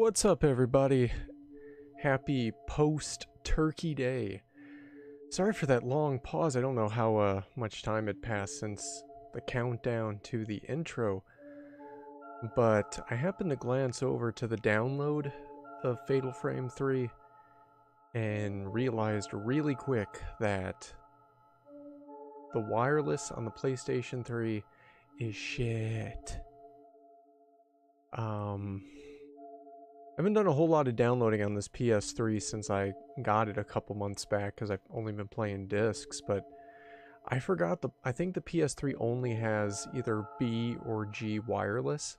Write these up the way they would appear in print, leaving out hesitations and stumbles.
What's up, everybody? Happy post-Turkey Day. Sorry for that long pause. I don't know how much time had passed since the countdown to the intro, but I happened to glance over to the download of Fatal Frame 3 and realized really quick that the wireless on the PlayStation 3 is shit. I haven't done a whole lot of downloading on this PS3 since I got it a couple months back because I've only been playing discs, but I forgot I think the PS3 only has either B or G wireless.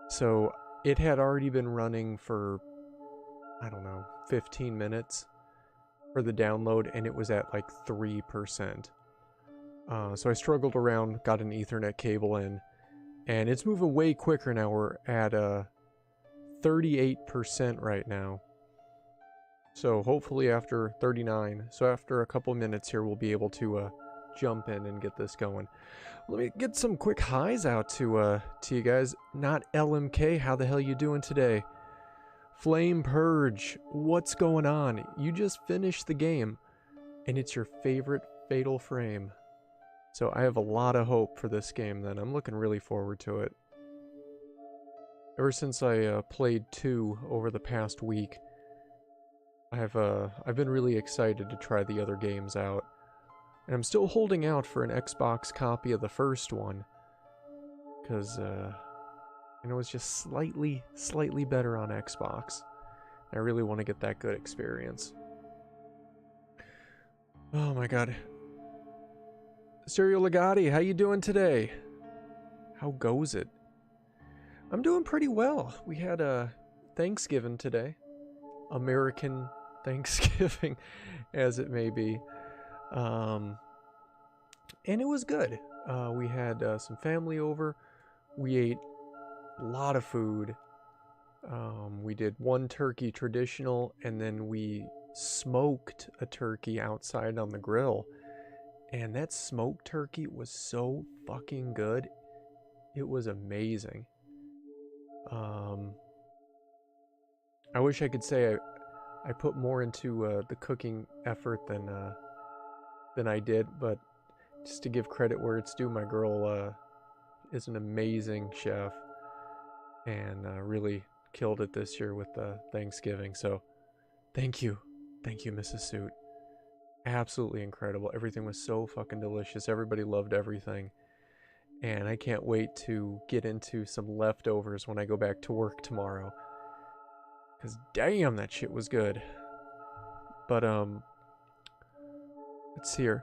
So it had already been running for, I don't know, 15 minutes for the download, and it was at like 3%. So I struggled around, got an Ethernet cable in, and it's moving way quicker now. We're at 38% right now. So hopefully after 39, so after a couple minutes here, we'll be able to jump in and get this going. Let me get some quick highs out to you guys. Not LMK, how the hell you doing today? Flame Purge, what's going on? You just finished the game, and it's your favorite Fatal Frame. So I have a lot of hope for this game then. I'm looking really forward to it. Ever since I played 2 over the past week, I've been really excited to try the other games out. And I'm still holding out for an Xbox copy of the first one, because it was just slightly better on Xbox. I really want to get that good experience. Oh my god. Serial Legati, how you doing today? How goes it? I'm doing pretty well. We had a Thanksgiving today. American Thanksgiving, as it may be. And it was good. We had some family over. We ate a lot of food. We did one turkey traditional, and then we smoked a turkey outside on the grill. And that smoked turkey was so fucking good. It was amazing. I wish I could say I put more into the cooking effort than I did, but just to give credit where it's due, my girl is an amazing chef and really killed it this year with Thanksgiving. So thank you, Mrs. Suit. Absolutely incredible. Everything was so fucking delicious. Everybody loved everything. And I can't wait to get into some leftovers when I go back to work tomorrow. Because damn, that shit was good. But, let's see here.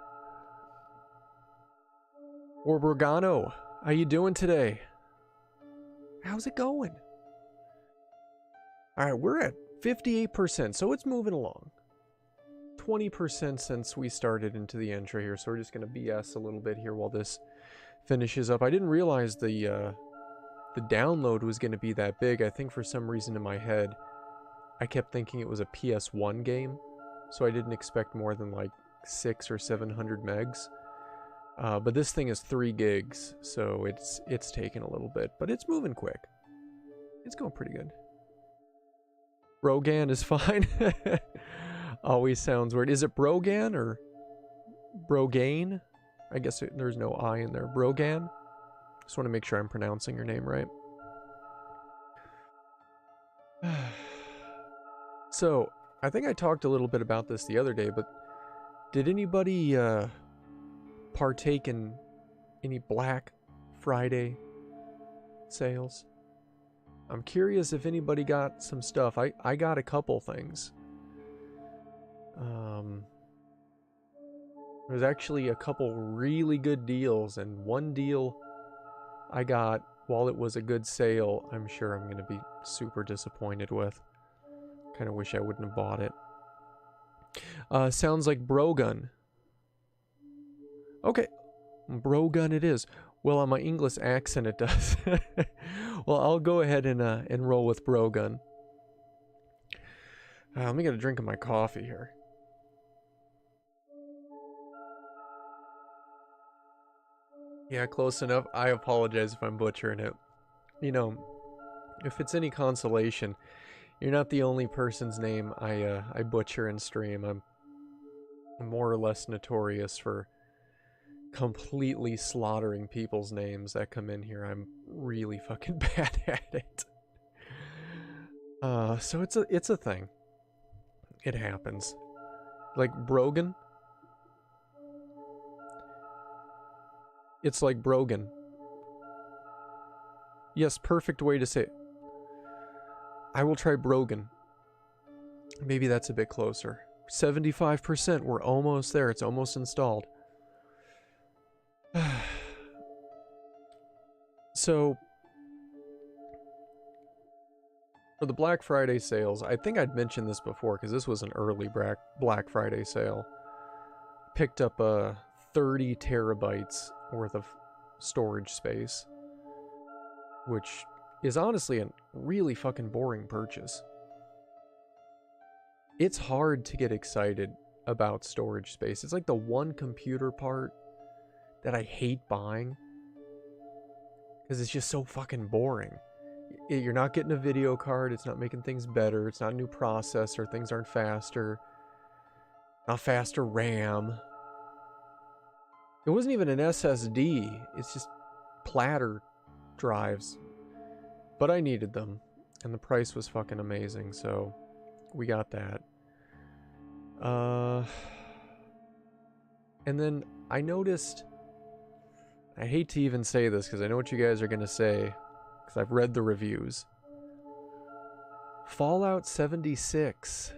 Orborgano, how you doing today? How's it going? Alright, we're at 58%, so it's moving along. 20% since we started into the intro here, so we're just going to BS a little bit here while this finishes up. I didn't realize the download was going to be that big. I think for some reason in my head, I kept thinking it was a PS1 game, so I didn't expect more than like 600 or 700 megs. But this thing is 3 gigs, so it's taking a little bit, but it's moving quick. It's going pretty good. Brogan is fine. Always sounds weird. Is it Brogan or Brogain? I guess there's no I in there. Brogan? Just want to make sure I'm pronouncing your name right. So, I think I talked a little bit about this the other day, but did anybody partake in any Black Friday sales? I'm curious if anybody got some stuff. I got a couple things. There's actually a couple really good deals, and one deal I got while it was a good sale, I'm sure I'm going to be super disappointed with. Kind of wish I wouldn't have bought it. Sounds like Brogun. Okay, Brogun it is. Well, on my English accent it does. Well, I'll go ahead and roll with Brogun. Let me get a drink of my coffee here. Yeah, close enough. I apologize if I'm butchering it. You know, If it's any consolation, you're not the only person's name I butcher in stream. I'm more or less notorious for completely slaughtering people's names that come in here. I'm really fucking bad at it. So it's a thing. It happens. Like Brogan. It's like Brogan. Yes, perfect way to say it. I will try Brogan. Maybe that's a bit closer. 75%. We're almost there. It's almost installed. So, for the Black Friday sales, I think I'd mentioned this before because this was an early Black Friday sale. Picked up 30 terabytes worth of storage space, which is honestly a really fucking boring purchase. It's hard to get excited about storage space. It's like the one computer part that I hate buying because it's just so fucking boring. You're not getting a video card. It's not making things better. It's not a new processor. Things aren't faster. Not faster RAM. It wasn't even an SSD. It's just platter drives. But I needed them. And the price was fucking amazing. So we got that. And then I noticed... I hate to even say this because I know what you guys are going to say. Because I've read the reviews. Fallout 76.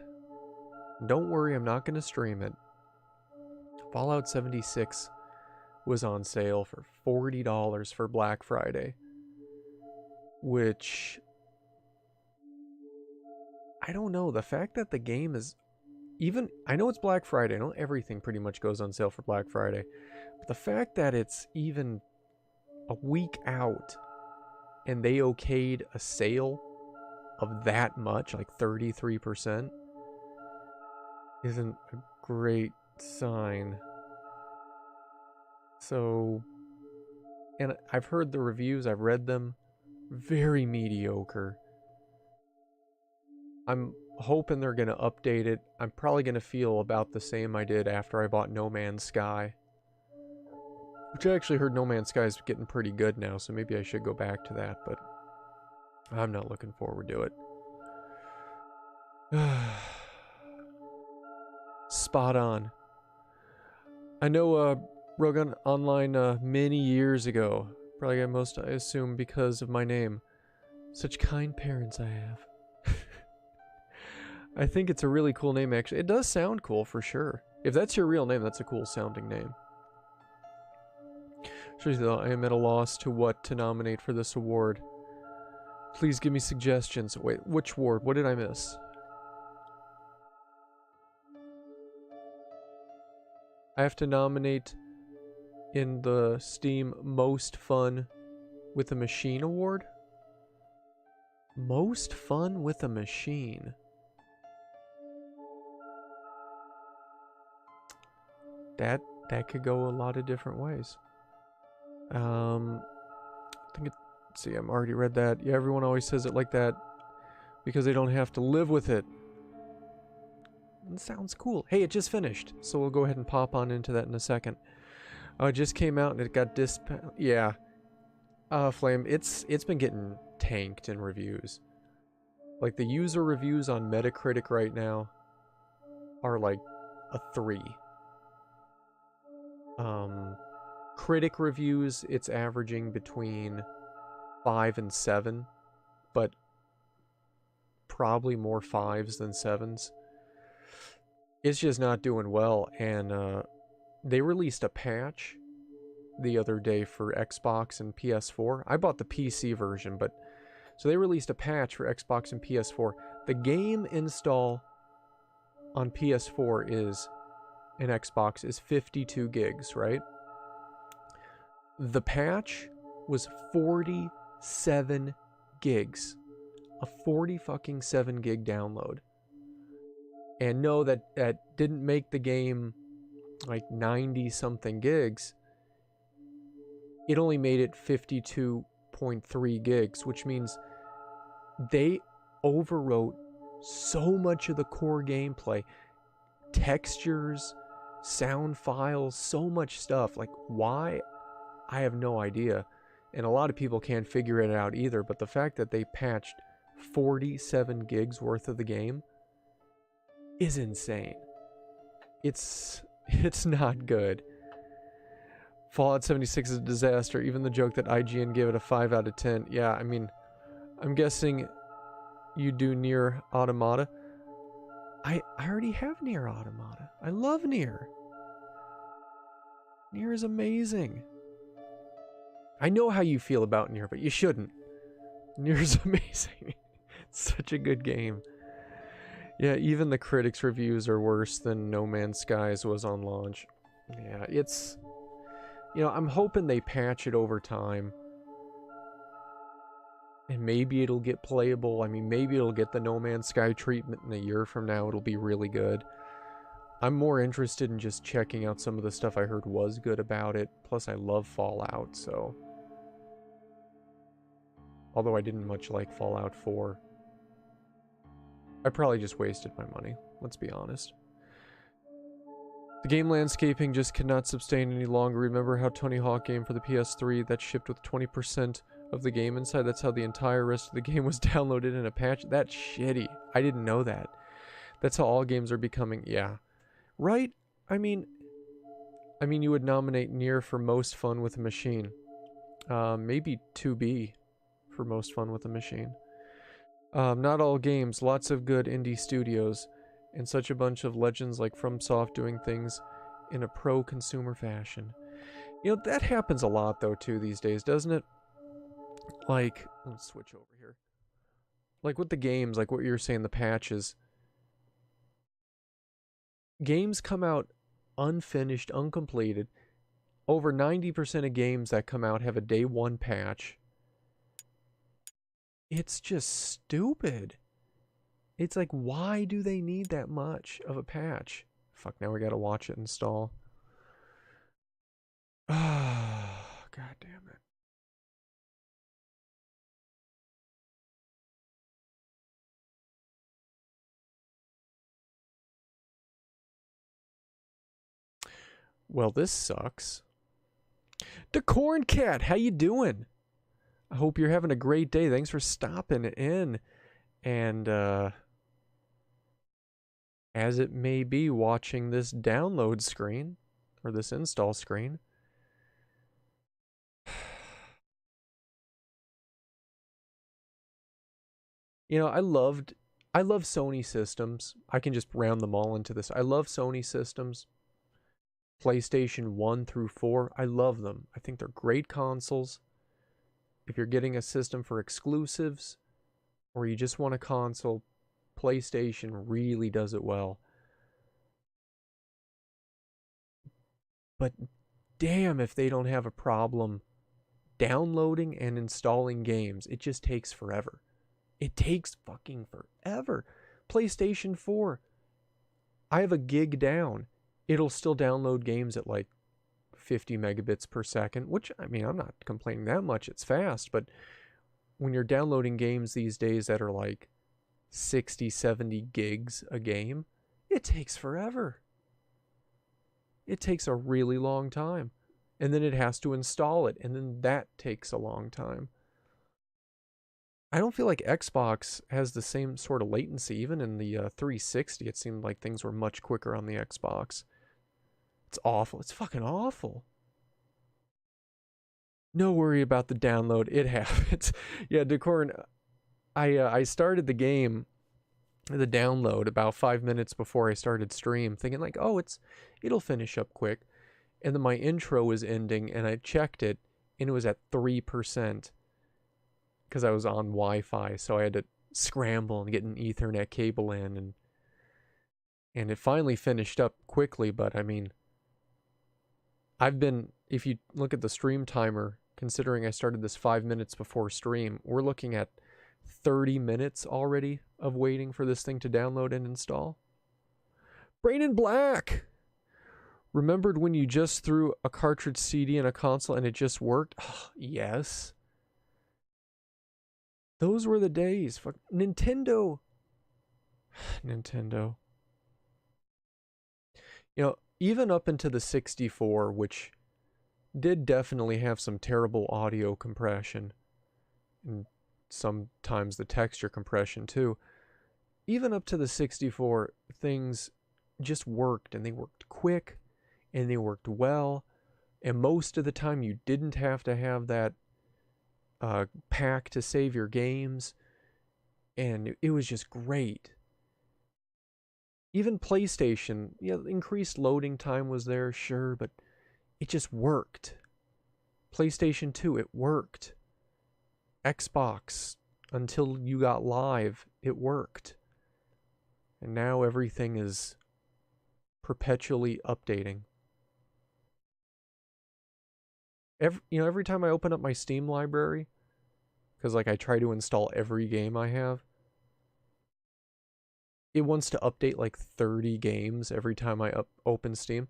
Don't worry, I'm not going to stream it. Fallout 76 was on sale for $40 for Black Friday. Which... I don't know. The fact that the game is... Even... I know it's Black Friday. I know everything pretty much goes on sale for Black Friday. But the fact that it's even a week out and they okayed a sale of that much, like 33%, isn't a great sign. So, and I've heard the reviews, I've read them, very mediocre. I'm hoping they're going to update it. I'm probably going to feel about the same I did after I bought No Man's Sky. Which I actually heard No Man's Sky is getting pretty good now, so maybe I should go back to that, but I'm not looking forward to it. Spot on. I know Rogan Online many years ago, probably got most, I assume, because of my name. Such kind parents I have. I think it's a really cool name, actually. It does sound cool, for sure. If that's your real name, that's a cool sounding name. Seriously though, I am at a loss to what to nominate for this award. Please give me suggestions. Wait, which award? What did I miss? I have to nominate in the Steam Most Fun with a Machine award? Most Fun with a Machine. That could go a lot of different ways. I think it, see, I'm already read that. Yeah, everyone always says it like that because they don't have to live with it. It sounds cool. Hey, it just finished, so we'll go ahead and pop on into that in a second. It just came out and it got yeah. Flame, it's been getting tanked in reviews. Like the user reviews on Metacritic right now are like a 3. Critic reviews, it's averaging between 5 and 7, but probably more 5s than 7s. It's just not doing well, and they released a patch the other day for Xbox and PS4. I bought the PC version, but so they released a patch for Xbox and PS4. The game install on PS4 is, and Xbox is 52 gigs, right? The patch was 47 gigs. A 40 fucking 7 gig download. And no, that didn't make the game like 90 something gigs. It only made it 52.3 gigs, which means they overwrote so much of the core gameplay. Textures, sound files, so much stuff. Like, why? I have no idea. And a lot of people can't figure it out either, but the fact that they patched 47 gigs worth of the game is insane. It's not good. Fallout 76 is a disaster. Even the joke that IGN gave it a 5 out of 10. Yeah, I mean, I'm guessing you do Nier Automata. I already have Nier Automata. I love Nier. Nier is amazing. I know how you feel about Nier, but you shouldn't. Nier is amazing. It's such a good game. Yeah, even the critics' reviews are worse than No Man's Skies was on launch. Yeah, it's... You know, I'm hoping they patch it over time. And maybe it'll get playable. I mean, maybe it'll get the No Man's Sky treatment in a year from now. It'll be really good. I'm more interested in just checking out some of the stuff I heard was good about it. Plus, I love Fallout, so... Although I didn't much like Fallout 4. I probably just wasted my money, let's be honest. The game landscaping just cannot sustain any longer. Remember how Tony Hawk game for the PS3 that shipped with 20% of the game inside? That's how the entire rest of the game was downloaded in a patch? That's shitty. I didn't know that. That's how all games are becoming. Yeah. Right? I mean, you would nominate Nier for most fun with a machine. Maybe 2B for most fun with a machine. Not all games, lots of good indie studios, and such a bunch of legends like FromSoft doing things in a pro-consumer fashion. You know, that happens a lot, though, too, these days, doesn't it? Like, let's switch over here. Like, with the games, like what you were saying, the patches. Games come out unfinished, uncompleted. Over 90% of games that come out have a day one patch. It's just stupid. It's like, why do they need that much of a patch? Fuck, now we gotta watch it install. Ah, god damn it. Well, this sucks. The Corn Cat, how you doing? I hope you're having a great day. Thanks for stopping in. And, as it may be, watching this download screen, or this install screen. You know, I love Sony systems. I can just round them all into this. I love Sony systems. PlayStation 1 through 4. I love them. I think they're great consoles. If you're getting a system for exclusives, or you just want a console, PlayStation really does it well. But damn if they don't have a problem downloading and installing games. It just takes forever. It takes fucking forever. PlayStation 4. I have a gig down. It'll still download games at like 50 megabits per second, which, I mean, I'm not complaining that much. It's fast, but when you're downloading games these days that are like 60, 70 gigs a game, it takes forever. It takes a really long time. And then it has to install it, and then that takes a long time. I don't feel like Xbox has the same sort of latency. Even in the 360, it seemed like things were much quicker on the Xbox. It's awful. It's fucking awful. No worry about the download. It happens. Yeah, Decorn, I started the game, the download, about 5 minutes before I started stream, thinking like, oh, it'll finish up quick. And then my intro was ending, and I checked it, and it was at 3%. Because I was on Wi-Fi, so I had to scramble and get an Ethernet cable in, and it finally finished up quickly. But I mean, if you look at the stream timer, considering I started this 5 minutes before stream, we're looking at 30 minutes already of waiting for this thing to download and install. Brandon Black! Remembered when you just threw a cartridge CD in a console and it just worked? Oh, yes. Those were the days. Fuck Nintendo. Nintendo. You know, even up into the 64, which did definitely have some terrible audio compression, and sometimes the texture compression too. Even up to the 64, things just worked, and they worked quick, and they worked well, and most of the time you didn't have to have that pack to save your games, and it was just great. Even PlayStation, yeah, increased loading time was there, sure, but it just worked. PlayStation 2, it worked. Xbox, until you got Live, it worked. And now everything is perpetually updating. Every time I open up my Steam library, because like I try to install every game I have, it wants to update like 30 games every time I open Steam.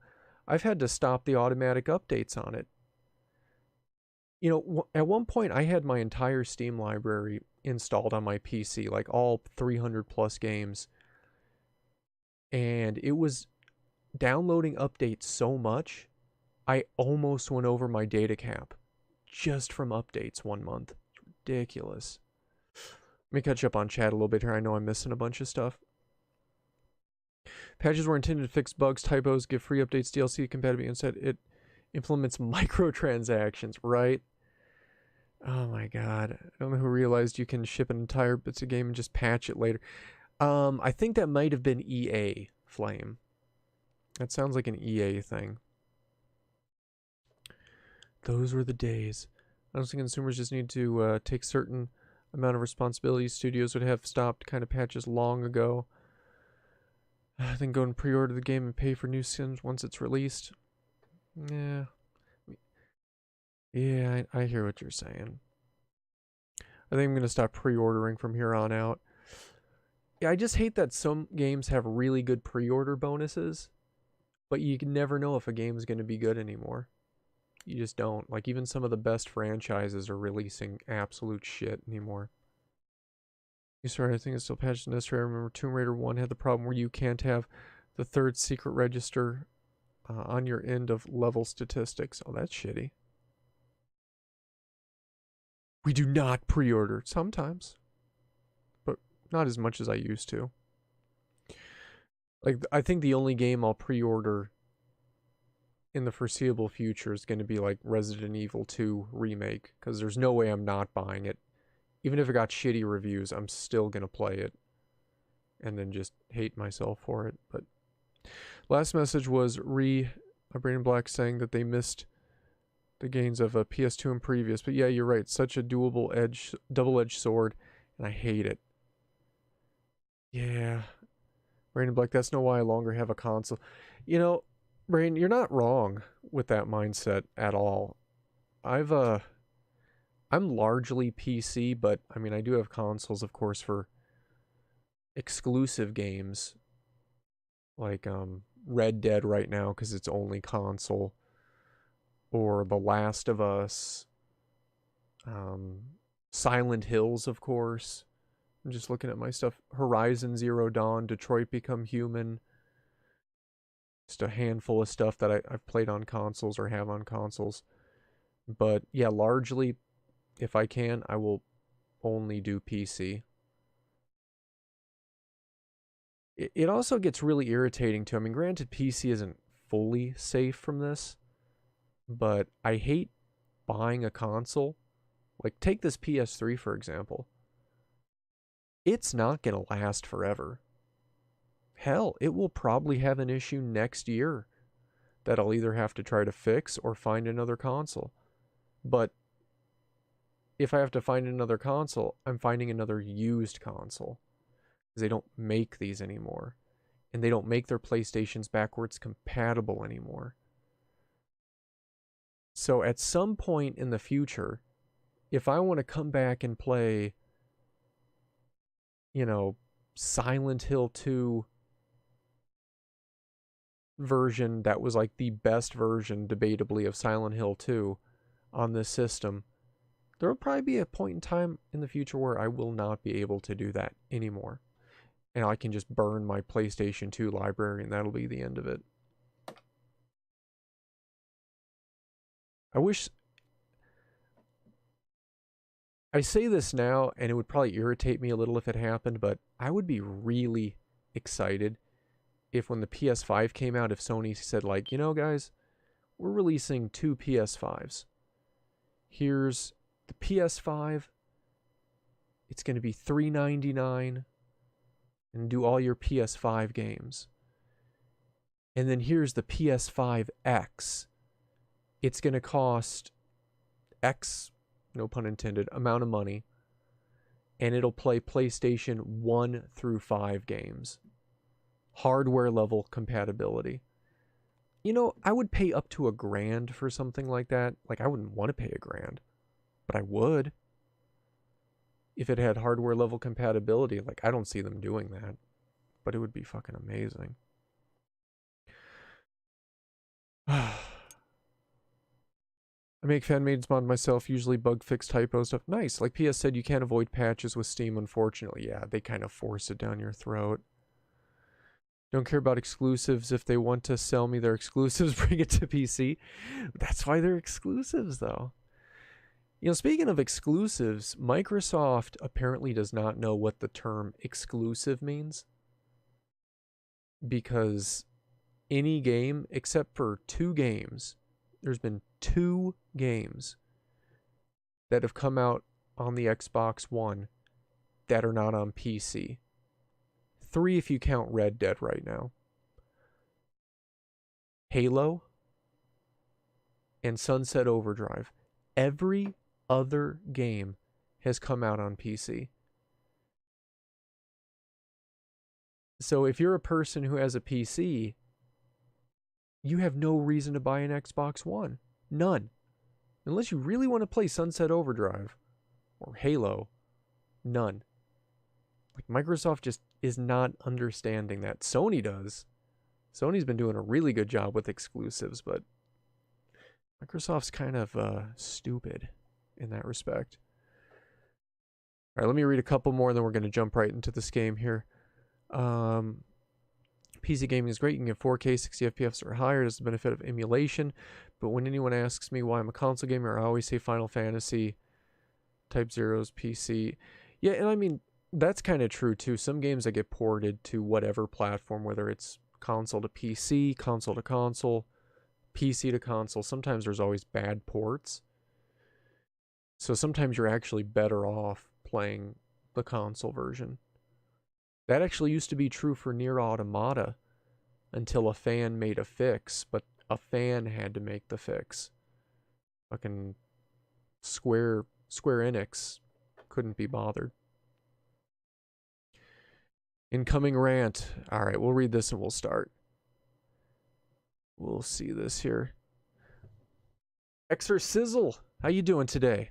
I've had to stop the automatic updates on it. You know, at one point I had my entire Steam library installed on my PC, like all 300 plus games. And it was downloading updates so much, I almost went over my data cap just from updates 1 month. It's ridiculous. Let me catch up on chat a little bit here. I know I'm missing a bunch of stuff. Patches were intended to fix bugs, typos, give free updates, DLC compatibility. Instead, it implements microtransactions, right? Oh my god. I don't know who realized you can ship an entire bits of game and just patch it later. I think that might have been EA, Flame. That sounds like an EA thing. Those were the days. I don't think consumers just need to take certain amount of responsibility. Studios would have stopped kind of patches long ago. Then go and pre-order the game and pay for new skins once it's released. Yeah. Yeah, I hear what you're saying. I think I'm going to stop pre-ordering from here on out. Yeah, I just hate that some games have really good pre-order bonuses, but you can never know if a game's going to be good anymore. You just don't. Like, even some of the best franchises are releasing absolute shit anymore. Sorry, I think it's still patched in this. I remember Tomb Raider 1 had the problem where you can't have the third secret register on your end of level statistics. Oh, that's shitty. We do not pre-order sometimes, but not as much as I used to. Like, I think the only game I'll pre-order in the foreseeable future is going to be like Resident Evil 2 Remake, because there's no way I'm not buying it. Even if it got shitty reviews, I'm still going to play it and then just hate myself for it. But last message was Brandon Black saying that they missed the gains of a PS2 and previous. But yeah, you're right. Such a double-edged sword, and I hate it. Yeah. Brandon Black, that's no why I longer have a console. You know, Brandon, you're not wrong with that mindset at all. I'm largely PC, but I mean, I do have consoles, of course, for exclusive games like Red Dead right now because it's only console, or The Last of Us, Silent Hills, of course. I'm just looking at my stuff. Horizon Zero Dawn, Detroit Become Human. Just a handful of stuff that I've played on consoles or have on consoles. But yeah, largely, if I can, I will only do PC. It also gets really irritating too. I mean, granted, PC isn't fully safe from this, but I hate buying a console. Like, take this PS3, for example. It's not going to last forever. Hell, it will probably have an issue next year that I'll either have to try to fix or find another console. But if I have to find another console, I'm finding another used console. Because they don't make these anymore. And they don't make their PlayStations backwards compatible anymore. So at some point in the future, if I want to come back and play, you know, Silent Hill 2 version that was like the best version, debatably, of Silent Hill 2 on this system, There will probably be a point in time in the future where I will not be able to do that anymore. And I can just burn my PlayStation 2 library and that'll be the end of it. I wish... I say this now, and it would probably irritate me a little if it happened, but I would be really excited if when the PS5 came out, if Sony said like, you know guys, we're releasing 2 PS5s. Here's the PS5. It's going to be $399 and do all your PS5 games. And then here's the PS5X. It's going to cost X, no pun intended, amount of money. And it'll play PlayStation 1 through 5 games. Hardware level compatibility. You know, I would pay up to $1,000 for something like that. Like, I wouldn't want to pay $1,000, but I would. If it had hardware level compatibility, like, I don't see them doing that, but it would be fucking amazing. I make fan-made mod myself, usually bug fix typo stuff. Nice. Like PS said, you can't avoid patches with Steam, unfortunately. Yeah, they kind of force it down your throat. Don't care about exclusives. If they want to sell me their exclusives, bring it to PC. That's why they're exclusives, though. You know, speaking of exclusives, Microsoft apparently does not know what the term exclusive means. Because any game, except for 2 games, there's been 2 games that have come out on the Xbox One that are not on PC. 3 if you count Red Dead right now. Halo and Sunset Overdrive. Every other game has come out on PC. So if you're a person who has a PC, you have no reason to buy an Xbox One. None. Unless you really want to play Sunset Overdrive or Halo. None. Like, Microsoft just is not understanding that. Sony does. Sony's been doing a really good job with exclusives, but Microsoft's kind of stupid in that respect. All right, let me read a couple more, and then we're going to jump right into this game here. PC gaming is great. You can get 4K, 60 FPS or higher. There's the benefit of emulation. But when anyone asks me why I'm a console gamer, I always say Final Fantasy, Type Zero's PC. Yeah, and I mean, that's kind of true too. Some games that get ported to whatever platform, whether it's console to PC, console to console, PC to console, sometimes there's always bad ports. So sometimes you're actually better off playing the console version. That actually used to be true for Nier Automata until a fan made a fix, but a fan had to make the fix. Fucking Square Enix couldn't be bothered. Incoming rant. All right, we'll read this and we'll start. We'll see this here. Exorcizzle, how you doing today?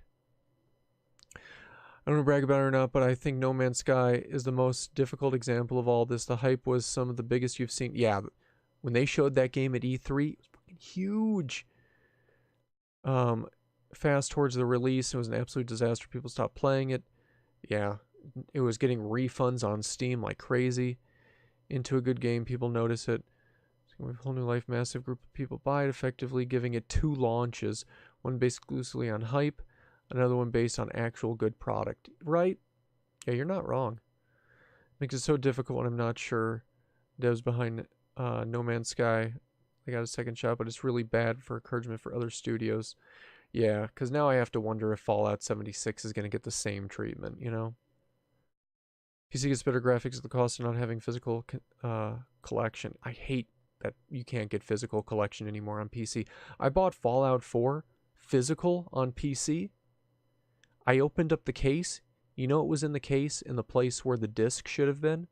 I don't want to brag about it or not, but I think No Man's Sky is the most difficult example of all this. The hype was some of the biggest you've seen. Yeah, when they showed that game at E3, it was fucking huge. Fast towards the release, it was an absolute disaster. People stopped playing it. Yeah, it was getting refunds on Steam like crazy. Into a good game, people notice it. We have a whole new life, massive group of people buy it, effectively giving it 2 launches. One based exclusively on hype, another one based on actual good product. Right? Yeah, you're not wrong. Makes it so difficult when I'm not sure. Devs behind No Man's Sky, they got a second shot, but it's really bad for encouragement for other studios. Yeah, because now I have to wonder if Fallout 76 is going to get the same treatment, you know? PC gets better graphics at the cost of not having physical collection. I hate that you can't get physical collection anymore on PC. I bought Fallout 4 physical on PC. I opened up the case. You know what was in the case in the place where the disc should have been?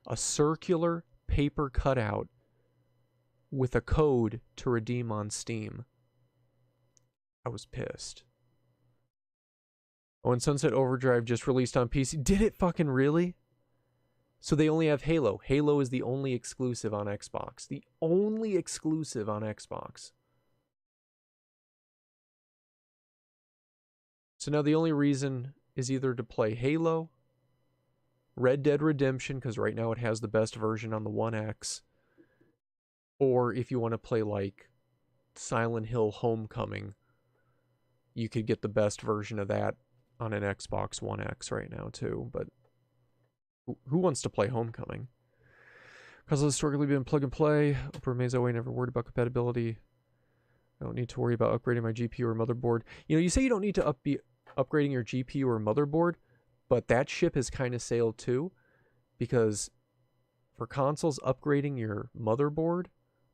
A circular paper cutout with a code to redeem on Steam. I was pissed. Oh, and Sunset Overdrive just released on PC. Did it fucking really? So they only have Halo. Halo is the only exclusive on Xbox. The only exclusive on Xbox. So now the only reason is either to play Halo, Red Dead Redemption, because right now it has the best version on the One X, or if you want to play like Silent Hill Homecoming, you could get the best version of that on an Xbox One X right now too. But who wants to play Homecoming? Console has historically been plug and play. Upper remains that way, never worried about compatibility. I don't need to worry about upgrading my GPU or motherboard. You know, you say you don't need to be upgrading your GPU or motherboard, but that ship has kind of sailed too, because for consoles, upgrading your motherboard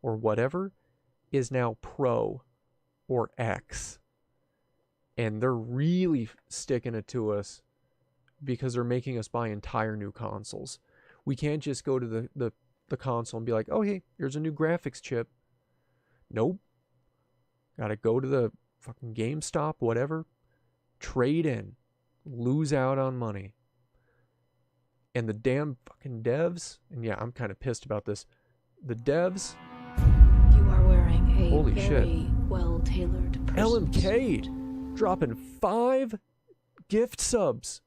or whatever is now Pro or X. And they're really sticking it to us because they're making us buy entire new consoles. We can't just go to the console and be like, oh, hey, here's a new graphics chip. Nope. Gotta go to the fucking GameStop, whatever, trade in, lose out on money. And the damn fucking devs, and yeah, I'm kind of pissed about this. The devs. You are wearing a holy very shit. well-tailored LMK dropping 5 gift subs.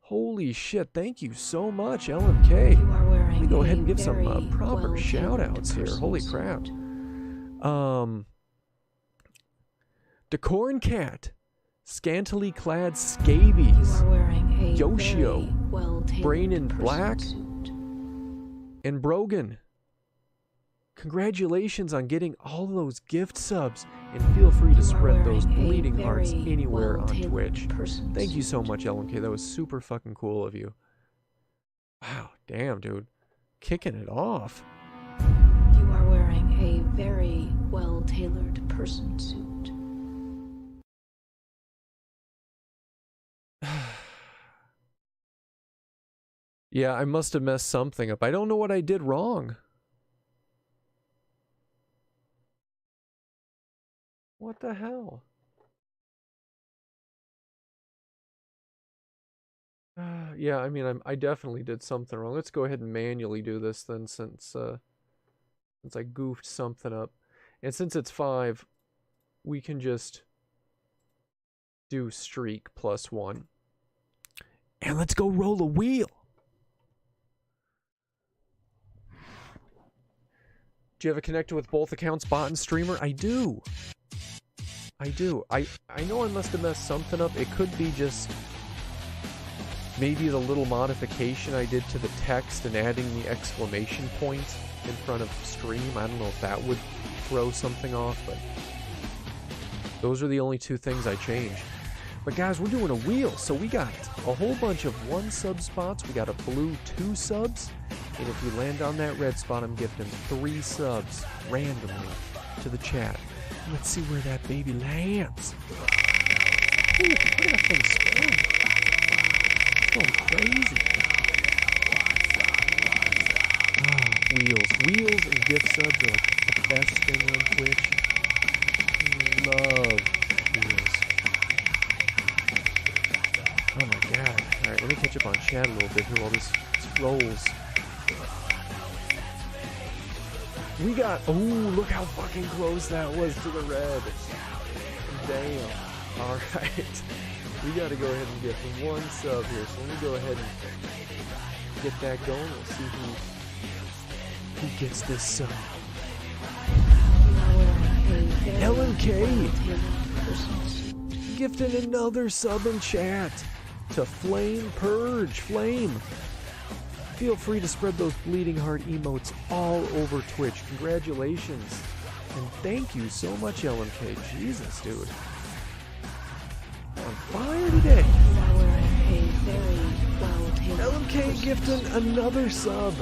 Holy shit, thank you so much, LMK. You are wearing Let me go ahead and give some very proper well-tailored shout outs here. Holy person crap. suit. Decorn Cat, Scantily Clad You Scabies, are wearing a Yoshio, very well-tailored Brain in person Black, suit. and Brogan. Congratulations on getting all those gift subs, and feel free to You are spread those wearing a bleeding hearts very anywhere on well-tailored Twitch. person Thank you so suit. much, LMK. That was super fucking cool of you. Wow, damn, dude. Kicking it off. You are wearing a very well-tailored person suit. Yeah, I must have messed something up. I don't know what I did wrong. What the hell? Yeah, I mean, I definitely did something wrong. Let's go ahead and manually do this then, since I goofed something up. And since it's 5, we can just do streak +1. And let's go roll a wheel. Do you have a connector with both accounts, bot and streamer? I do. I do. I know I must have messed something up. It could be just maybe the little modification I did to the text and adding the exclamation point in front of stream. I don't know if that would throw something off, but those are the only 2 things I changed. But guys, we're doing a wheel, so we got a whole bunch of 1 sub spots. We got a blue 2 subs. And if you land on that red spot, I'm gifting 3 subs randomly to the chat. Let's see where that baby lands. Ooh, look at that thing spin. It's going crazy. Ah, wheels. Wheels and gift subs are like the best thing on Twitch. Love wheels. Oh my god. Alright, let me catch up on chat a little bit here while this rolls. We got, oh, look how fucking close that was to the red. Damn. Alright. We gotta go ahead and get 1 sub here. So let me go ahead and get that going. We'll see who gets this sub. LMK gifting another sub in chat to Flame Purge. Flame. Feel free to spread those bleeding heart emotes all over Twitch. Congratulations. And thank you so much, LMK. Jesus, dude. On fire today. LMK gifting another sub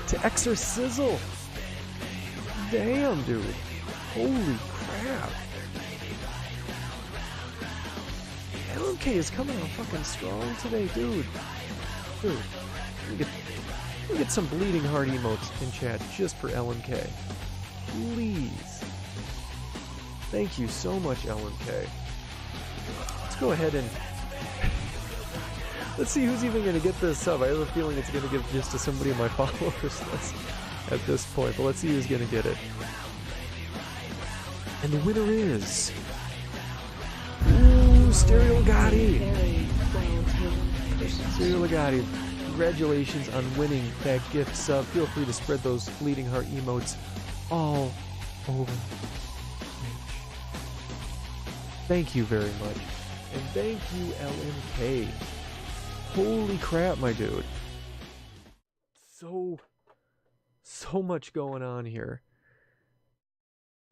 to Exorcizzle. Damn, dude. Holy crap. LMK is coming out fucking strong today, dude. Dude. We get some bleeding heart emotes in chat just for LMK. Please. Thank you so much, LMK. Let's go ahead and let's see who's even going to get this sub. I have a feeling it's going to give just to somebody in my followers list at this point, but let's see who's going to get it. And the winner is... Ooh, Stereo Gotti! Very well-tailored person. Stereo Legati, congratulations on winning that gift sub. Feel free to spread those bleeding heart emotes all over. Thank you very much. And thank you, LMK. Holy crap, my dude. So much going on here.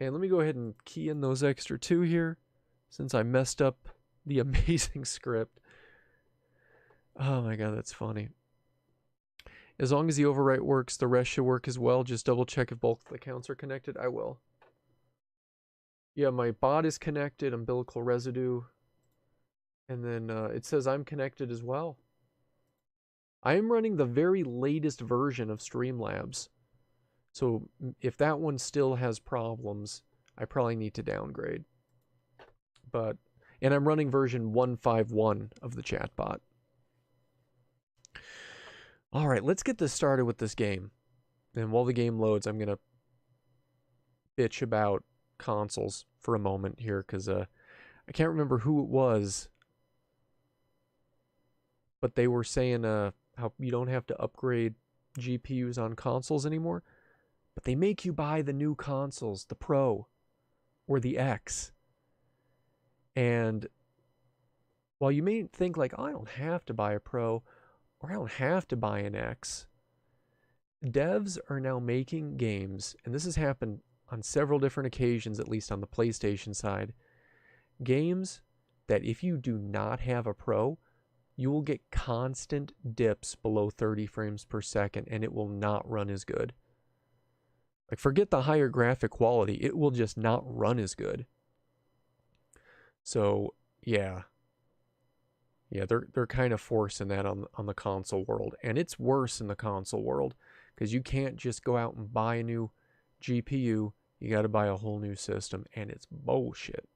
And let me go ahead and key in those extra 2 here, since I messed up the amazing script. Oh my god, that's funny. As long as the overwrite works, the rest should work as well. Just double check if both accounts are connected. I will. Yeah, my bot is connected, umbilical residue. And then it says I'm connected as well. I am running the very latest version of Streamlabs. So if that one still has problems, I probably need to downgrade. And I'm running version 151 of the chatbot. Alright, let's get this started with this game. And while the game loads, I'm going to bitch about consoles for a moment here, because I can't remember who it was, but they were saying how you don't have to upgrade GPUs on consoles anymore, but they make you buy the new consoles, the Pro or the X. And while you may think like, oh, I don't have to buy a Pro or I don't have to buy an X, devs are now making games, and this has happened on several different occasions, at least on the PlayStation side, games that if you do not have a Pro, you will get constant dips below 30 frames per second, and it will not run as good. Like, forget the higher graphic quality, it will just not run as good. So, yeah. Yeah, they're kind of forcing that on the console world, and it's worse in the console world, because you can't just go out and buy a new GPU, you got to buy a whole new system, and it's bullshit.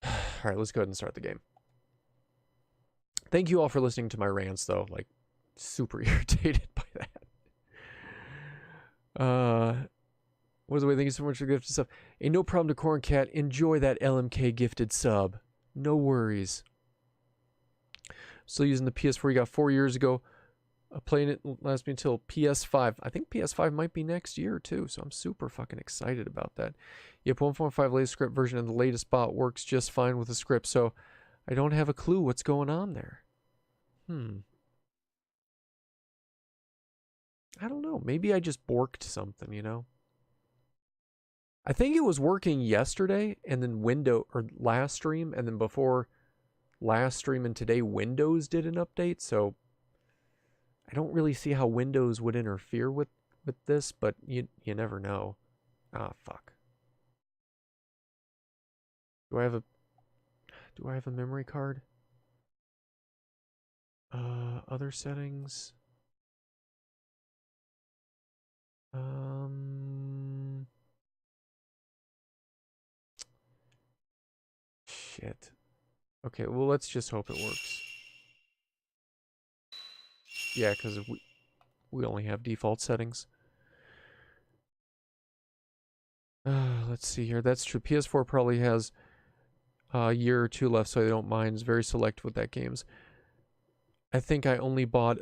Alright, let's go ahead and start the game. Thank you all for listening to my rants, though. Like, super irritated by that. What was the way? Thank you so much for the gifted sub. Ain't no problem to Corn Cat. Enjoy that LMK gifted sub. No worries. Still using the PS4 you got 4 years ago. Playing it lasts me until PS5. I think PS5 might be next year, too, so I'm super fucking excited about that. Yep, 1.5 latest script version and the latest bot works just fine with the script, so I don't have a clue what's going on there. I don't know. Maybe I just borked something, you know? I think it was working yesterday, and then last stream, and then before last stream and today, Windows did an update, so I don't really see how Windows would interfere with this, but you never know. Ah, fuck. Do I have a memory card? Other settings. Shit. Okay, well, let's just hope it works. Yeah, because we only have default settings. Let's see here. That's true. PS4 probably has a year or 2 left, so I don't mind. It's very selective with that games. I think I only bought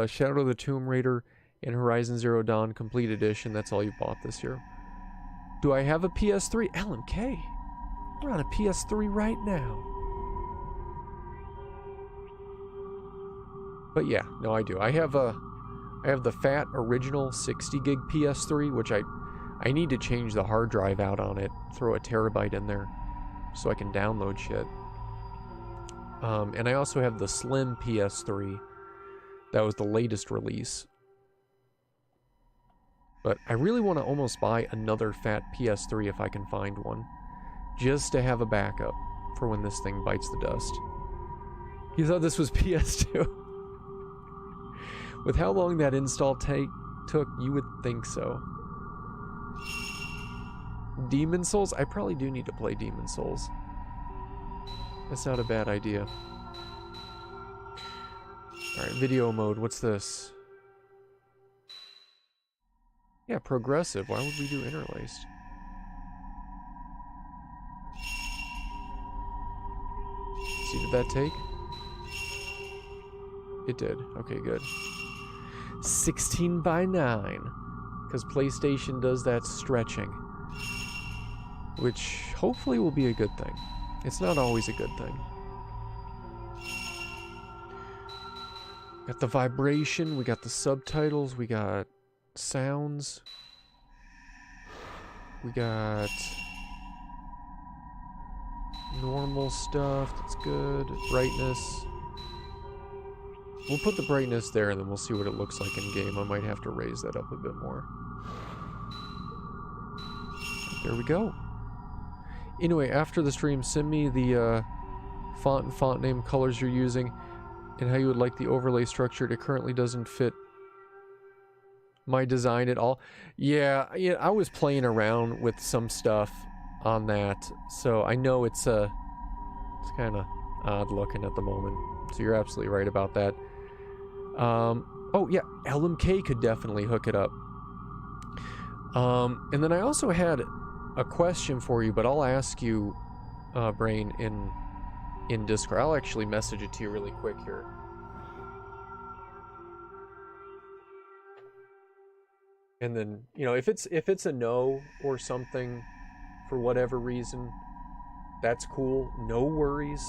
Shadow of the Tomb Raider and Horizon Zero Dawn Complete Edition. That's all you bought this year. Do I have a PS3? LMK. We're on a PS3 right now. But yeah, no, I do. I have the fat original 60 gig PS3, which I need to change the hard drive out on it, throw a terabyte in there, so I can download shit. And I also have the slim PS3. That was the latest release. But I really want to almost buy another fat PS3 if I can find one, just to have a backup for when this thing bites the dust. You thought this was PS2? With how long that install took, you would think so. Demon Souls? I probably do need to play Demon Souls. That's not a bad idea. Alright, video mode. What's this? Yeah, progressive. Why would we do interlaced? see, did that take? It did. Okay, good. 16 by 9. Because PlayStation does that stretching. Which hopefully will be a good thing. It's not always a good thing. Got the vibration, we got the subtitles, we got sounds. We got normal stuff, that's good. Brightness. We'll put the brightness there and then we'll see what it looks like in game. I might have to raise that up a bit more. There we go. Anyway, after the stream, send me the font and font name, colors you're using, and how you would like the overlay structured. It currently doesn't fit my design at all. Yeah, I was playing around with some stuff on that, so I know it's kind of odd looking at the moment. So you're absolutely right about that. Oh yeah, LMK could definitely hook it up. And then I also had a question for you, but I'll ask you, Brain, in Discord. I'll actually message it to you really quick here. And then, you know, if it's a no or something for whatever reason, that's cool. No worries.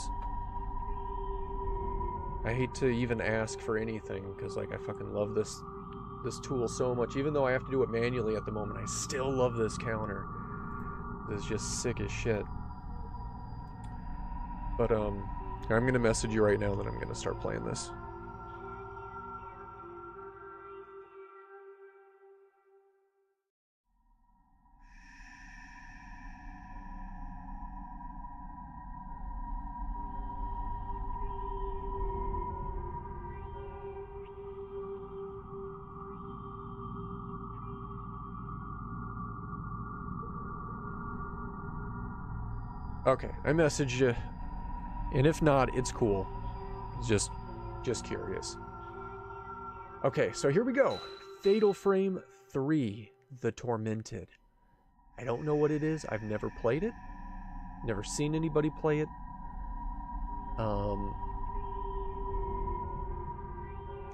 I hate to even ask for anything because, like, I fucking love this tool so much. Even though I have to do it manually at the moment, I still love this counter. This is just sick as shit. But I'm gonna message you right now that I'm gonna start playing this. Okay, I messaged you, and if not, it's cool. Just curious. Okay, so here we go. Fatal Frame 3, The Tormented. I don't know what it is. I've never played it. Never seen anybody play it.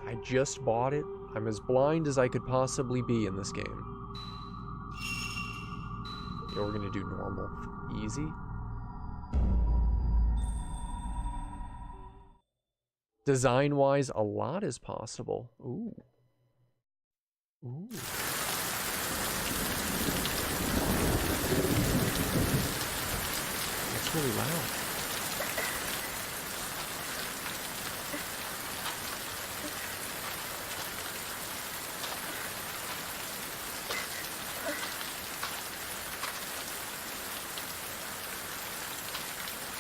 I just bought it. I'm as blind as I could possibly be in this game. Yeah, we're gonna do normal. Easy. Design-wise, a lot is possible. Ooh. Ooh. That's really loud.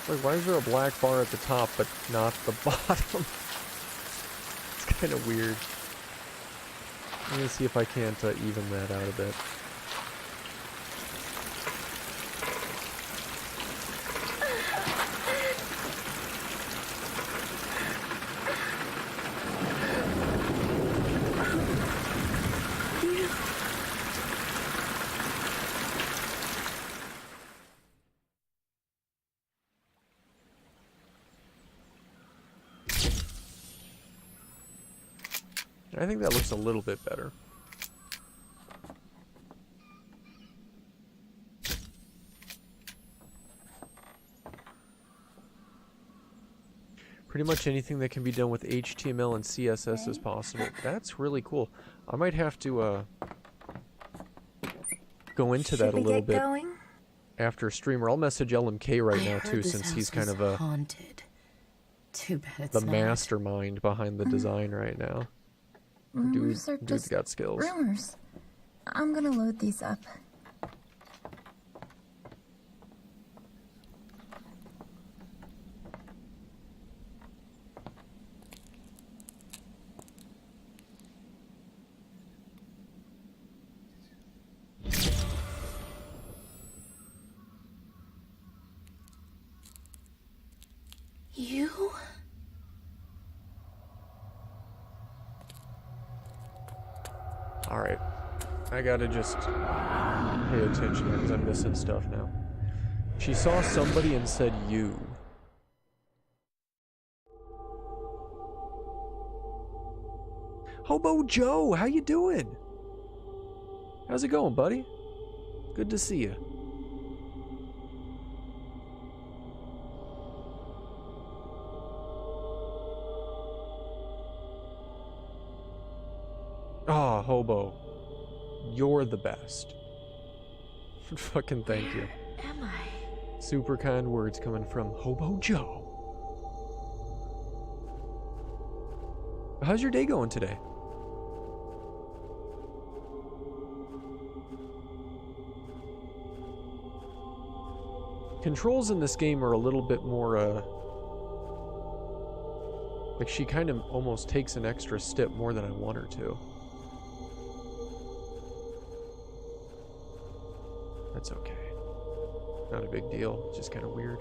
Wait, why is there a black bar at the top but not the bottom? It's kind of weird. I'm gonna see if I can't even that out a bit. I think that looks a little bit better. Pretty much anything that can be done with HTML and CSS is possible. That's really cool. I might have to go into that a little bit after streamer. I'll message LMK right now too, since he's kind of haunted. Too bad it's the mastermind behind the design right now. Rumors are Dude's just got skills. rumors. I'm gonna load these up. You? Alright. I gotta just pay attention because I'm missing stuff now. She saw somebody and said you. Hobo Joe, how you doing? How's it going, buddy? Good to see you. Ah, Hobo. You're the best. Fucking thank you. Where am I? Super kind words coming from Hobo Joe. How's your day going today? Controls in this game are a little bit more, like she kind of almost takes an extra step more than I want her to. That's okay. Not a big deal, just kind of weird.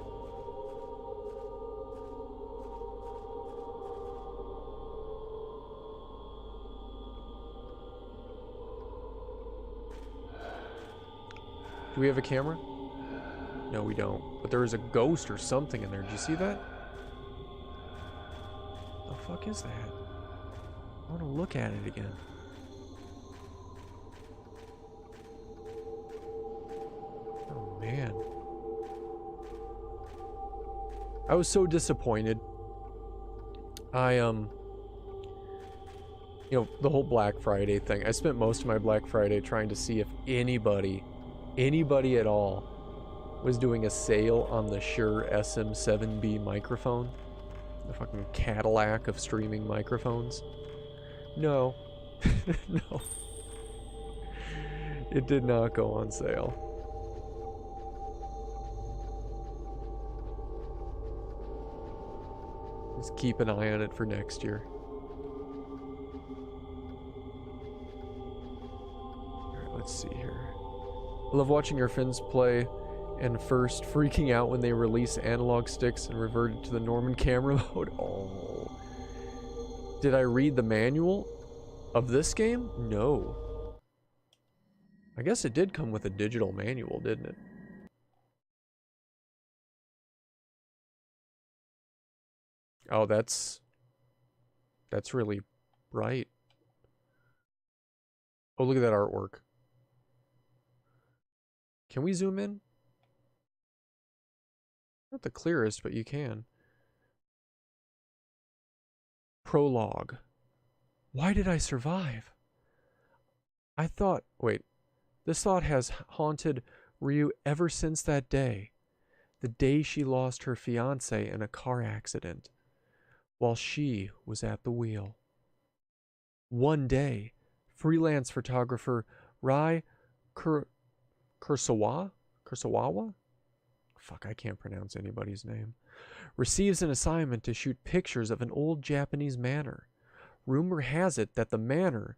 Do we have a camera? No, we don't. But there is a ghost or something in there. Did you see that? The fuck is that? I want to look at it again. Oh, man. I was so disappointed. You know, the whole Black Friday thing. I spent most of my Black Friday trying to see if anybody at all was doing a sale on the Shure SM7B microphone. The fucking Cadillac of streaming microphones. No. No. It did not go on sale. Just keep an eye on it for next year. Alright, let's see here. I love watching your friends play and first freaking out when they release analog sticks and reverted to the Norman camera mode. Oh. Did I read the manual of this game? No. I guess it did come with a digital manual, didn't it? Oh, that's really bright. Oh, look at that artwork. Can we zoom in? Not the clearest, but you can. Prologue. Why did I survive? I thought, wait, this thought has haunted Ryu ever since that day. The day she lost her fiancé in a car accident, while she was at the wheel. One day, freelance photographer Rai Kurosawa? Fuck, I can't pronounce anybody's name. Receives an assignment to shoot pictures of an old Japanese manor. Rumor has it that the manor,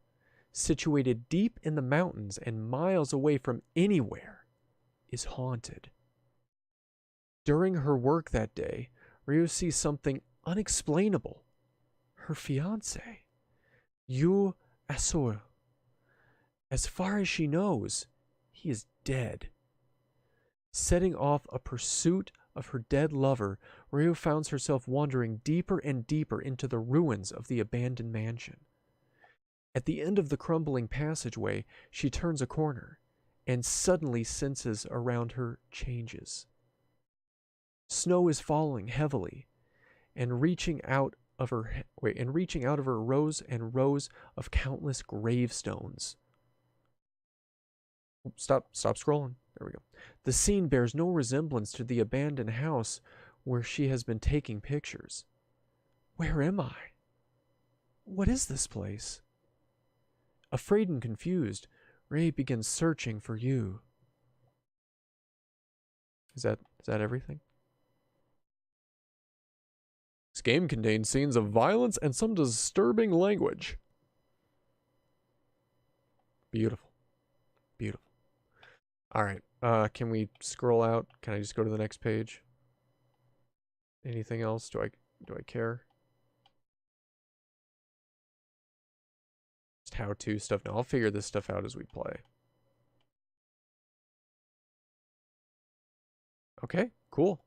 situated deep in the mountains and miles away from anywhere, is haunted. During her work that day, Ryo sees something unexplainable. Her fiancé, Yu Asura. As far as she knows, he is dead. Setting off a pursuit of her dead lover, Ryo finds herself wandering deeper and deeper into the ruins of the abandoned mansion. At the end of the crumbling passageway, she turns a corner and suddenly senses around her changes. Snow is falling heavily, and reaching out of her rows and rows of countless gravestones. Stop scrolling. There we go. The scene bears no resemblance to the abandoned house where she has been taking pictures. Where am I? What is this place? Afraid and confused, Ray begins searching for you. Is that everything? This game contains scenes of violence and some disturbing language. Beautiful. Beautiful. Alright, can we scroll out? Can I just go to the next page? Anything else? Do I care? Just how-to stuff. No, I'll figure this stuff out as we play. Okay, cool.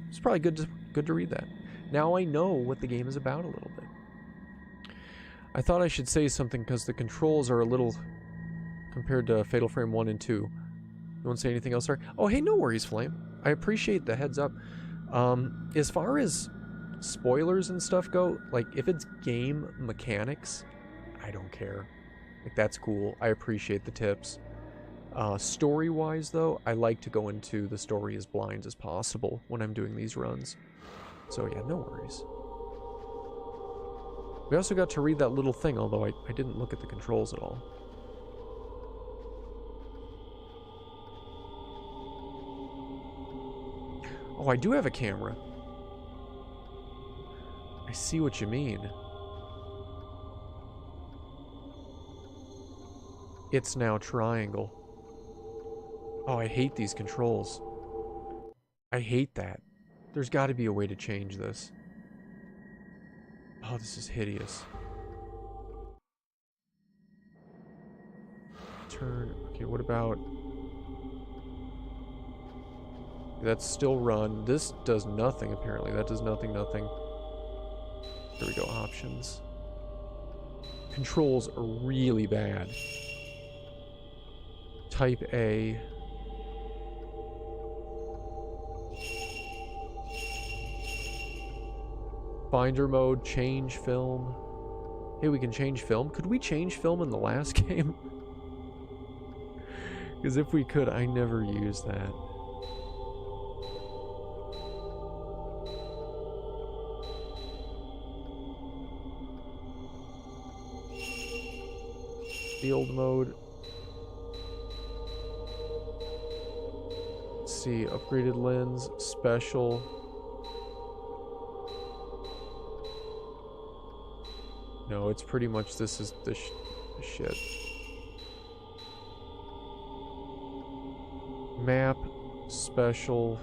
It's probably good to read that. Now I know what the game is about a little bit. I thought I should say something because the controls are a little compared to Fatal Frame 1 and 2. You want to say anything else, sir? Oh, hey, no worries, Flame. I appreciate the heads up. As far as spoilers and stuff go, like, if it's game mechanics, I don't care. Like, that's cool. I appreciate the tips. Story-wise, though, I like to go into the story as blind as possible when I'm doing these runs. So, yeah, no worries. We also got to read that little thing, although I didn't look at the controls at all. Oh, I do have a camera. I see what you mean. It's now triangle. Oh, I hate these controls. I hate that. There's got to be a way to change this. Oh, this is hideous. Turn. Okay, what about... That's still run. This does nothing, apparently. That does nothing. There we go, options. Controls are really bad. Type A. Finder mode, change film. Hey, we can change film. Could we change film in the last game? Because if we could, I never used that. Field mode. Let's see, upgraded lens, special. No, it's pretty much this is the shit. Map, special.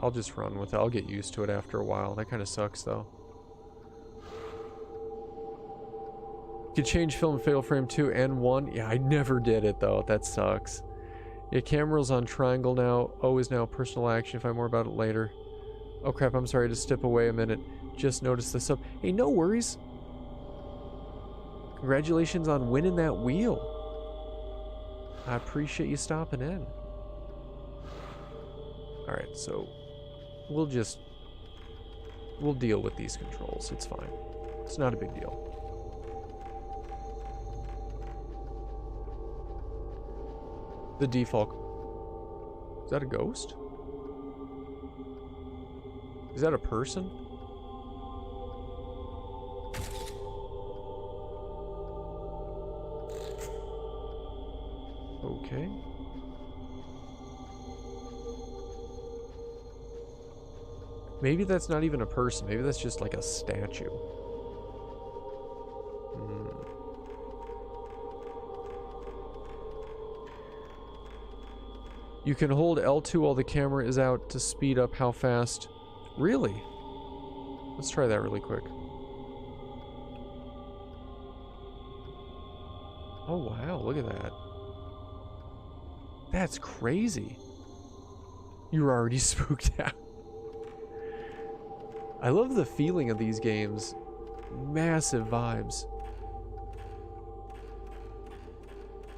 I'll just run with it. I'll get used to it after a while. That kind of sucks, though. You could change film in Fatal Frame 2 and 1. Yeah, I never did it, though. That sucks. Yeah, camera's on triangle now. O is now personal action. Find more about it later. Oh crap, I'm sorry to step away a minute. Just noticed this up. Hey, no worries. Congratulations on winning that wheel. I appreciate you stopping in. Alright, so we'll deal with these controls. It's fine. It's not a big deal. The default. Is that a ghost? Is that a person? Okay. Maybe that's not even a person. Maybe that's just like a statue. You can hold L2 while the camera is out to speed up how fast. Really? Let's try that really quick. Oh wow, look at that. That's crazy. You're already spooked out. I love the feeling of these games. Massive vibes.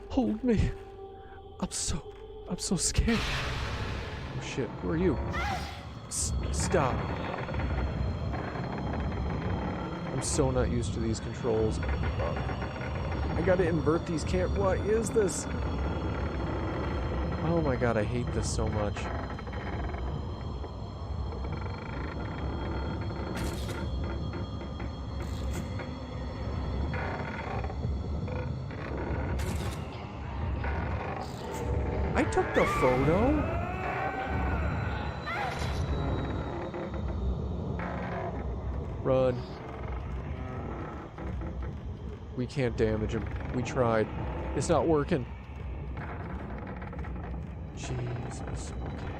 Hold me. I'm so scared. Oh shit, who are you? Stop. I'm so not used to these controls. I gotta invert these what is this? Oh my god, I hate this so much. I took the photo? Run. We can't damage him. We tried. It's not working. Jesus. Okay.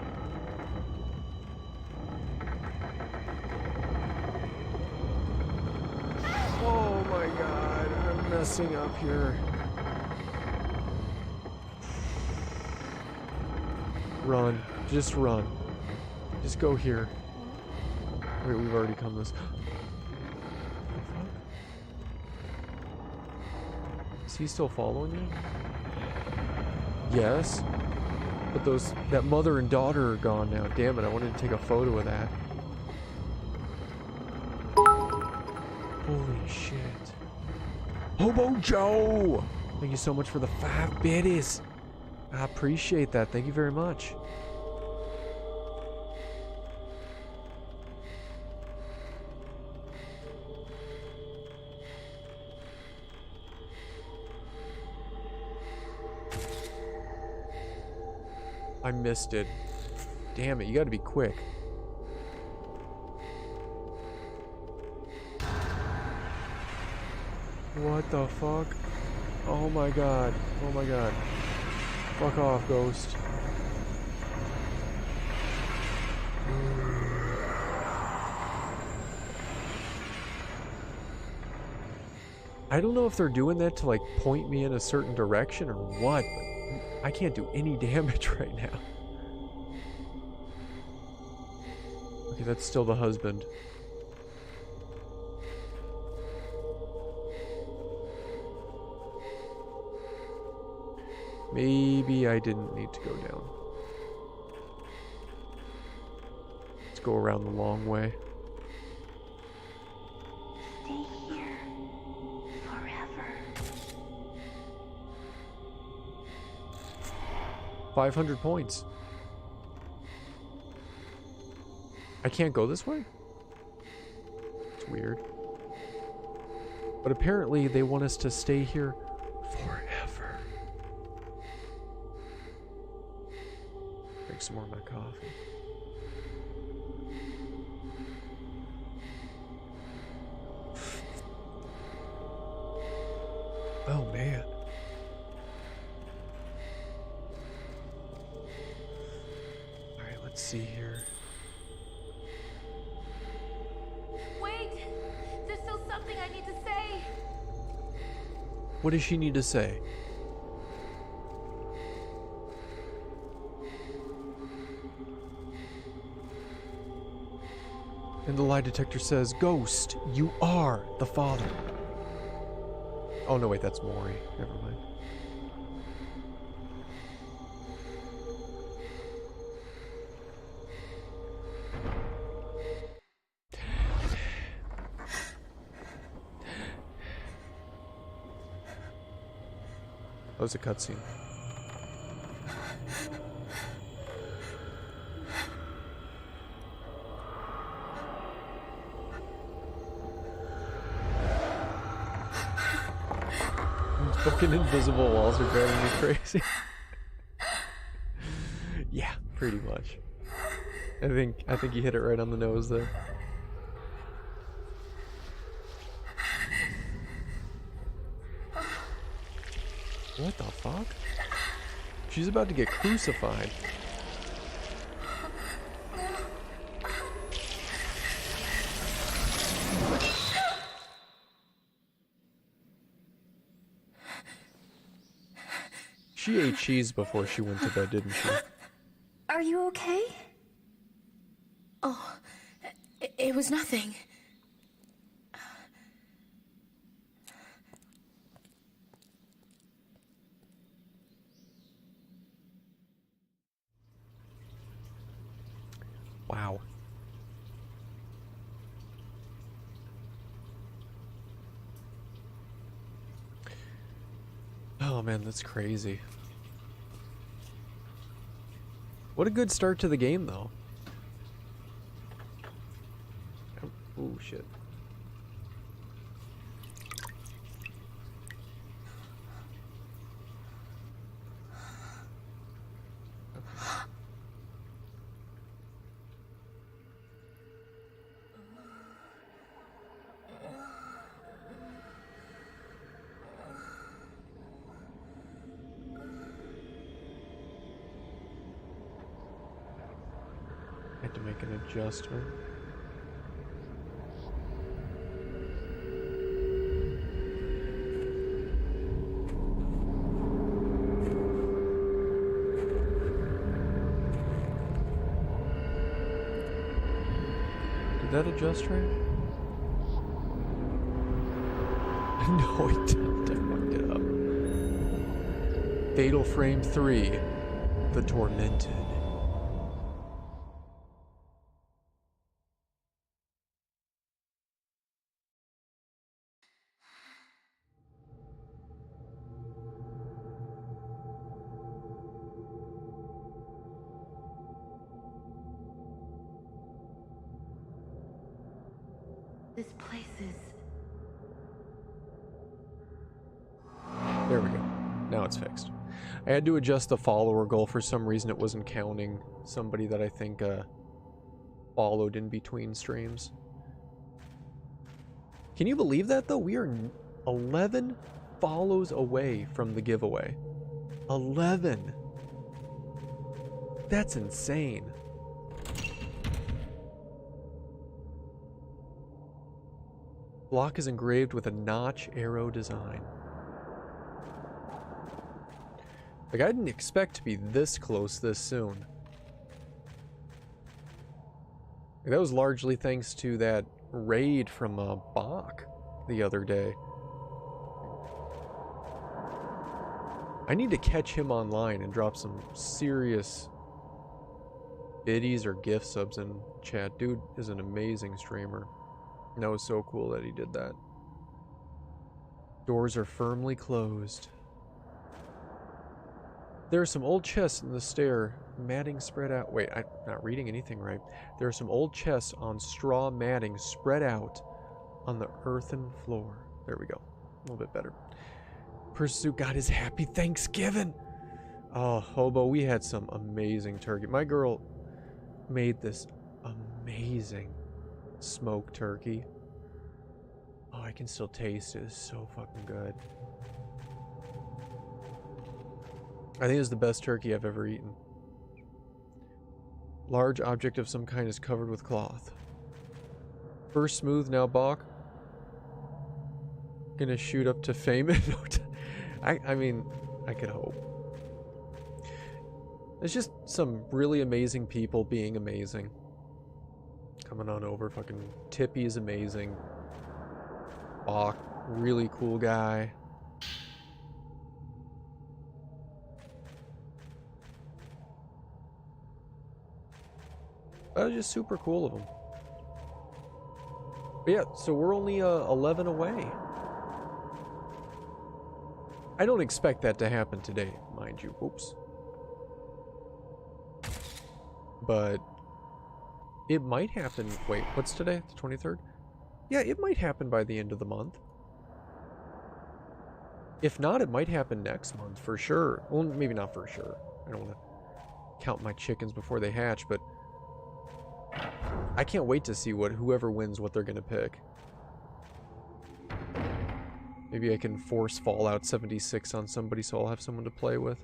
Oh my god. I'm messing up here. Run. Just run. Just go here. Wait, we've already come this. What the fuck? Is he still following you? Yes. But that mother and daughter are gone now. Damn it, I wanted to take a photo of that. Holy shit. Hobo Joe! Thank you so much for the 5 biddies. I appreciate that. Thank you very much. I missed it. Damn it, you gotta be quick. What the fuck? Oh my god. Oh my god. Fuck off, ghost. I don't know if they're doing that to like point me in a certain direction or what, but I can't do any damage right now. Okay, that's still the husband. Maybe I didn't need to go down. Let's go around the long way. Stay here forever. 500 points. I can't go this way? It's weird. But apparently they want us to stay here forever. Drink some more of my coffee. Oh man. Alright, let's see here. Wait! There's still something I need to say. What does she need to say? And the lie detector says, Ghost, you are the father. Oh no, wait, that's Maury. Never mind. That was a cutscene. Fucking invisible walls are driving me crazy. Yeah, pretty much. I think you hit it right on the nose there. What the fuck? She's about to get crucified. She ate cheese before she went to bed, didn't she? Are you okay? Oh, it was nothing. Wow. Oh man, that's crazy. What a good start to the game, though. Oh, shit. Had to make an adjustment. Did that adjust right? No, it didn't. I fucked it up. Fatal Frame 3, The Tormented. This place is... There we go. Now it's fixed. I had to adjust the follower goal. For some reason it wasn't counting somebody that I think followed in between streams. Can you believe that though? We are 11 follows away from the giveaway. 11. That's insane. Block is engraved with a notch arrow design. Like, I didn't expect to be this close this soon. That was largely thanks to that raid from Bach the other day. I need to catch him online and drop some serious biddies or gift subs in chat. Dude is an amazing streamer. And that was so cool that he did that. Doors are firmly closed. There are some old chests in the stair, matting spread out. Wait, I'm not reading anything right. There are some old chests on straw matting spread out on the earthen floor. There we go. A little bit better. Pursuit got his happy Thanksgiving. Oh, Hobo, we had some amazing turkey. My girl made this amazing smoked turkey. Oh, I can still taste it. It's so fucking good. I think it's the best turkey I've ever eaten. Large object of some kind is covered with cloth. First smooth, now balk. Gonna shoot up to fame. I mean, I could hope. There's just some really amazing people being amazing. Coming on over. Fucking Tippy is amazing. Bach, really cool guy. That was just super cool of him. But yeah, so we're only 11 away. I don't expect that to happen today, mind you. Oops. But it might happen. Wait, what's today? The 23rd? Yeah, it might happen by the end of the month. If not, it might happen next month for sure. Well, maybe not for sure. I don't want to count my chickens before they hatch, but I can't wait to see what whoever wins what they're gonna pick. Maybe I can force Fallout 76 on somebody so I'll have someone to play with.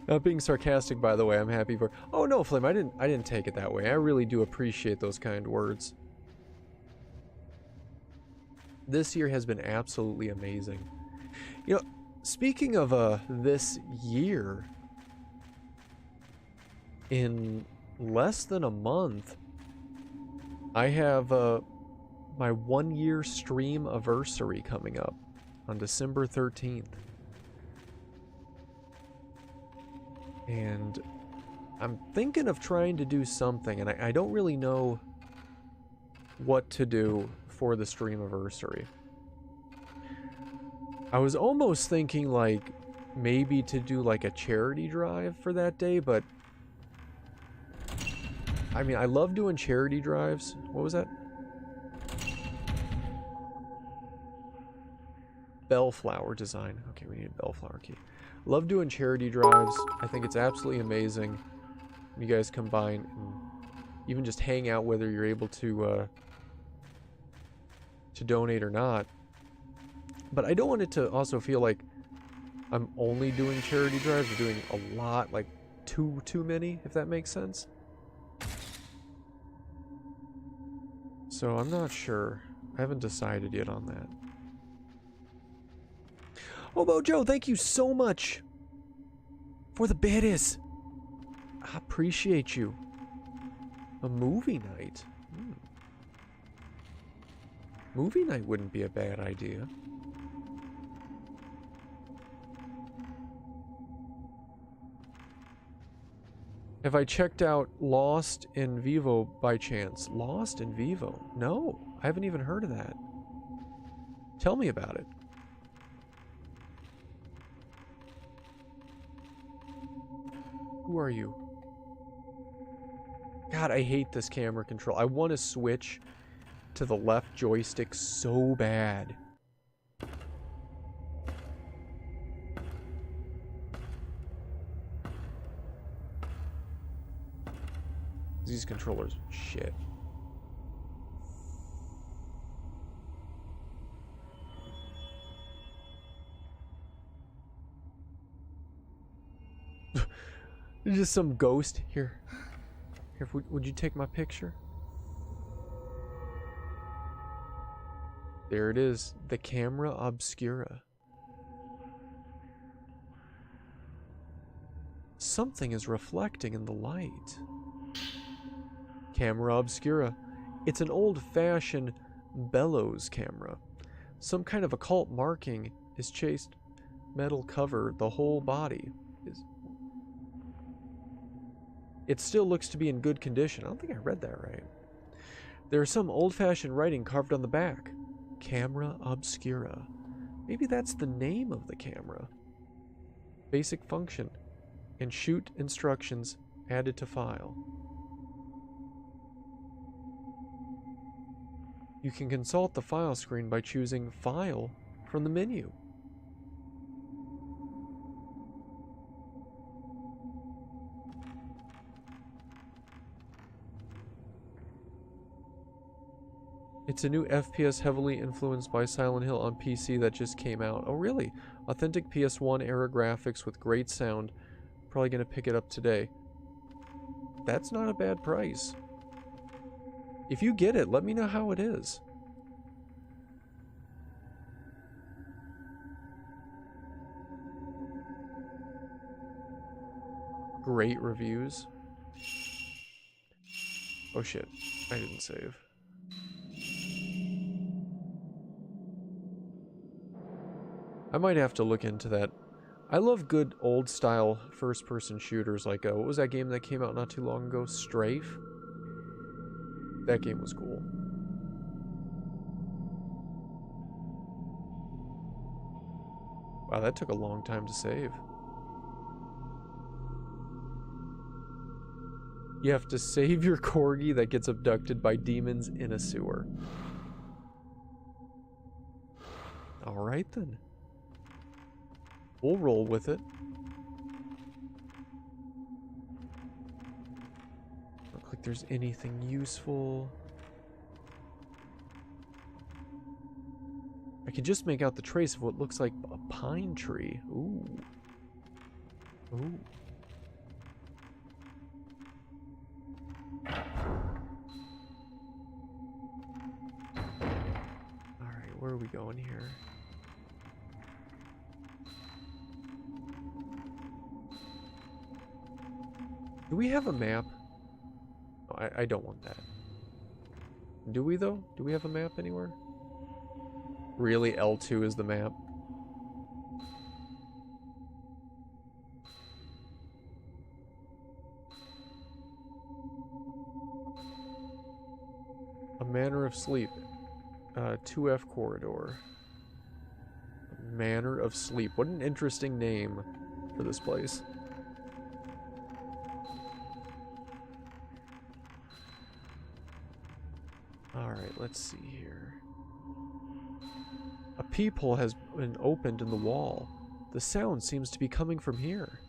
Not being sarcastic, by the way. I'm happy for... Oh no, Flame, I didn't take it that way. I really do appreciate those kind words. This year has been absolutely amazing. You know, speaking of this year, in less than a month, I have my 1-year stream anniversary coming up on December 13th. And I'm thinking of trying to do something, and I don't really know what to do for the stream anniversary. I was almost thinking, like, maybe to do, like, a charity drive for that day, but I mean, I love doing charity drives. What was that? Bellflower design. Okay, we need a bellflower key. Love doing charity drives. I think it's absolutely amazing. You guys combine and even just hang out, whether you're able to donate or not. But I don't want it to also feel like I'm only doing charity drives or doing a lot, like too many, if that makes sense. So I'm not sure. I haven't decided yet on that. Oh, Mojo, thank you so much for the biddies. I appreciate you. A movie night? Movie night wouldn't be a bad idea. Have I checked out Lost in Vivo by chance? Lost in Vivo? No, I haven't even heard of that. Tell me about it. Who are you? God, I hate this camera control. I want to switch to the left joystick so bad. These controllers, shit. There's just some ghost here. Here, would you take my picture? There it is, the camera obscura. Something is reflecting in the light. Camera obscura. It's an old-fashioned bellows camera. Some kind of occult marking is chased metal cover. The whole body is. It still looks to be in good condition. I don't think I read that right. There's some old-fashioned writing carved on the back. Camera obscura. Maybe that's the name of the camera. Basic function. And shoot instructions added to file. You can consult the file screen by choosing File from the menu. It's a new FPS heavily influenced by Silent Hill on PC that just came out. Oh really? Authentic PS1 era graphics with great sound. Probably gonna pick it up today. That's not a bad price. If you get it, let me know how it is. Great reviews. Oh shit, I didn't save. I might have to look into that. I love good old style first person shooters like, what was that game that came out not too long ago? Strafe? That game was cool. Wow, that took a long time to save. You have to save your corgi that gets abducted by demons in a sewer. Alright then. We'll roll with it. Look like there's anything useful. I can just make out the trace of what looks like a pine tree. Ooh. Ooh. Alright, where are we going here? Do we have a map? Oh, I don't want that. Do we though? Do we have a map anywhere? Really, L2 is the map? A Manor of Sleep. 2F corridor. A Manor of Sleep. What an interesting name for this place. Alright, let's see here. A peephole has been opened in the wall. The sound seems to be coming from here.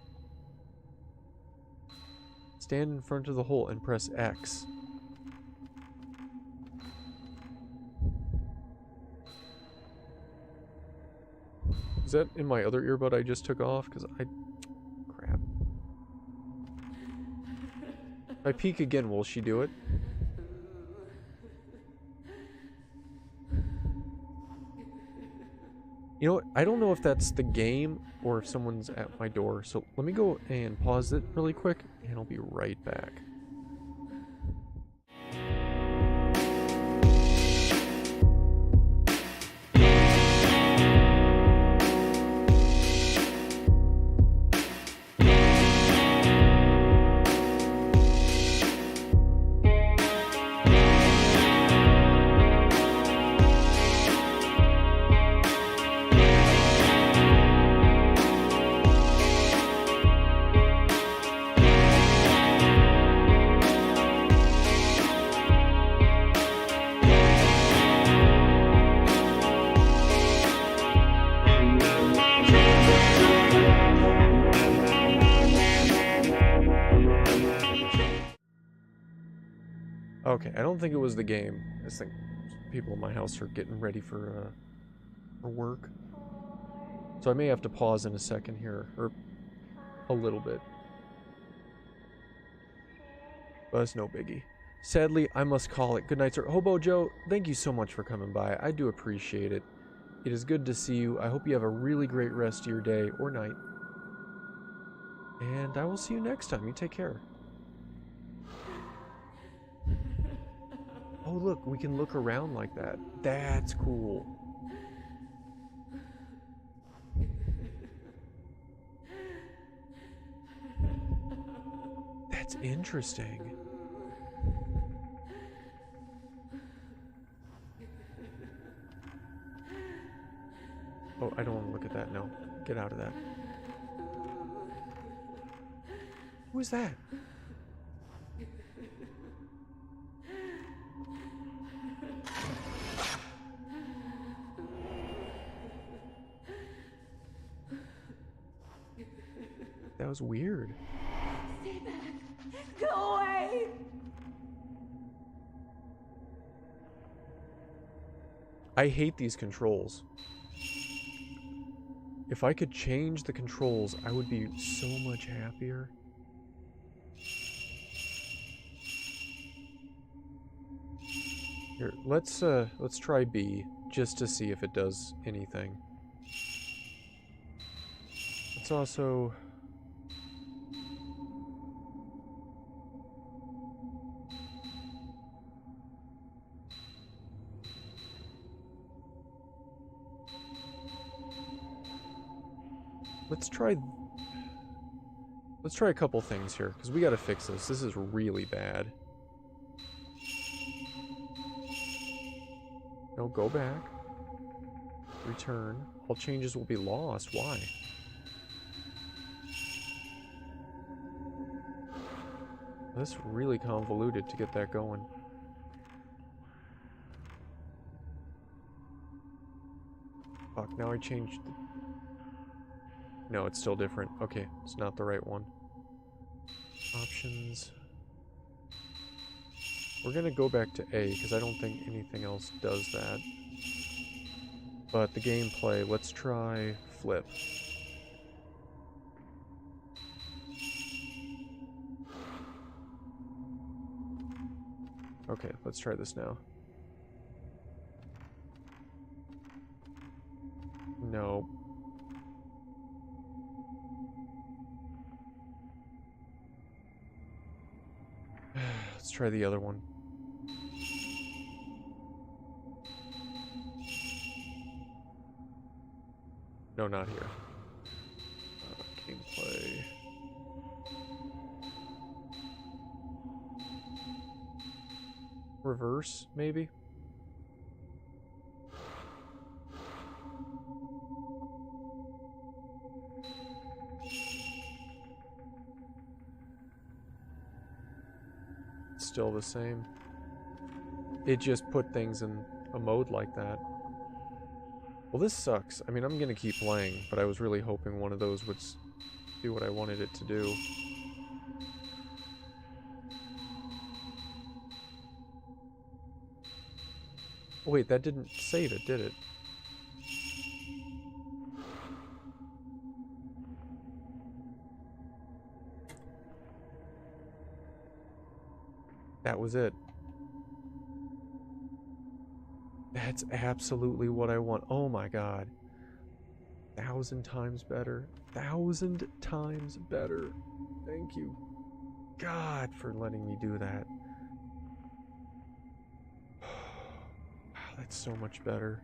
Stand in front of the hole and press X. Is that in my other earbud I just took off? Because crap. If I peek again, will she do it? You know what? I don't know if that's the game or if someone's at my door. So let me go and pause it really quick and I'll be right back. Okay, I don't think it was the game. I just think people in my house are getting ready for work. So I may have to pause in a second here, or a little bit. But it's no biggie. Sadly, I must call it. Good night, sir. Hobo Joe, thank you so much for coming by. I do appreciate it. It is good to see you. I hope you have a really great rest of your day or night. And I will see you next time. You take care. Oh, look, we can look around like that. That's cool. That's interesting. Oh, I don't want to look at that. No. Get out of that. Who is that? That was weird. Go away! I hate these controls. If I could change the controls, I would be so much happier. Here, let's try B just to see if it does anything. Let's also let's try a couple things here, because we gotta fix this. This is really bad. No, go back. Return. All changes will be lost. Why? That's really convoluted to get that going. Fuck, now I changed the... No, it's still different. Okay, it's not the right one. Options. We're gonna go back to A, because I don't think anything else does that. But the gameplay, let's try flip. Okay, let's try this now. No. Let's try the other one. No, not here. Gameplay. Reverse, maybe? Still the same. It just put things in a mode like that. Well, this sucks. I mean, I'm gonna keep playing, but I was really hoping one of those would do what I wanted it to do. Oh, wait, that didn't save it, did it? That was it. That's absolutely what I want. Oh my god. 1,000 times better. 1,000 times better. Thank you, God, for letting me do that. Wow, that's so much better.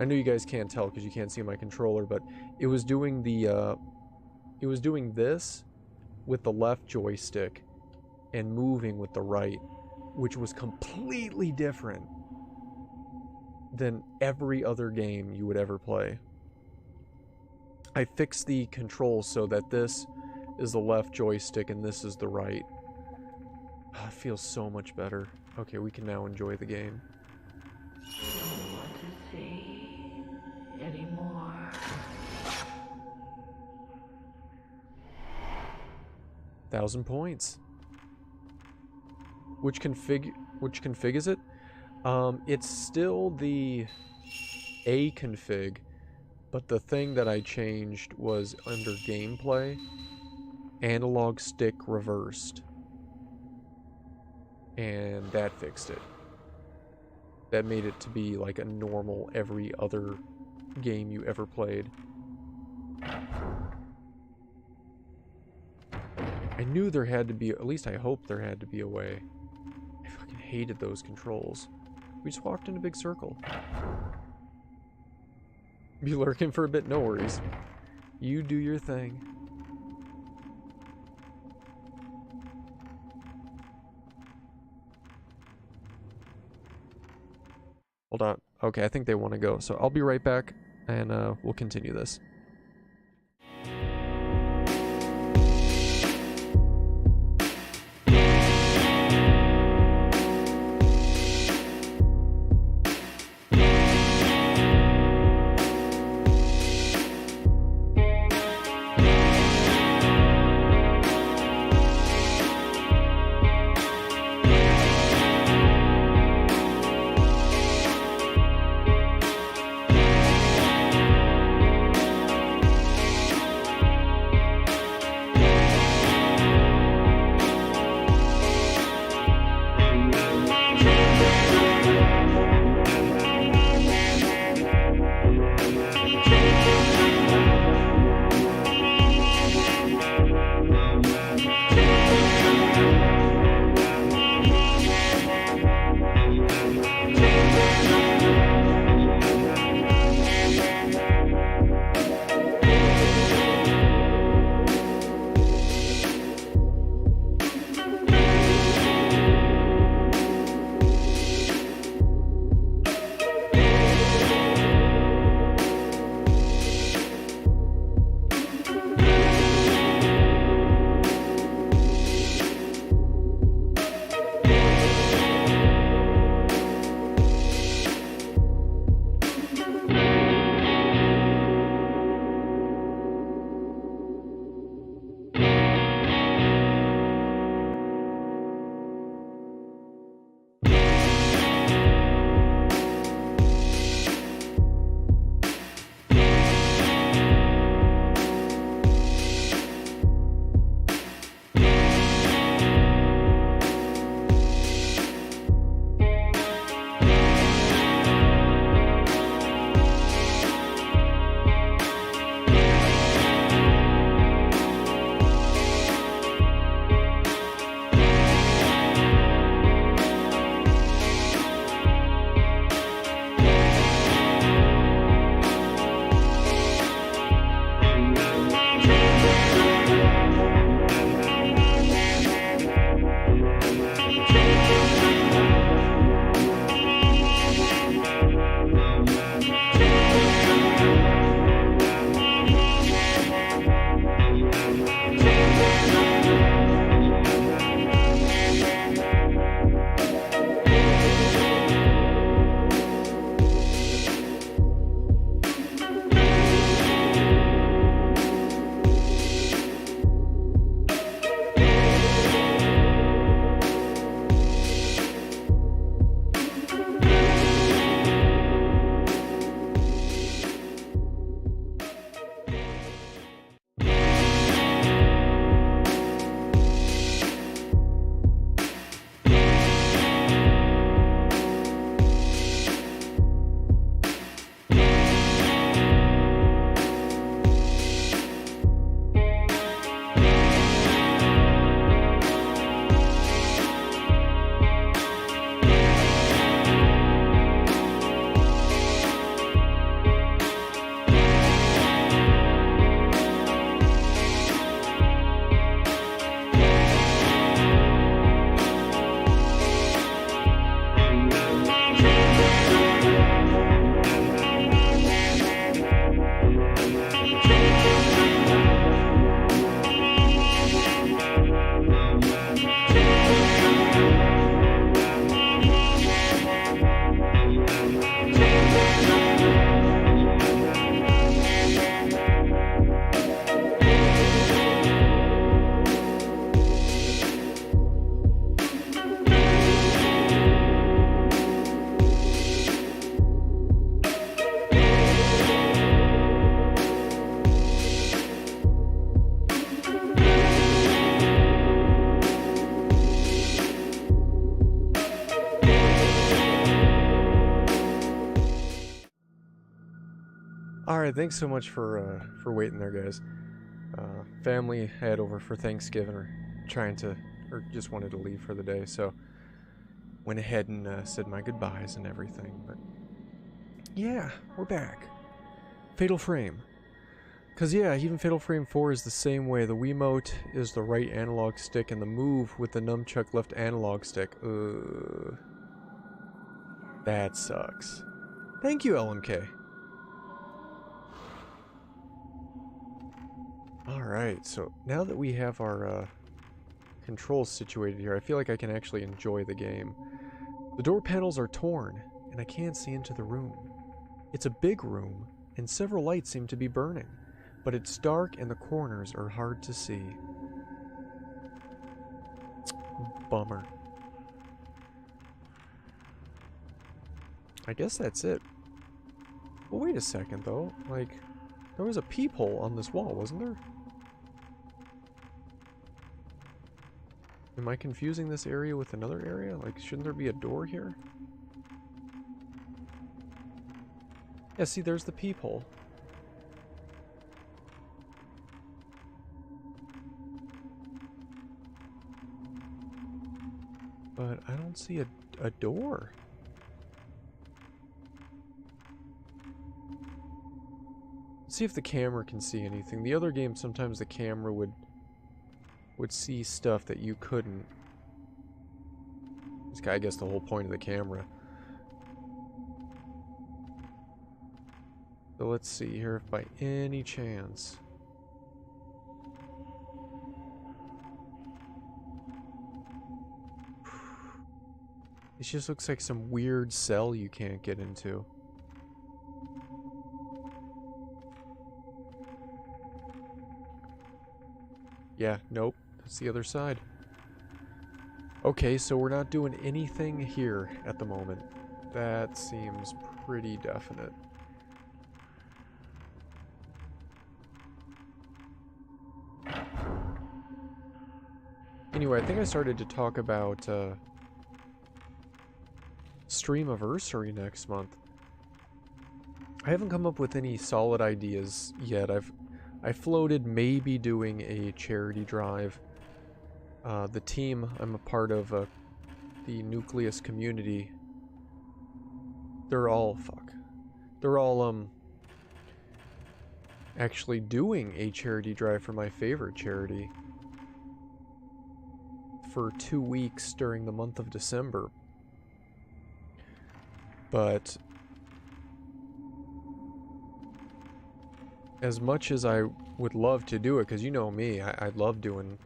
I know you guys can't tell because you can't see my controller, but it was doing the it was doing this with the left joystick and moving with the right, which was completely different than every other game you would ever play. I fixed the controls so that this is the left joystick and this is the right. Oh, it feels so much better. Okay, we can now enjoy the game. Don't want to see anymore. 1,000 points. Which config is it? It's still the A config, but the thing that I changed was under gameplay, analog stick reversed. And that fixed it. That made it to be like a normal every other game you ever played. I knew there had to be, at least I hoped there had to be a way. I fucking hated those controls. We just walked in a big circle. Be lurking for a bit? No worries. You do your thing. Hold on. Okay, I think they want to go. So I'll be right back, and we'll continue this. Alright, thanks so much for waiting there, guys. Family had over for Thanksgiving, or just wanted to leave for the day, so went ahead and said my goodbyes and everything, but yeah, we're back. Fatal Frame. Because yeah, even Fatal Frame 4 is the same way. The Wiimote is the right analog stick, and the move with the nunchuck left analog stick. That sucks. Thank you, LMK. Alright, so now that we have our controls situated here, I feel like I can actually enjoy the game. The door panels are torn, and I can't see into the room. It's a big room, and several lights seem to be burning, but it's dark and the corners are hard to see. Bummer. I guess that's it. Well, wait a second, though. Like, there was a peephole on this wall, wasn't there? Am I confusing this area with another area? Like, shouldn't there be a door here? Yeah, see, there's the peephole. But I don't see a door. Let's see if the camera can see anything. The other game, sometimes the camera would see stuff that you couldn't. This guy, I guess, the whole point of the camera. So let's see here if by any chance. It just looks like some weird cell you can't get into. Yeah, nope. That's the other side. Okay, so we're not doing anything here at the moment. That seems pretty definite. Anyway, I think I started to talk about Streamiversary next month. I haven't come up with any solid ideas yet. I floated maybe doing a charity drive. The team I'm a part of, the Nucleus community, they're all actually doing a charity drive for my favorite charity for 2 weeks during the month of December. But as much as I would love to do it, because you know me, I love doing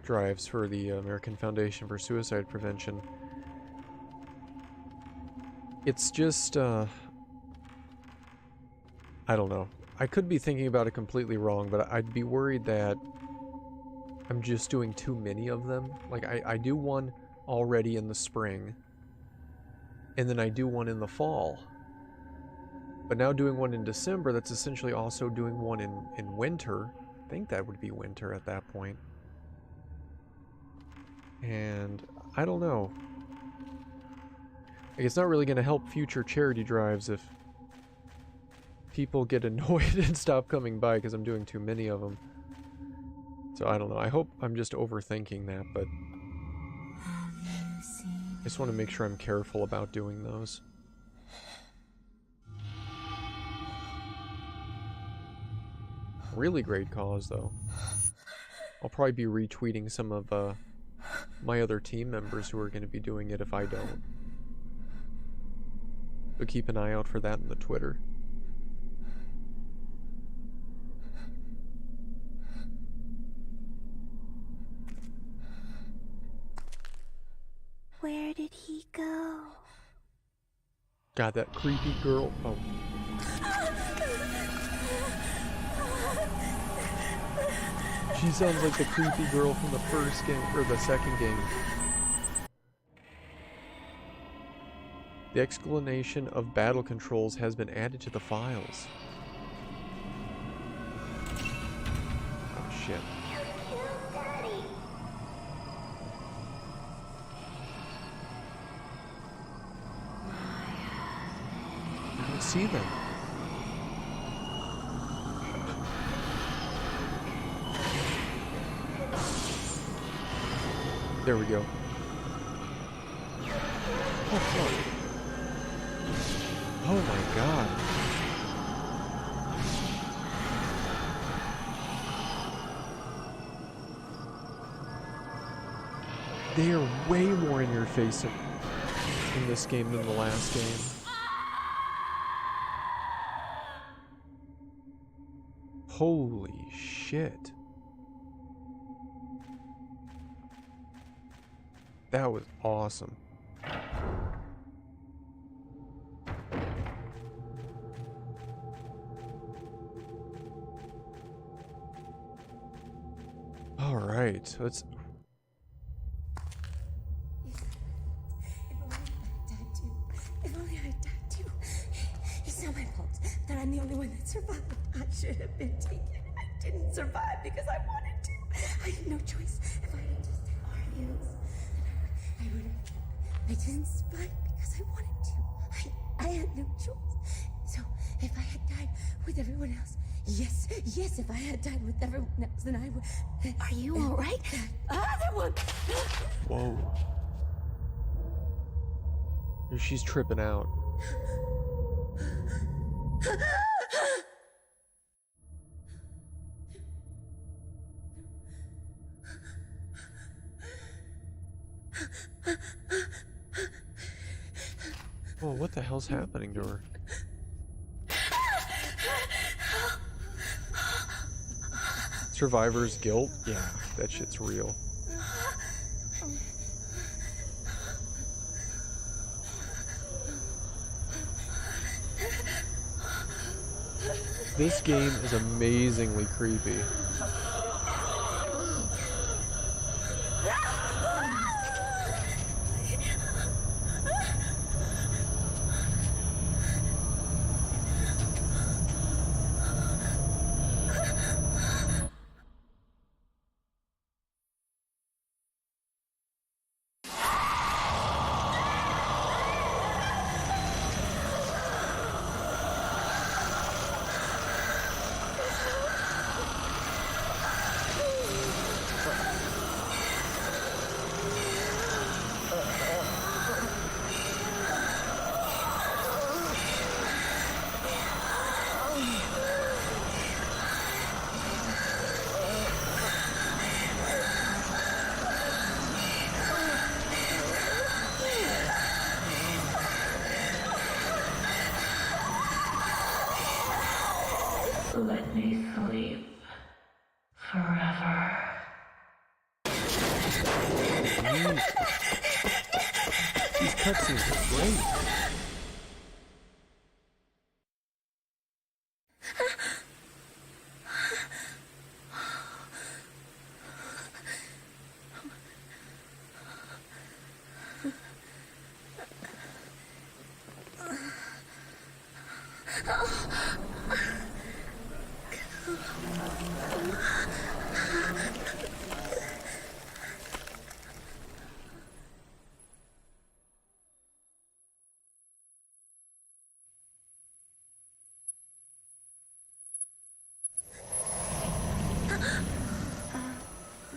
drives for the American Foundation for Suicide Prevention. It's just, I don't know. I could be thinking about it completely wrong, but I'd be worried that I'm just doing too many of them. Like, I do one already in the spring, and then I do one in the fall. But now doing one in December, that's essentially also doing one in winter. I think that would be winter at that point. And I don't know. Like, it's not really going to help future charity drives if people get annoyed and stop coming by because I'm doing too many of them. So I don't know. I hope I'm just overthinking that, but I just want to make sure I'm careful about doing those. Really great cause, though. I'll probably be retweeting some of my other team members who are going to be doing it if I don't. So keep an eye out for that in the Twitter. Where did he go? God, that creepy girl. Oh. She sounds like the creepy girl from the first game, or the second game. The explanation of battle controls has been added to the files. Oh shit. I don't see them. There we go. Oh, fuck. Oh my god. They are way more in your face in this game than the last game. Holy shit. That was awesome. All right, let's. If only I died too. It's not my fault that I'm the only one that survived. I should have been taken. I didn't survive because I wanted to. I had no choice. If I had just had Arius, I would have. I didn't survive because I wanted to. I had no choice. So if I had died with everyone else, yes, if I had died with everyone else, then I would. Are you all right? Other one. Whoa. She's tripping out. Oh, what the hell's happening to her? Survivor's guilt? Yeah, that shit's real. This game is amazingly creepy. Let me sleep forever. These cutscenes are great.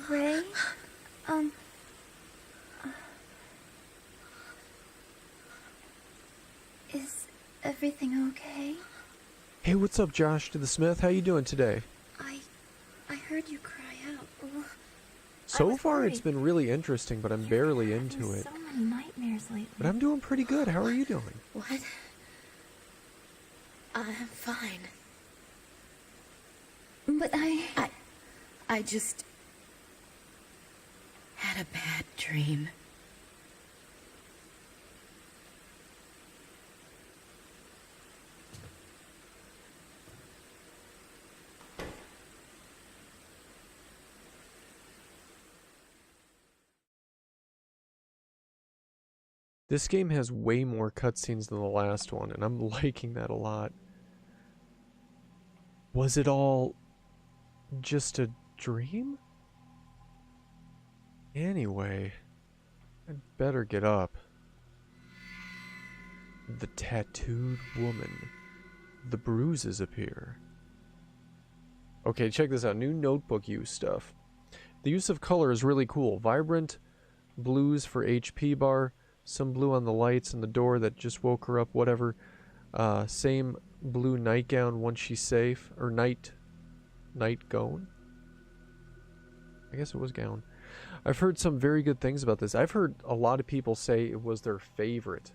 Ray? Is everything okay? Hey, what's up, Josh to the Smith? How you doing today? I heard you cry out. Oh, So was far, it's worried. been really interesting, but I'm barely into it. So many nightmares lately. But I'm doing pretty good. How are you doing? What? I'm fine. But I just had a bad dream. This game has way more cutscenes than the last one, and I'm liking that a lot. Was it all just a dream? Anyway, I'd better get up. The tattooed woman. The bruises appear. Okay, check this out. New notebook use stuff. The use of color is really cool. Vibrant blues for HP bar, some blue on the lights and the door that just woke her up, whatever. Same blue nightgown once she's safe, or night gown? I guess it was gown. I've heard some very good things about this. I've heard a lot of people say it was their favorite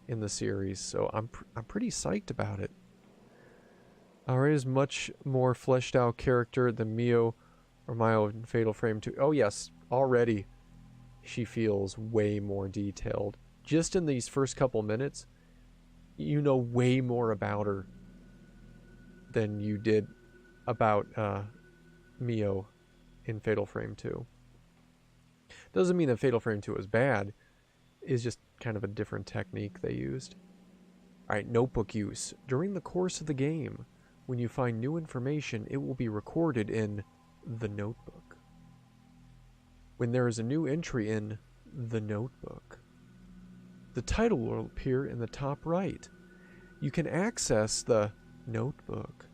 in the series, so I'm pretty psyched about it. Rei is much more fleshed out character than Mio or Mio in Fatal Frame 2. Oh yes, already she feels way more detailed. Just in these first couple minutes, you know way more about her than you did about Mio in Fatal Frame 2. Doesn't mean that Fatal Frame 2 is bad. It's just kind of a different technique they used. Alright, notebook use. During the course of the game, when you find new information, it will be recorded in the notebook. When there is a new entry in the notebook, the title will appear in the top right. You can access the notebook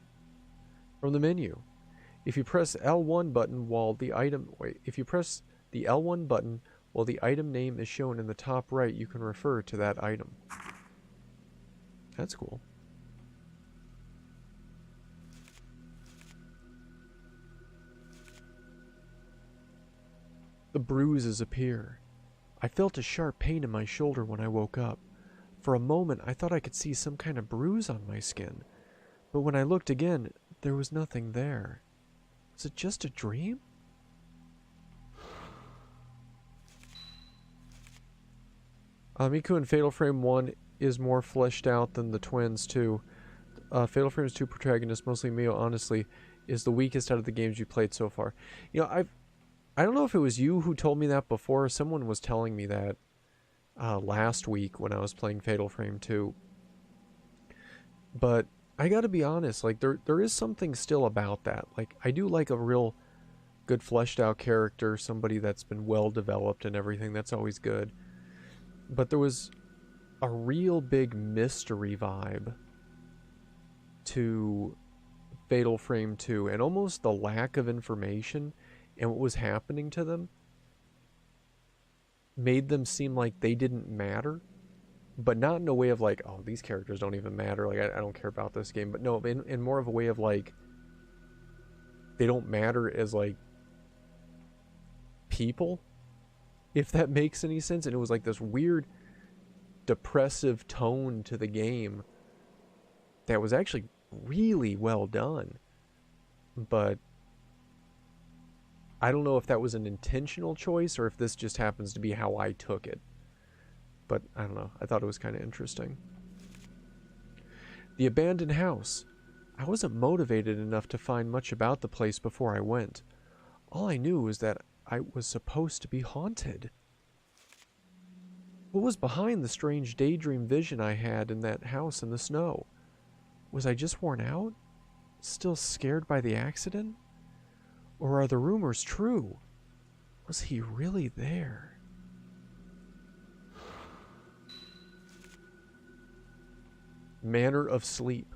from the menu. If you press L1 button while the item... if you press the L1 button while the item name is shown in the top right, you can refer to that item. That's cool. The bruises appear. I felt a sharp pain in my shoulder when I woke up. For a moment, I thought I could see some kind of bruise on my skin. But when I looked again, there was nothing there. Was it just a dream? Miku in Fatal Frame 1 is more fleshed out than the twins, too. Fatal Frame's 2 protagonist, mostly Mio, honestly, is the weakest out of the games you played so far. You know, I don't know if it was you who told me that before. Someone was telling me that last week when I was playing Fatal Frame 2. But I gotta be honest, like, there is something still about that. Like, I do like a real good fleshed out character, somebody that's been well developed and everything. That's always good. But there was a real big mystery vibe to Fatal Frame 2, and almost the lack of information and what was happening to them made them seem like they didn't matter, but not in a way of like, oh, these characters don't even matter, like I don't care about this game, but no, in more of a way of like, they don't matter as like people, if that makes any sense. And it was like this weird depressive tone to the game that was actually really well done. But I don't know if that was an intentional choice or if this just happens to be how I took it. But I don't know. I thought it was kind of interesting. The abandoned house. I wasn't motivated enough to find much about the place before I went. All I knew was that I was supposed to be haunted. What was behind the strange daydream vision I had in that house in the snow? Was I just worn out? Still scared by the accident? Or are the rumors true? Was he really there? Manner of sleep.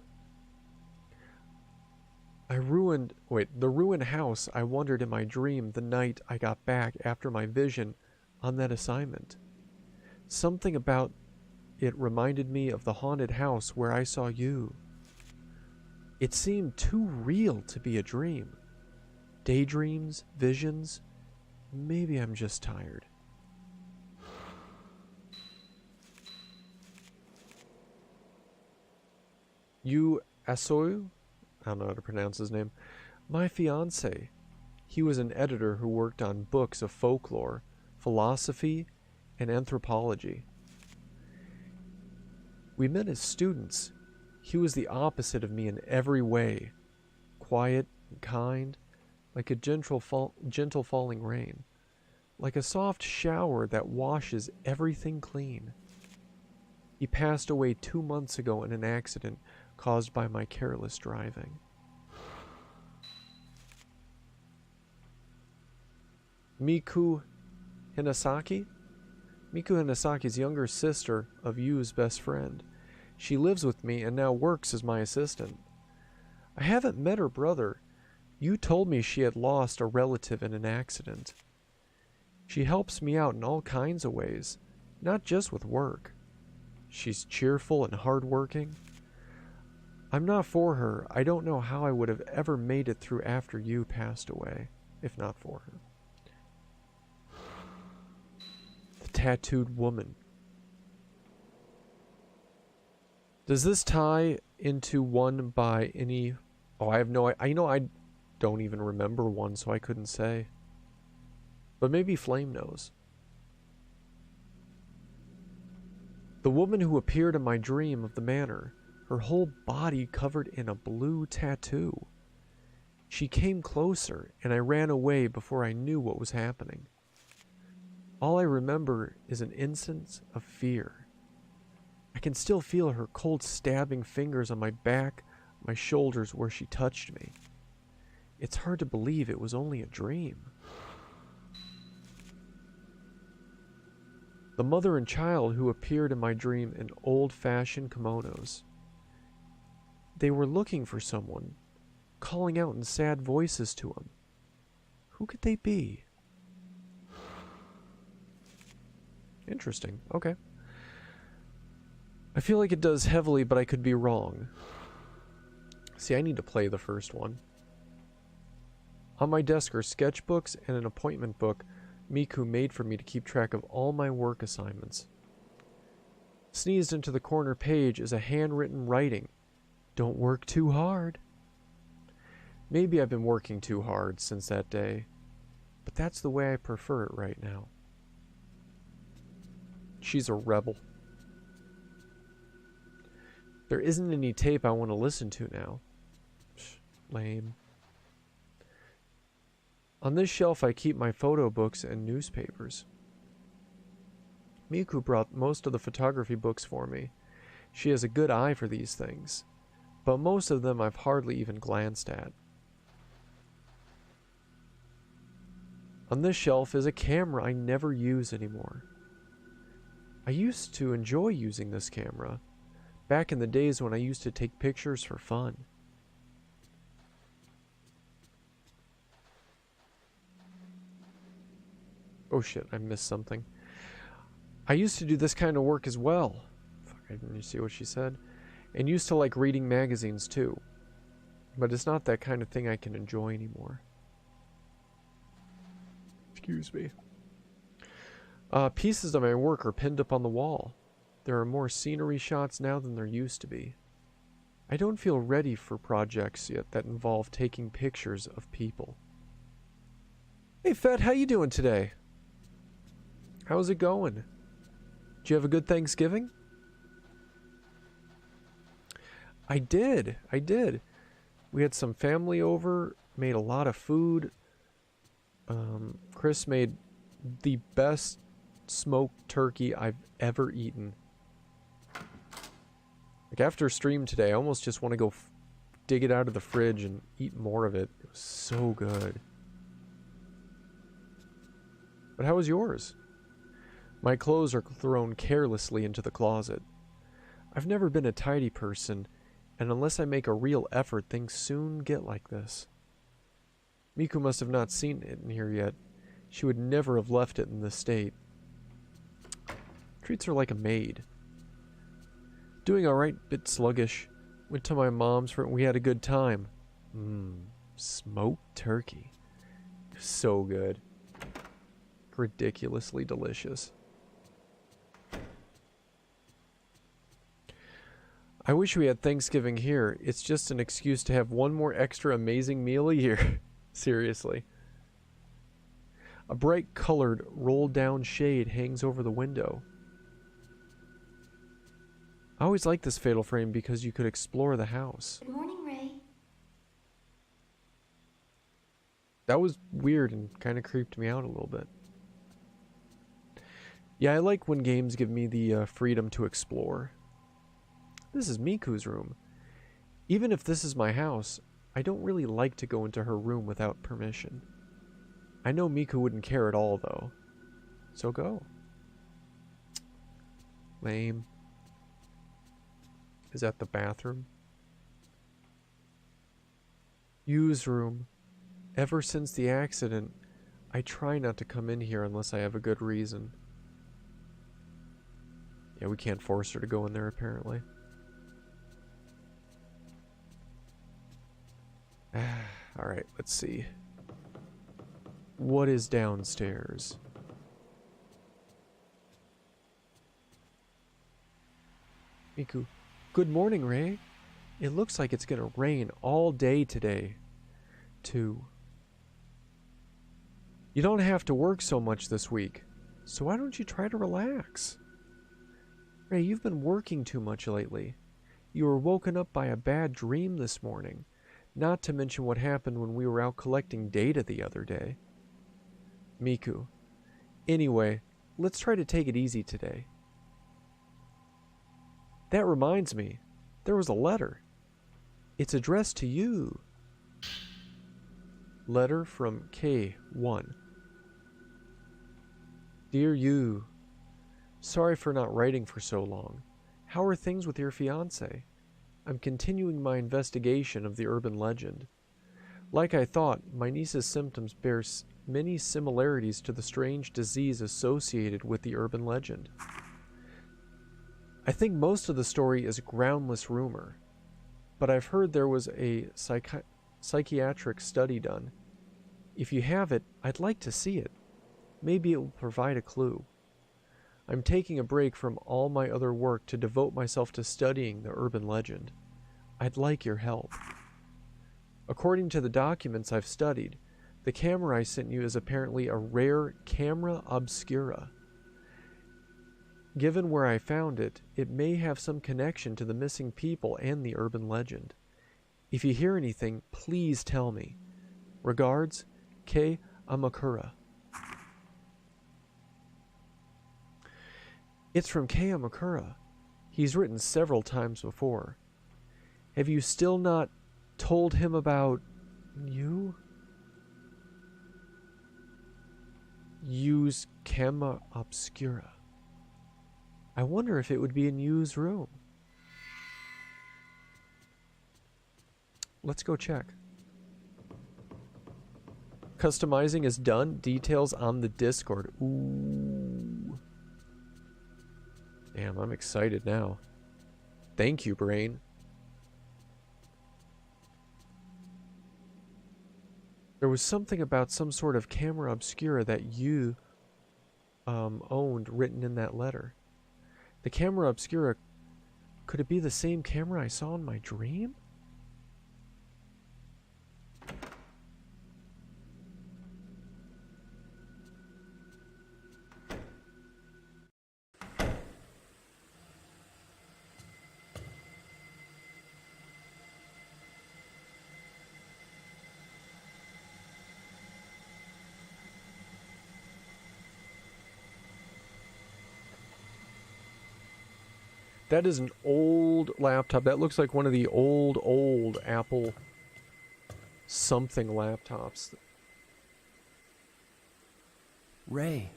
The ruined house I wandered in my dream the night I got back after my vision on that assignment. Something about it reminded me of the haunted house where I saw you. It seemed too real to be a dream. Daydreams, visions, maybe I'm just tired. Yu Asoyu? I don't know how to pronounce his name. My fiance. He was an editor who worked on books of folklore, philosophy, and anthropology. We met as students. He was the opposite of me in every way. Quiet and kind, like a gentle falling rain. Like a soft shower that washes everything clean. He passed away 2 months ago in an accident caused by my careless driving. Miku Hinasaki? Miku Hinasaki's younger sister of Yu's best friend. She lives with me and now works as my assistant. I haven't met her brother. Yu told me she had lost a relative in an accident. She helps me out in all kinds of ways, not just with work. She's cheerful and hardworking. I'm not for her. I don't know how I would have ever made it through after you passed away, if not for her. The tattooed woman. Does this tie into one by any... Oh, I have no... I don't even remember one, so I couldn't say. But maybe Flame knows. The woman who appeared in my dream of the manor, her whole body covered in a blue tattoo. She came closer, and I ran away before I knew what was happening. All I remember is an instance of fear. I can still feel her cold stabbing fingers on my back, my shoulders where she touched me. It's hard to believe it was only a dream. The mother and child who appeared in my dream in old-fashioned kimonos. They were looking for someone, calling out in sad voices to him. Who could they be? Interesting. Okay. I feel like it does heavily, but I could be wrong. See, I need to play the first one. On my desk are sketchbooks and an appointment book Miku made for me to keep track of all my work assignments. Sneezed into the corner page is a handwritten writing. Don't work too hard. Maybe I've been working too hard since that day, but that's the way I prefer it right now. She's a rebel. There isn't any tape I want to listen to now. Lame. On this shelf I keep my photo books and newspapers. Miku brought most of the photography books for me. She has a good eye for these things, but most of them I've hardly even glanced at. On this shelf is a camera I never use anymore. I used to enjoy using this camera, back in the days when I used to take pictures for fun. Oh shit, I missed something. I used to do this kind of work as well. Fuck, I didn't see what she said. And used to like reading magazines too. But it's not that kind of thing I can enjoy anymore. Excuse me. Pieces of my work are pinned up on the wall. There are more scenery shots now than there used to be. I don't feel ready for projects yet that involve taking pictures of people. Hey Fett, how you doing today? How's it going? Did you have a good Thanksgiving? I did. We had some family over, made a lot of food. Chris made the best smoked turkey I've ever eaten. Like after stream today, I almost just want to go dig it out of the fridge and eat more of it. It was so good. But how was yours? My clothes are thrown carelessly into the closet. I've never been a tidy person, and unless I make a real effort, things soon get like this. Miku must have not seen it in here yet. She would never have left it in this state. Treats her like a maid. Doing alright, bit sluggish. Went to my mom's for we had a good time. Smoked turkey. So good. Ridiculously delicious. I wish we had Thanksgiving here. It's just an excuse to have one more extra amazing meal a year. Seriously. A bright colored rolled down shade hangs over the window. I always liked this fatal frame because you could explore the house. Good morning, Ray. That was weird and kind of creeped me out a little bit. Yeah, I like when games give me the freedom to explore. This is Miku's room. Even if this is my house, I don't really like to go into her room without permission. I know Miku wouldn't care at all, though. So go. Lame. Is that the bathroom? Yu's room. Ever since the accident, I try not to come in here unless I have a good reason. Yeah, we can't force her to go in there, apparently. Alright, let's see. What is downstairs? Miku. Good morning, Ray. It looks like it's gonna rain all day today. Too. You don't have to work so much this week, so why don't you try to relax? Ray, you've been working too much lately. You were woken up by a bad dream this morning, not to mention what happened when we were out collecting data the other day. Miku. Anyway, let's try to take it easy today. That reminds me, there was a letter. It's addressed to you. Letter from K1. Dear you, sorry for not writing for so long. How are things with your fiancé? I'm continuing my investigation of the urban legend. Like I thought, my niece's symptoms bear many similarities to the strange disease associated with the urban legend. I think most of the story is groundless rumor, but I've heard there was a psychiatric study done. If you have it, I'd like to see it. Maybe it will provide a clue. I'm taking a break from all my other work to devote myself to studying the urban legend. I'd like your help. According to the documents I've studied, the camera I sent you is apparently a rare camera obscura. Given where I found it, it may have some connection to the missing people and the urban legend. If you hear anything, please tell me. Regards, K. Amakura. It's from K. Amakura. He's written several times before. Have you still not told him about you? Use camera obscura. I wonder if it would be in Yu's room. Let's go check. Customizing is done. Details on the Discord. Ooh. Damn, I'm excited now. Thank you, brain. There was something about some sort of camera obscura that you owned written in that letter. The camera obscura, could it be the same camera I saw in my dream? That is an old laptop. That looks like one of the old Apple something laptops. Ray,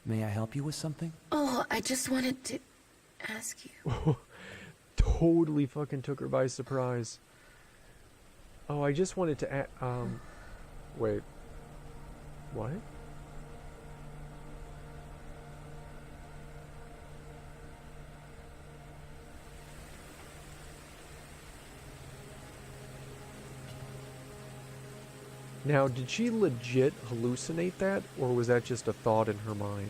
may I help you with something? Oh, I just wanted to ask you. Totally fucking took her by surprise. Oh, I just wanted to wait. What? Now, did she legit hallucinate that, or was that just a thought in her mind?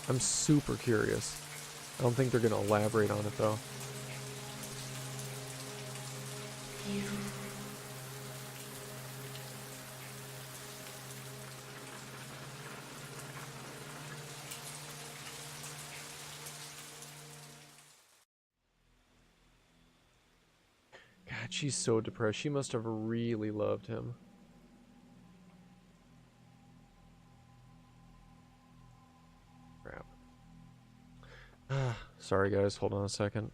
I'm super curious. I don't think they're going to elaborate on it, though. You... God, she's so depressed. She must have really loved him. Crap. Sorry, guys. Hold on a second.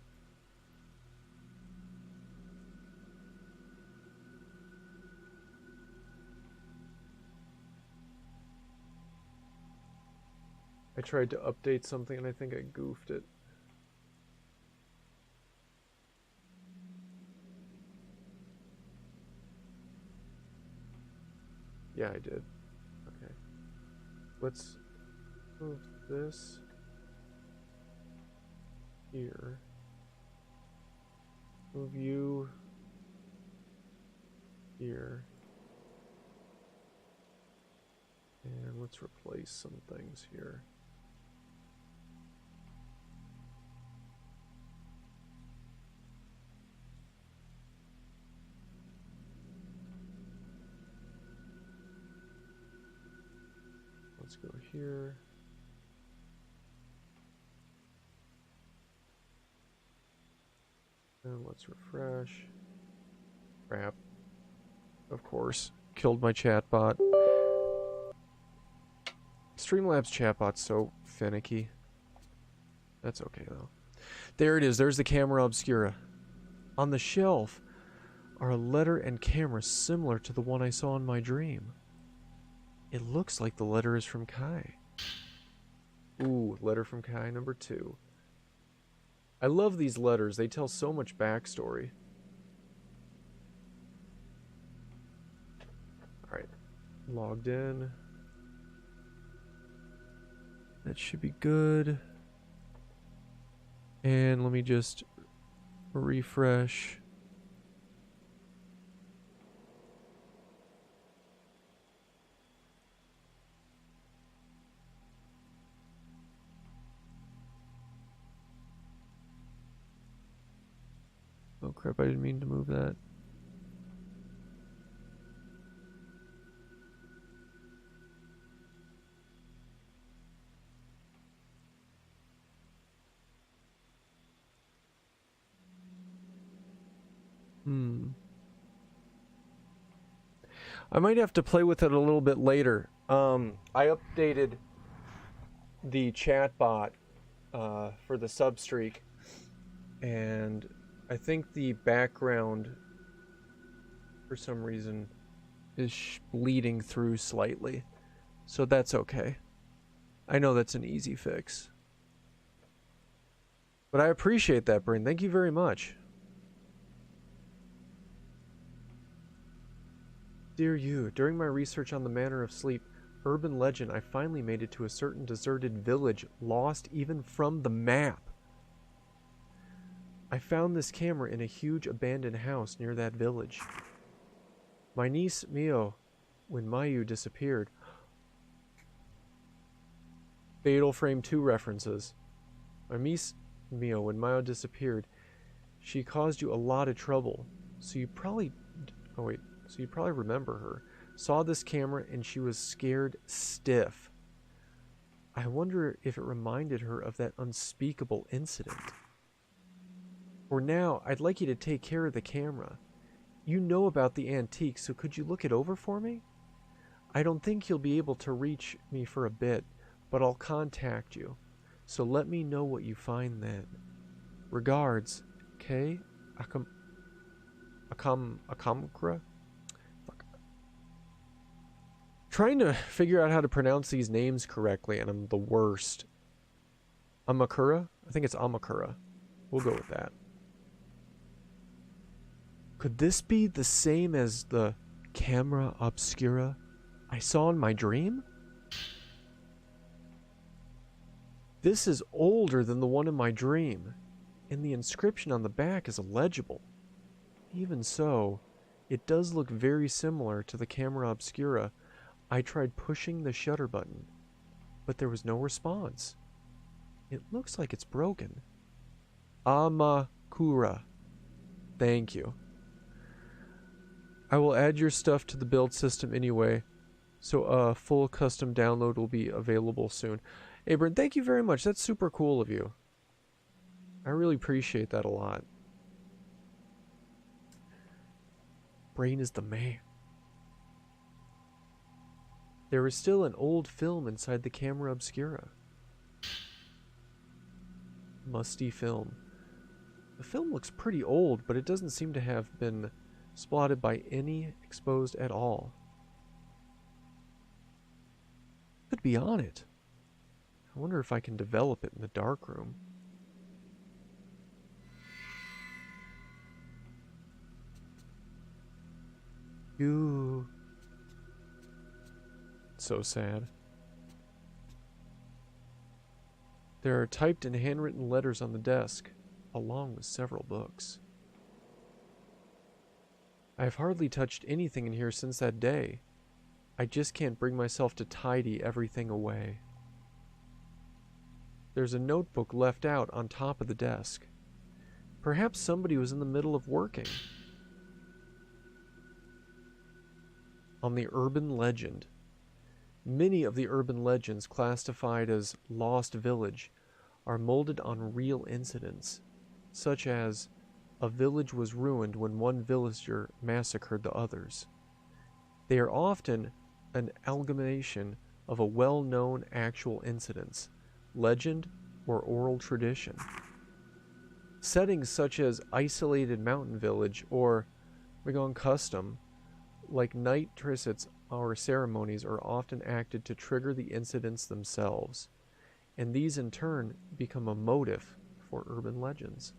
I tried to update something and I think I goofed it. Yeah, I did. Okay. Let's move this here. Move you here. And let's replace some things here. Let's go here. And let's refresh. Crap. Of course. Killed my chatbot. Streamlabs chatbot's so finicky. That's okay though. There it is. There's the camera obscura. On the shelf are a letter and camera similar to the one I saw in my dream. It looks like the letter is from Kai. Ooh, letter from Kai number 2. I love these letters. They tell so much backstory. Alright. Logged in. That should be good. And let me just refresh. Oh crap, I didn't mean to move that. I might have to play with it a little bit later. I updated the chatbot for the substreak, and I think the background, for some reason, is bleeding through slightly. So that's okay. I know that's an easy fix. But I appreciate that, Brain. Thank you very much. Dear you, during my research on the Manor of Sleep, urban legend, I finally made it to a certain deserted village, lost even from the map. I found this camera in a huge abandoned house near that village. My niece, Mio, when Mayu disappeared. Fatal Frame 2 references. My niece, Mio, when Mayu disappeared, she caused you a lot of trouble. So you probably... Oh, wait. So you probably remember her. Saw this camera and she was scared stiff. I wonder if it reminded her of that unspeakable incident. For now, I'd like you to take care of the camera. You know about the antique, so could you look it over for me? I don't think you'll be able to reach me for a bit, but I'll contact you. So let me know what you find then. Regards, K. Akamkra? Fuck. Trying to figure out how to pronounce these names correctly, and I'm the worst. Amakura? I think it's Amakura. We'll go with that. Could this be the same as the camera obscura I saw in my dream? This is older than the one in my dream, and the inscription on the back is illegible. Even so, it does look very similar to the camera obscura. I tried pushing the shutter button, but there was no response. It looks like it's broken. Amakura. Thank you. I will add your stuff to the build system anyway, so a full custom download will be available soon. Abram, thank you very much. That's super cool of you. I really appreciate that a lot. Brain is the man. There is still an old film inside the camera obscura. Musty film. The film looks pretty old, but it doesn't seem to have been spotted by any exposed at all. Could be on it. I wonder if I can develop it in the darkroom. so sad. There are typed and handwritten letters on the desk, along with several books. I have hardly touched anything in here since that day. I just can't bring myself to tidy everything away. There's a notebook left out on top of the desk. Perhaps somebody was in the middle of working. On the urban legend. Many of the urban legends classified as Lost Village are molded on real incidents, such as a village was ruined when one villager massacred the others. They are often an amalgamation of a well-known actual incidents, legend, or oral tradition. Settings such as isolated mountain village or Wagon custom, like night trisets or ceremonies, are often acted to trigger the incidents themselves, and these in turn become a motif for urban legends.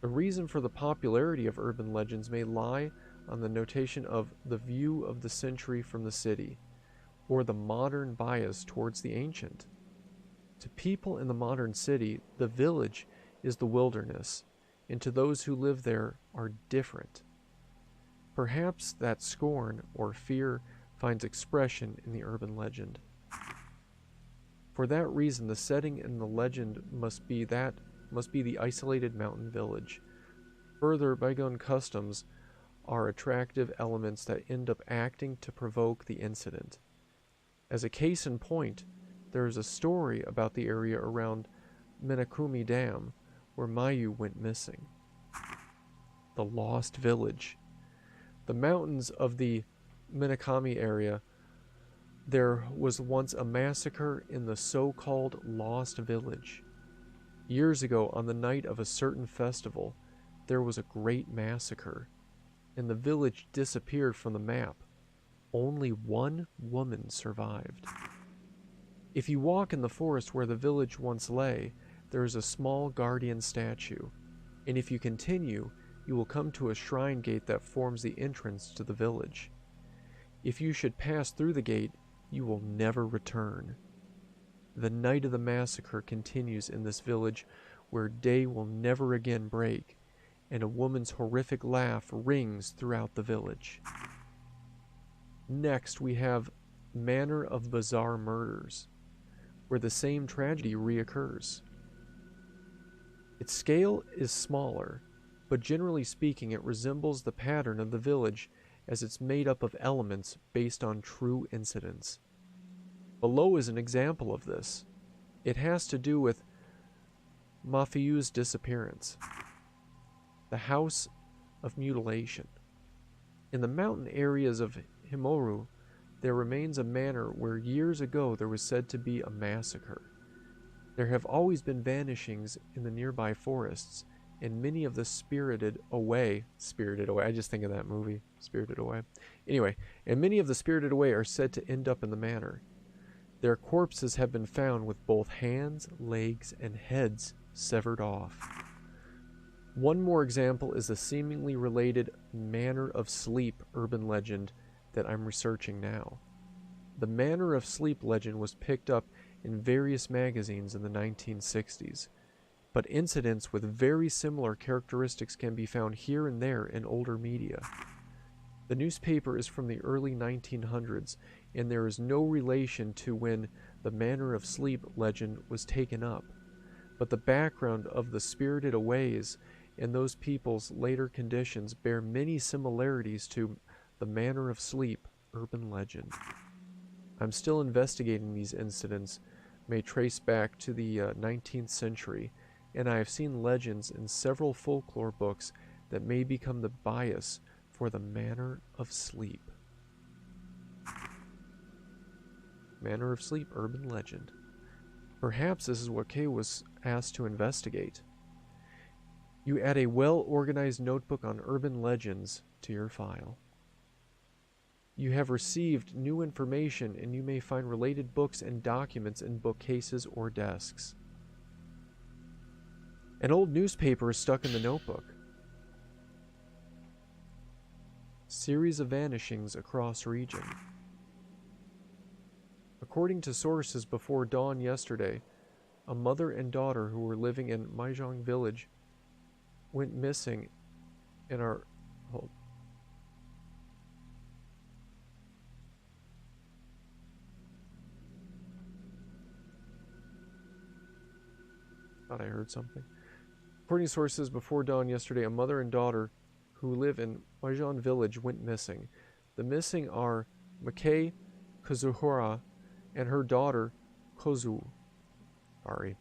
The reason for the popularity of urban legends may lie on the notation of the view of the century from the city, or the modern bias towards the ancient. To people in the modern city, the village is the wilderness, and to those who live there are different. Perhaps that scorn or fear finds expression in the urban legend. For that reason, the setting in the legend must be the isolated mountain village. Further, bygone customs are attractive elements that end up acting to provoke the incident. As a case in point, there is a story about the area around Minakumi Dam where Mayu went missing. The Lost Village. The mountains of the Minakami area, there was once a massacre in the so-called Lost Village. Years ago, on the night of a certain festival, there was a great massacre, and the village disappeared from the map. Only one woman survived. If you walk in the forest where the village once lay, there is a small guardian statue, and if you continue, you will come to a shrine gate that forms the entrance to the village. If you should pass through the gate, you will never return. The night of the massacre continues in this village where day will never again break, and a woman's horrific laugh rings throughout the village. Next, we have Manor of Bizarre Murders, where the same tragedy reoccurs. Its scale is smaller, but generally speaking it resembles the pattern of the village as it's made up of elements based on true incidents. Below is an example of this. It has to do with Mafiu's disappearance. The House of Mutilation. In the mountain areas of Himoru, there remains a manor where years ago there was said to be a massacre. There have always been vanishings in the nearby forests, and many of the Spirited Away, I just think of that movie, Spirited Away. Anyway, and many of the Spirited Away are said to end up in the manor. Their corpses have been found with both hands, legs, and heads severed off. One more example is the seemingly related Manor of Sleep urban legend that I'm researching now. The Manor of Sleep legend was picked up in various magazines in the 1960s, but incidents with very similar characteristics can be found here and there in older media. The newspaper is from the early 1900s, and there is no relation to when the Manor of Sleep legend was taken up, but the background of the Spirited Aways and those people's later conditions bear many similarities to the Manor of Sleep urban legend. I'm still investigating these incidents, may trace back to the 19th century, and I have seen legends in several folklore books that may become the bias for the Manor of Sleep. Manor of Sleep urban legend. Perhaps this is what Kay was asked to investigate. You add a well-organized notebook on urban legends to your file. You have received new information, and you may find related books and documents in bookcases or desks. An old newspaper is stuck in the notebook. Series of vanishings across region. According to sources before dawn yesterday, a mother and daughter who were living in Maizhong village went missing and are... Hold. Thought I heard something. According to sources before dawn yesterday, a mother and daughter who live in Maizhong village went missing. The missing are Makei Kazuhara and her daughter Kozu. Sorry.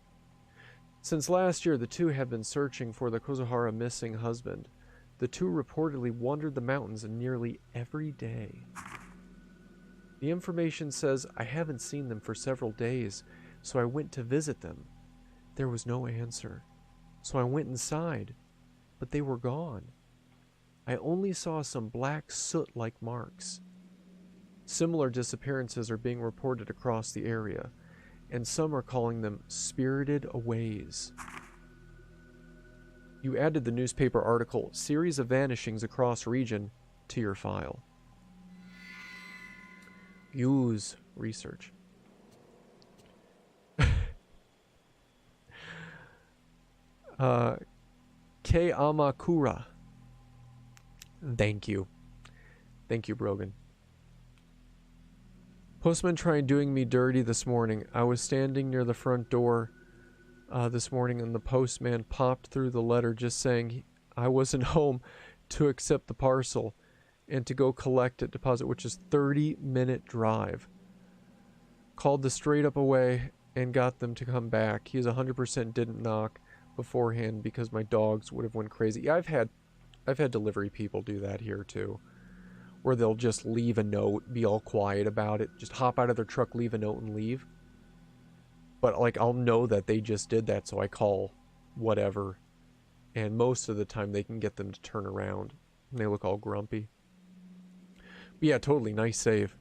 Since last year, the two have been searching for the Kozuhara missing husband. The two reportedly wandered the mountains nearly every day. The information says, I haven't seen them for several days, so I went to visit them. There was no answer, so I went inside, but they were gone. I only saw some black soot-like marks. Similar disappearances are being reported across the area, and some are calling them spirited aways. You added the newspaper article, Series of Vanishings Across Region, to your file. Use research. K. Amakura. Thank you. Thank you, Brogan. Postman tried doing me dirty this morning. I was standing near the front door this morning, and the postman popped through the letter just saying I wasn't home to accept the parcel and to go collect it, deposit, which is 30-minute drive. Called the straight up away and got them to come back. He's 100% didn't knock beforehand because my dogs would have went crazy. Yeah, I've had delivery people do that here too, where they'll just leave a note, be all quiet about it, just hop out of their truck, leave a note, and leave. But, like, I'll know that they just did that, so I call whatever, and most of the time they can get them to turn around, and they look all grumpy. But yeah, totally, nice save.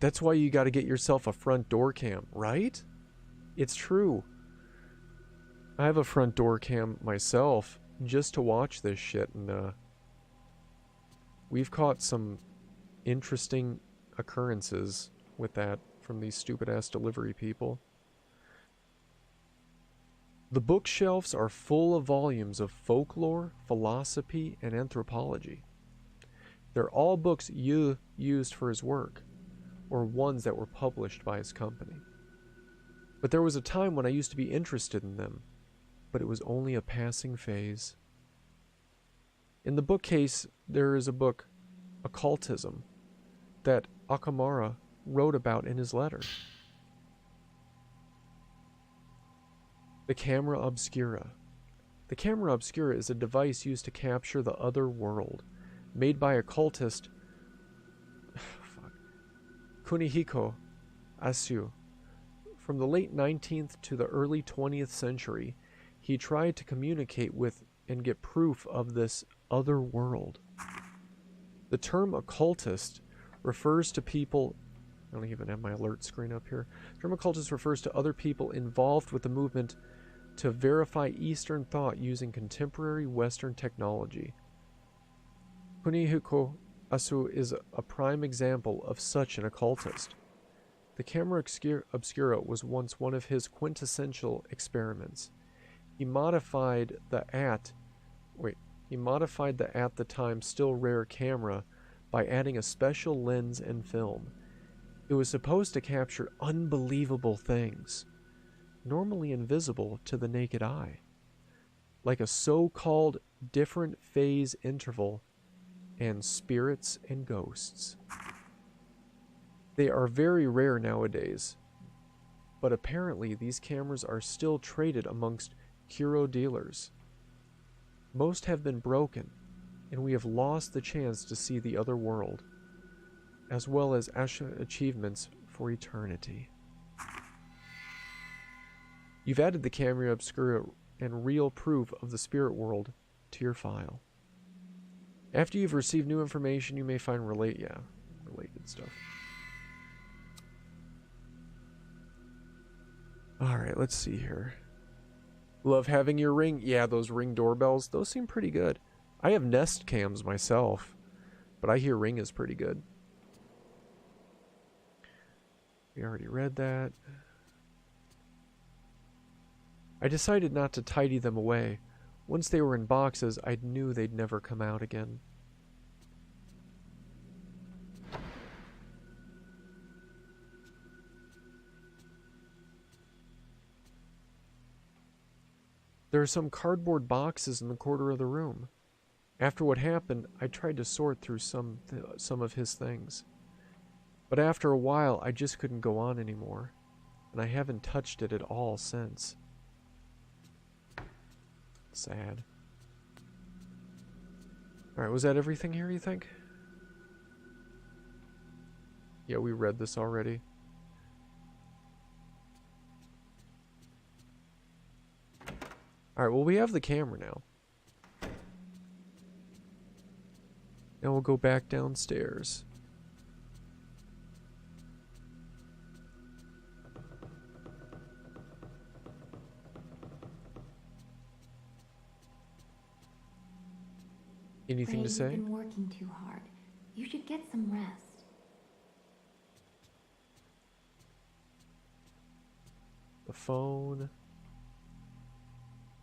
That's why you gotta get yourself a front door cam, right? It's true. I have a front door cam myself, just to watch this shit, and, we've caught some interesting occurrences with that from these stupid-ass delivery people. The bookshelves are full of volumes of folklore, philosophy, and anthropology. They're all books Yu used for his work, or ones that were published by his company. But there was a time when I used to be interested in them, but it was only a passing phase. In the bookcase, there is a book, Occultism, that Akamara wrote about in his letter. The Camera Obscura. The Camera Obscura is a device used to capture the other world, made by occultist Kunihiko Asu. From the late 19th to the early 20th century, he tried to communicate with and get proof of this other world. The term occultist refers to people... I don't even have my alert screen up here. The term occultist refers to other people involved with the movement to verify Eastern thought using contemporary Western technology. Kunihiko Asu is a prime example of such an occultist. The Camera Obscura was once one of his quintessential experiments. He modified the at the time still rare camera by adding a special lens and film. It was supposed to capture unbelievable things, normally invisible to the naked eye, like a so-called different phase interval and spirits and ghosts. They are very rare nowadays, but apparently these cameras are still traded amongst Kuro dealers. Most have been broken, and we have lost the chance to see the other world, as well as Asha achievements for eternity. You've added the Camera Obscura and real proof of the spirit world to your file. After you've received new information, you may find related stuff. Alright, let's see here. Love having your Ring. Yeah, those Ring doorbells, those seem pretty good. I have Nest cams myself, but I hear Ring is pretty good. We already read that. I decided not to tidy them away. Once they were in boxes, I knew they'd never come out again. There are some cardboard boxes in the corner of the room. After what happened, I tried to sort through some of his things. But after a while, I just couldn't go on anymore, and I haven't touched it at all since. Sad. Alright, was that everything here, you think? Yeah, we read this already. Alright, well, we have the camera now. Now we'll go back downstairs. Anything to say? You've been working too hard. You should get some rest. The phone.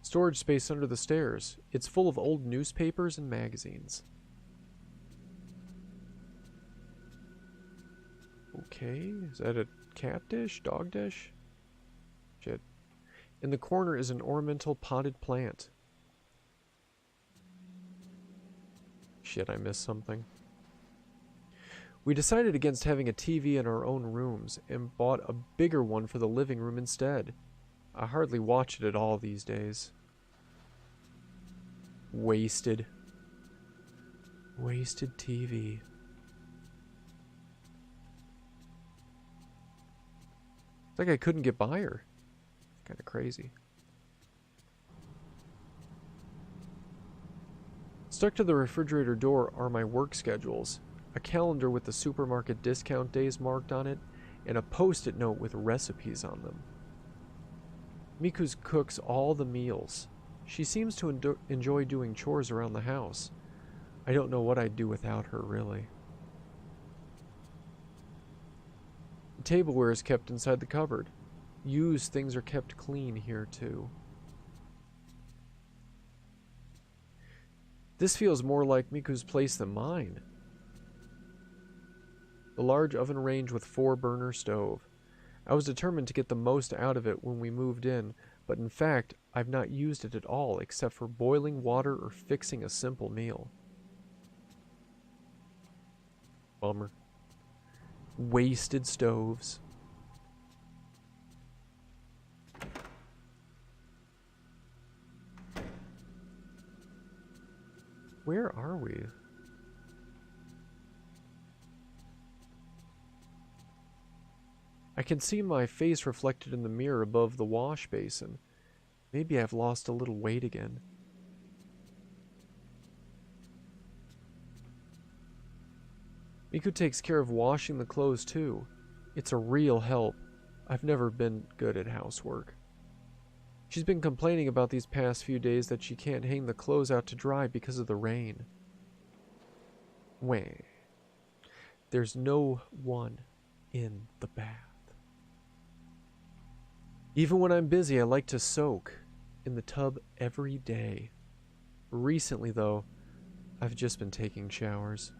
Storage space under the stairs. It's full of old newspapers and magazines. Okay, is that a cat dish? Dog dish? Shit. In the corner is an ornamental potted plant. Shit, I missed something. We decided against having a TV in our own rooms and bought a bigger one for the living room instead. I hardly watch it at all these days. Wasted. Wasted TV. It's like I couldn't get by her. Kind of crazy. Stuck to the refrigerator door are my work schedules, a calendar with the supermarket discount days marked on it, and a post-it note with recipes on them. Miku's cooks all the meals. She seems to enjoy doing chores around the house. I don't know what I'd do without her, really. The tableware is kept inside the cupboard. Used things are kept clean here, too. This feels more like Miku's place than mine. The large oven range with 4-burner stove. I was determined to get the most out of it when we moved in, but in fact, I've not used it at all except for boiling water or fixing a simple meal. Bummer. Wasted stoves. Where are we? I can see my face reflected in the mirror above the wash basin. Maybe I've lost a little weight again. Miku takes care of washing the clothes too. It's a real help. I've never been good at housework. She's been complaining about these past few days that she can't hang the clothes out to dry because of the rain. Wait. There's no one in the bath. Even when I'm busy, I like to soak in the tub every day. Recently, though, I've just been taking showers.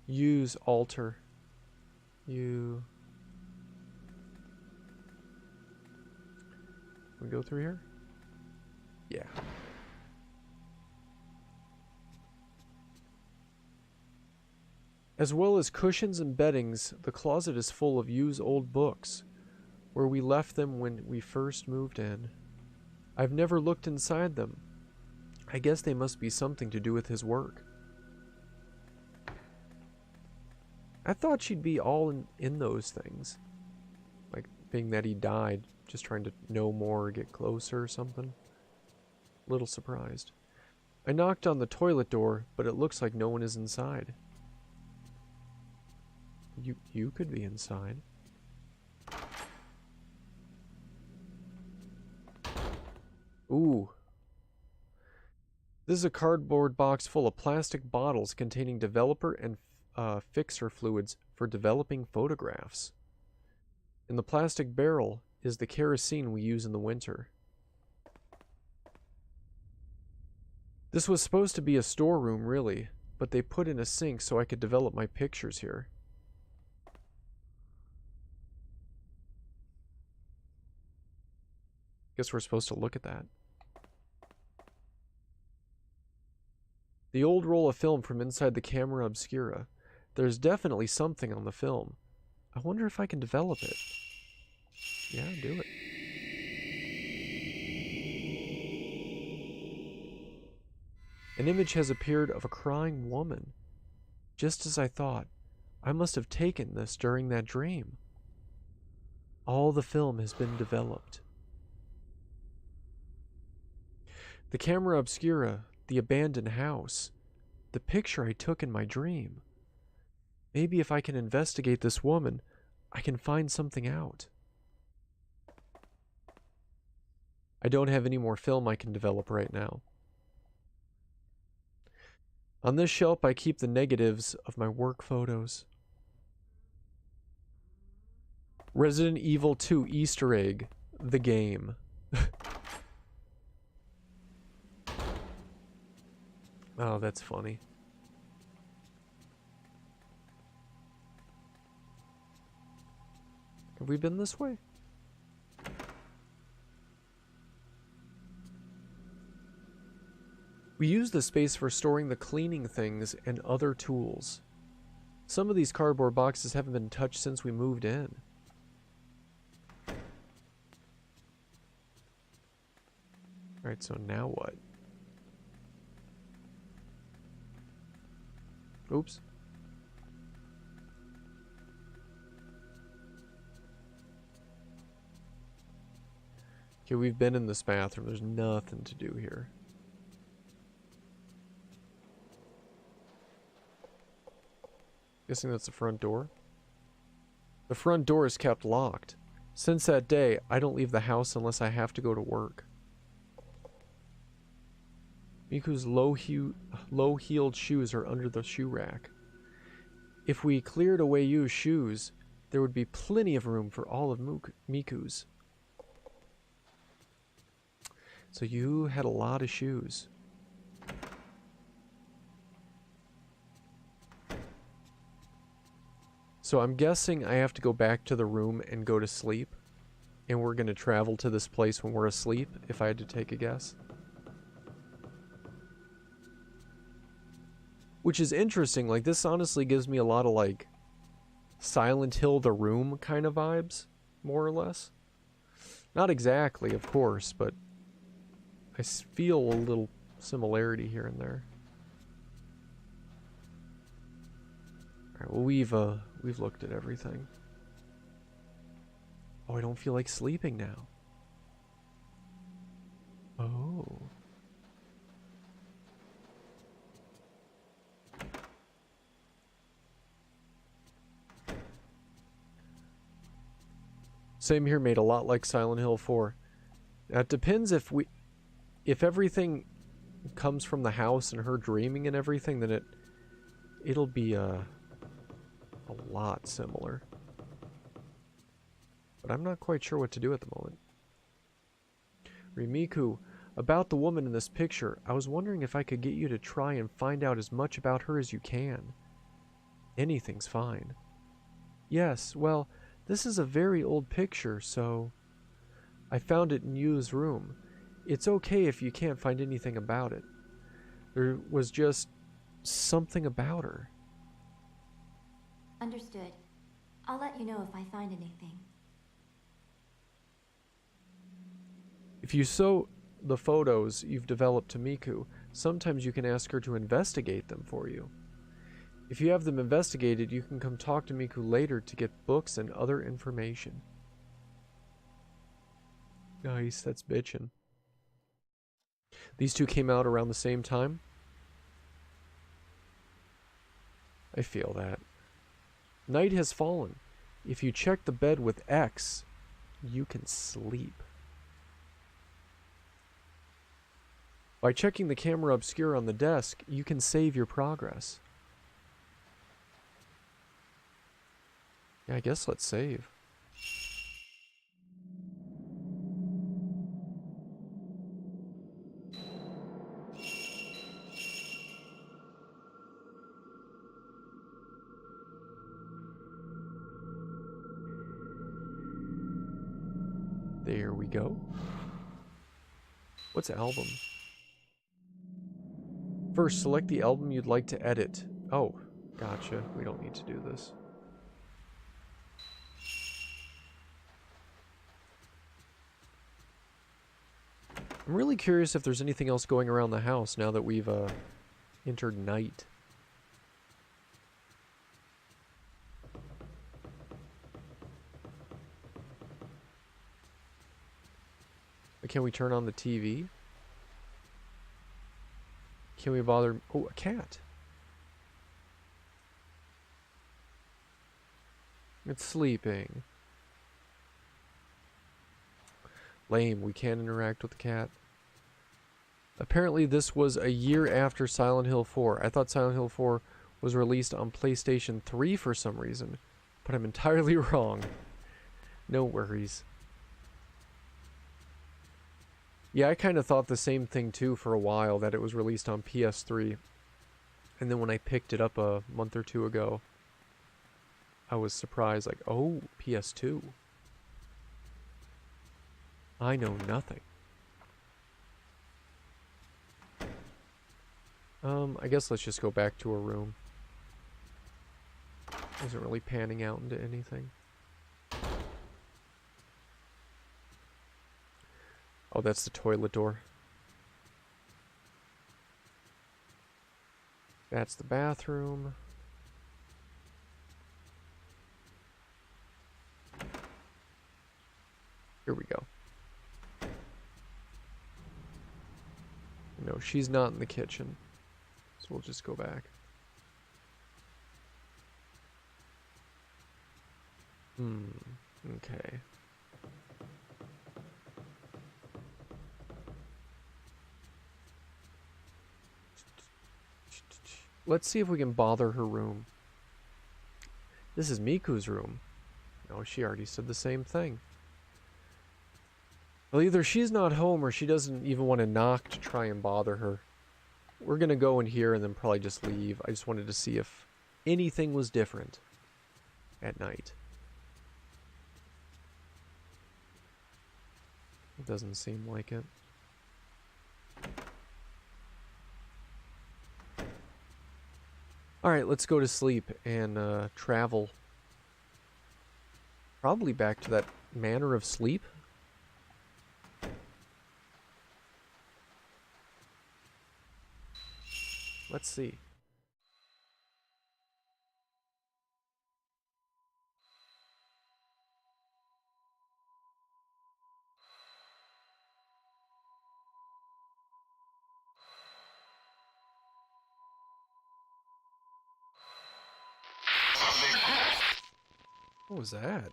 Use altar. We go through here? Yeah. As well as cushions and beddings, the closet is full of used old books, where we left them when we first moved in. I've never looked inside them. I guess they must be something to do with his work. I thought she'd be all in those things. Like, being that he died, just trying to know more or get closer or something. little surprised. I knocked on the toilet door, but it looks like no one is inside. You could be inside. Ooh. This is a cardboard box full of plastic bottles containing developer and fixer fluids for developing photographs. In the plastic barrel is the kerosene we use in the winter. This was supposed to be a storeroom, really, but they put in a sink so I could develop my pictures here. Guess we're supposed to look at that. The old roll of film from inside the camera obscura. There's definitely something on the film. I wonder if I can develop it. Yeah, do it. An image has appeared of a crying woman. Just as I thought. I must have taken this during that dream. All the film has been developed. The camera obscura, the abandoned house, the picture I took in my dream. Maybe if I can investigate this woman, I can find something out. I don't have any more film I can develop right now. On this shelf, I keep the negatives of my work photos. Resident Evil 2 Easter egg, the game. Oh, that's funny. Have we been this way? We use the space for storing the cleaning things and other tools. Some of these cardboard boxes haven't been touched since we moved in. Alright, so now what? Oops. Okay, we've been in this bathroom. There's nothing to do here. Guessing that's the front door. The front door is kept locked. Since that day, I don't leave the house unless I have to go to work. Miku's low-heeled shoes are under the shoe rack. If we cleared away Yu's shoes, there would be plenty of room for all of Miku's. So you had a lot of shoes. So I'm guessing I have to go back to the room and go to sleep. And we're going to travel to this place when we're asleep, if I had to take a guess. Which is interesting. Like, this honestly gives me a lot of, like, Silent Hill The Room kind of vibes, more or less. Not exactly, of course, but I feel a little similarity here and there. Alright, well, we've looked at everything. Oh, I don't feel like sleeping now. Oh. Same here, made a lot like Silent Hill 4. Now, it depends if everything comes from the house and her dreaming and everything, then it'll be a lot similar. But I'm not quite sure what to do at the moment. Rimiku, about the woman in this picture, I was wondering if I could get you to try and find out as much about her as you can. Anything's fine. Yes, well, this is a very old picture, so I found it in Yu's room. It's okay if you can't find anything about it. There was just something about her. Understood. I'll let you know if I find anything. If you show the photos you've developed to Miku, sometimes you can ask her to investigate them for you. If you have them investigated, you can come talk to Miku later to get books and other information. Nice, that's bitchin'. These two came out around the same time. I feel that. Night has fallen. If you check the bed with X, you can sleep. By checking the camera obscure on the desk, you can save your progress. Yeah, I guess let's save. There we go. What's album? First, select the album you'd like to edit. Oh, gotcha. We don't need to do this. I'm really curious if there's anything else going around the house now that we've entered night. Can we turn on the TV? Can we bother... Oh, a cat. It's sleeping. Lame, we can't interact with the cat. Apparently this was a year after Silent Hill 4. I thought Silent Hill 4 was released on PlayStation 3 for some reason, but I'm entirely wrong. No worries. Yeah, I kind of thought the same thing too for a while, that it was released on PS3. And then when I picked it up a month or two ago, I was surprised, like, oh, PS2. I know nothing. I guess let's just go back to a room. Isn't really panning out into anything. Oh, that's the toilet door. That's the bathroom. Here we go. No, she's not in the kitchen. So we'll just go back. Okay. Let's see if we can bother her room. This is Miku's room. No, she already said the same thing. Well, either she's not home or she doesn't even want to knock to try and bother her. We're going to go in here and then probably just leave. I just wanted to see if anything was different at night. It doesn't seem like it. Alright, let's go to sleep and travel. Probably back to that Manor of Sleep. Let's see. What was that?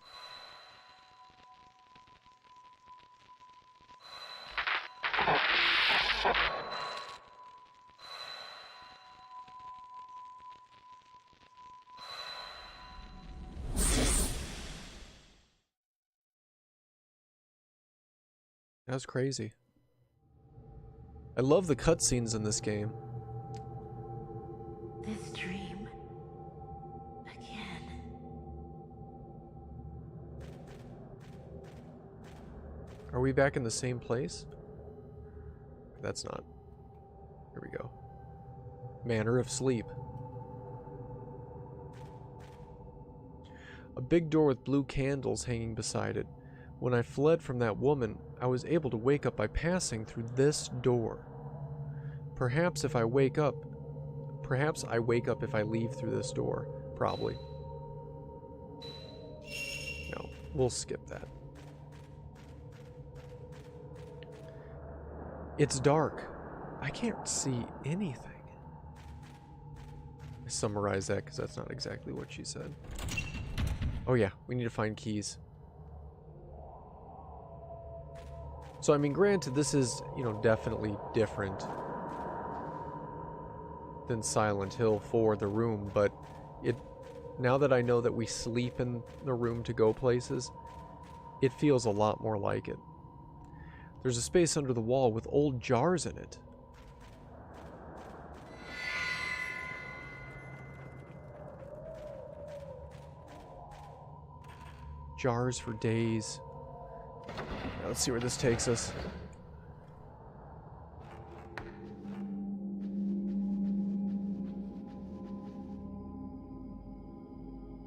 That was crazy. I love the cutscenes in this game. This dream. Again. Are we back in the same place? That's not. Here we go. Manor of Sleep. A big door with blue candles hanging beside it. When I fled from that woman, I was able to wake up by passing through this door. Perhaps I wake up if I leave through this door. Probably. No, we'll skip that. It's dark. I can't see anything. I summarize that because that's not exactly what she said. Oh yeah, we need to find keys. So I mean, granted, this is, you know, definitely different than Silent Hill for the room, but now that I know that we sleep in the room to go places, it feels a lot more like it. There's a space under the wall with old jars in it. Jars for days. Now let's see where this takes us.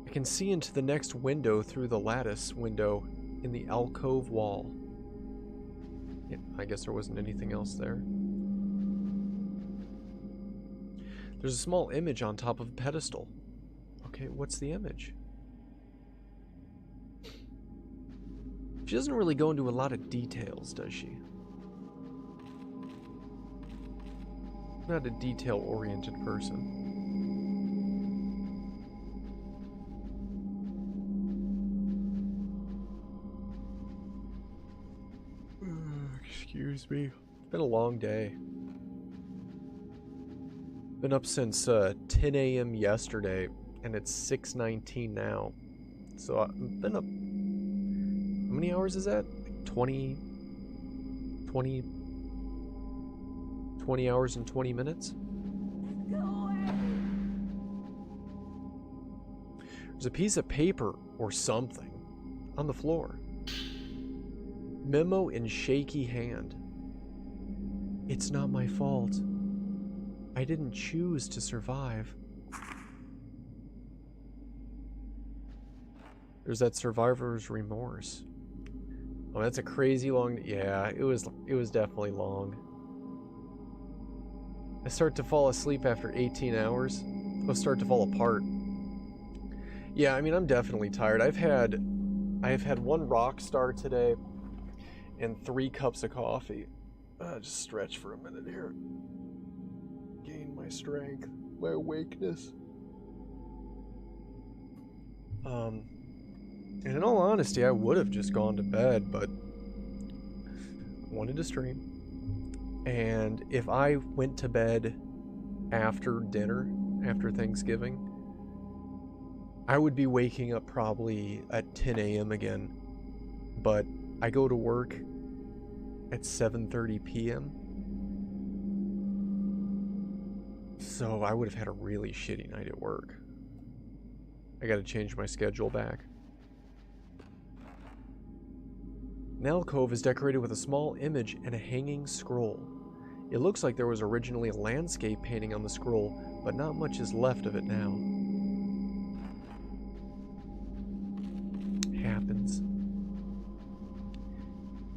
I can see into the next window through the lattice window in the alcove wall. Yeah, I guess there wasn't anything else there. There's a small image on top of a pedestal. Okay, what's the image? She doesn't really go into a lot of details, does she? Not a detail-oriented person. Excuse me. It's been a long day. Been up since 10 a.m. yesterday, and it's 6:19 now. So I've been up. How many hours is that? Like 20 hours and 20 minutes? There's a piece of paper or something on the floor. Memo in shaky hand. It's not my fault. I didn't choose to survive. There's that survivor's remorse. Oh, that's a crazy long... Yeah, it was definitely long. I start to fall asleep after 18 hours. I'll start to fall apart. Yeah, I mean, I'm definitely tired. I've had 1 rock star today and 3 cups of coffee. Just stretch for a minute here. Gain my strength, my awakeness. And in all honesty, I would have just gone to bed, but I wanted to stream. And if I went to bed after dinner, after Thanksgiving, I would be waking up probably at 10 a.m. again. But I go to work at 7:30 p.m. So I would have had a really shitty night at work. I gotta change my schedule back. An alcove is decorated with a small image and a hanging scroll. It looks like there was originally a landscape painting on the scroll, but not much is left of it now. Happens.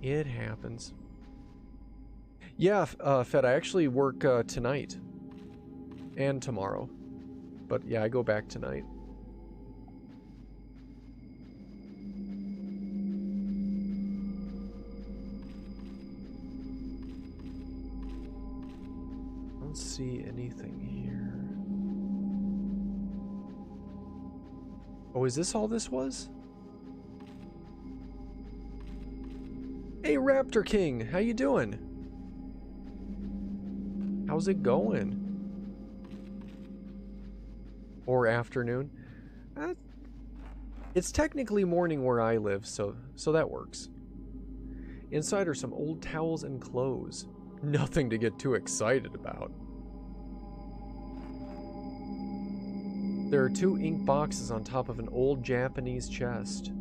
It happens. Yeah, Fed, I actually work tonight. And tomorrow. But yeah, I go back tonight. I don't see anything here. Oh, is this all this was? Hey, Raptor King, how you doing? How's it going? Or afternoon? It's technically morning where I live, so that works. Inside are some old towels and clothes. Nothing to get too excited about. There are 2 ink boxes on top of an old Japanese chest.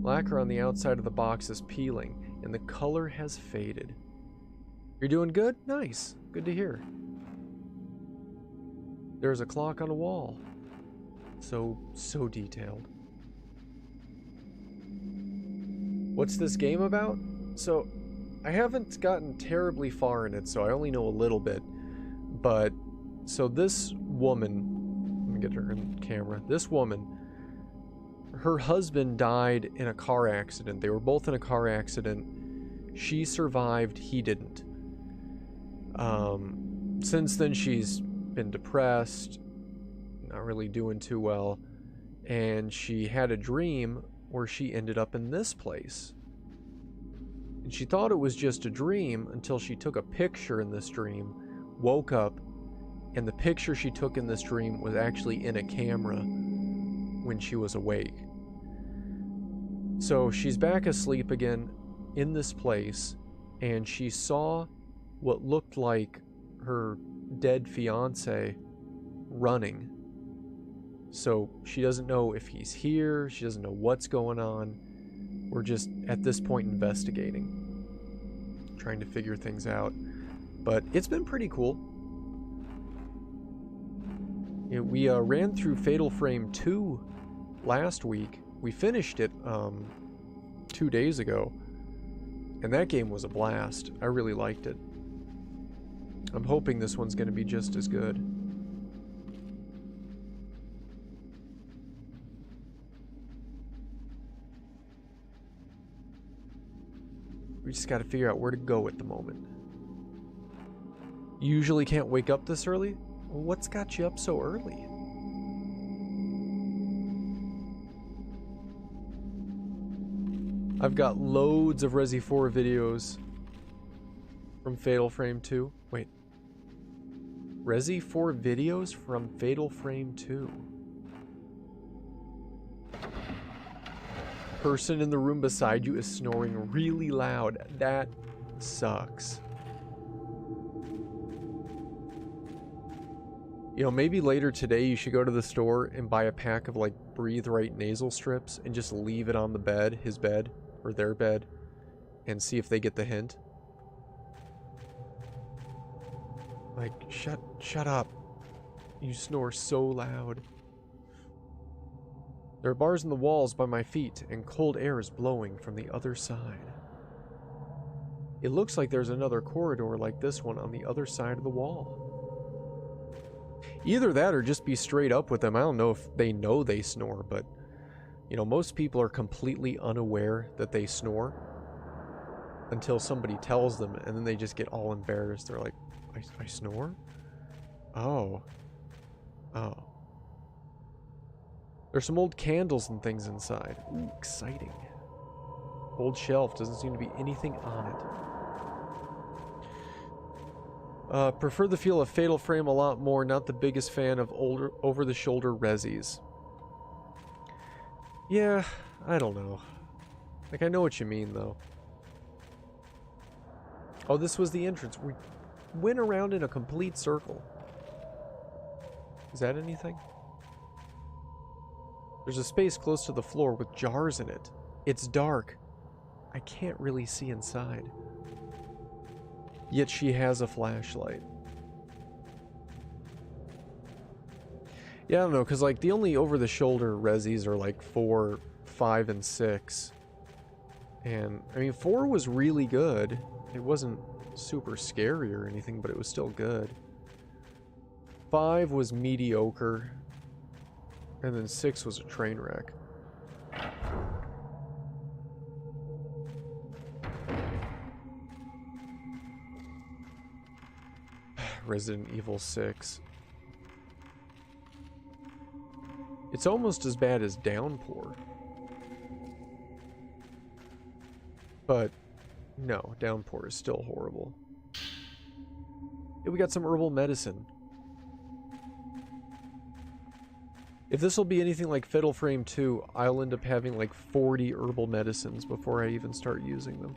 Lacquer on the outside of the box is peeling, and the color has faded. You're doing good? Nice. Good to hear. There's a clock on a wall. So detailed. What's this game about? So, I haven't gotten terribly far in it, so I only know a little bit. But, so this woman, let me get her in camera. This woman, her husband died in a car accident. They were both in a car accident. She survived, he didn't. Since then, she's been depressed, not really doing too well, and she had a dream where she ended up in this place. And she thought it was just a dream until she took a picture in this dream, woke up, and the picture she took in this dream was actually in a camera when she was awake. So she's back asleep again in this place, and she saw what looked like her dead fiance running. So she doesn't know if he's here, she doesn't know what's going on. We're just at this point investigating, trying to figure things out. But it's been pretty cool. We ran through Fatal Frame 2 last week. We finished it 2 days ago, and that game was a blast. I really liked it. I'm hoping this one's going to be just as good. We just got to figure out where to go at the moment. You usually can't wake up this early? Well, what's got you up so early? I've got loads of Resi 4 videos from Fatal Frame 2. Wait. Resi 4 videos from Fatal Frame 2. Person in the room beside you is snoring really loud. That sucks. You know, maybe later today you should go to the store and buy a pack of like Breathe Right nasal strips and just leave it on the bed, his bed, or their bed, and see if they get the hint. Like, shut up. You snore so loud. There are bars in the walls by my feet, and cold air is blowing from the other side. It looks like there's another corridor like this one on the other side of the wall. Either that or just be straight up with them. I don't know if they know they snore, but, you know, most people are completely unaware that they snore until somebody tells them, and then they just get all embarrassed. They're like, I snore? Oh. Oh. There's some old candles and things inside. Ooh, exciting. Old shelf. Doesn't seem to be anything on it. Prefer the feel of Fatal Frame a lot more. Not the biggest fan of older over-the-shoulder resis. Yeah, I don't know. Like, I know what you mean, though. Oh, this was the entrance. We went around in a complete circle. Is that anything? There's a space close to the floor with jars in it. It's dark. I can't really see inside. Yet she has a flashlight. Yeah, I don't know, because like the only over-the-shoulder resis are like 4, 5, and 6. And, I mean, 4 was really good. It wasn't super scary or anything, but it was still good. 5 was mediocre. And then 6 was a train wreck. Resident Evil 6. It's almost as bad as Downpour. But no, Downpour is still horrible. Yeah, we got some herbal medicine. If this will be anything like Fatal Frame 2, I'll end up having like 40 herbal medicines before I even start using them.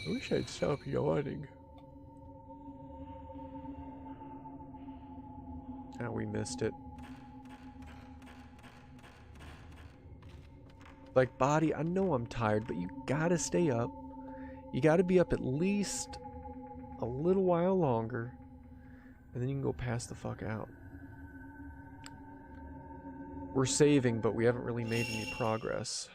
I wish I'd stop yawning. Ah, we missed it. Like, body, I know I'm tired, but you gotta stay up. You gotta be up at least a little while longer, and then you can go pass the fuck out. We're saving, but we haven't really made any progress.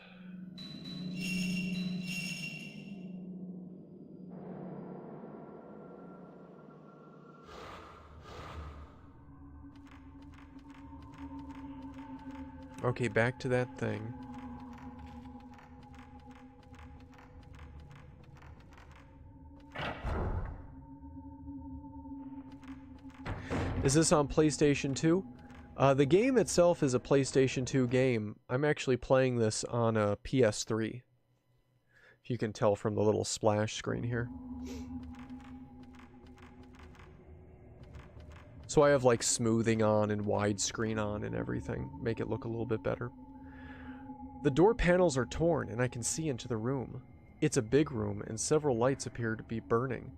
Okay, back to that thing. Is this on PlayStation 2? The game itself is a PlayStation 2 game. I'm actually playing this on a PS3. If you can tell from the little splash screen here. So I have like smoothing on and widescreen on and everything. Make it look a little bit better. The door panels are torn and I can see into the room. It's a big room and several lights appear to be burning,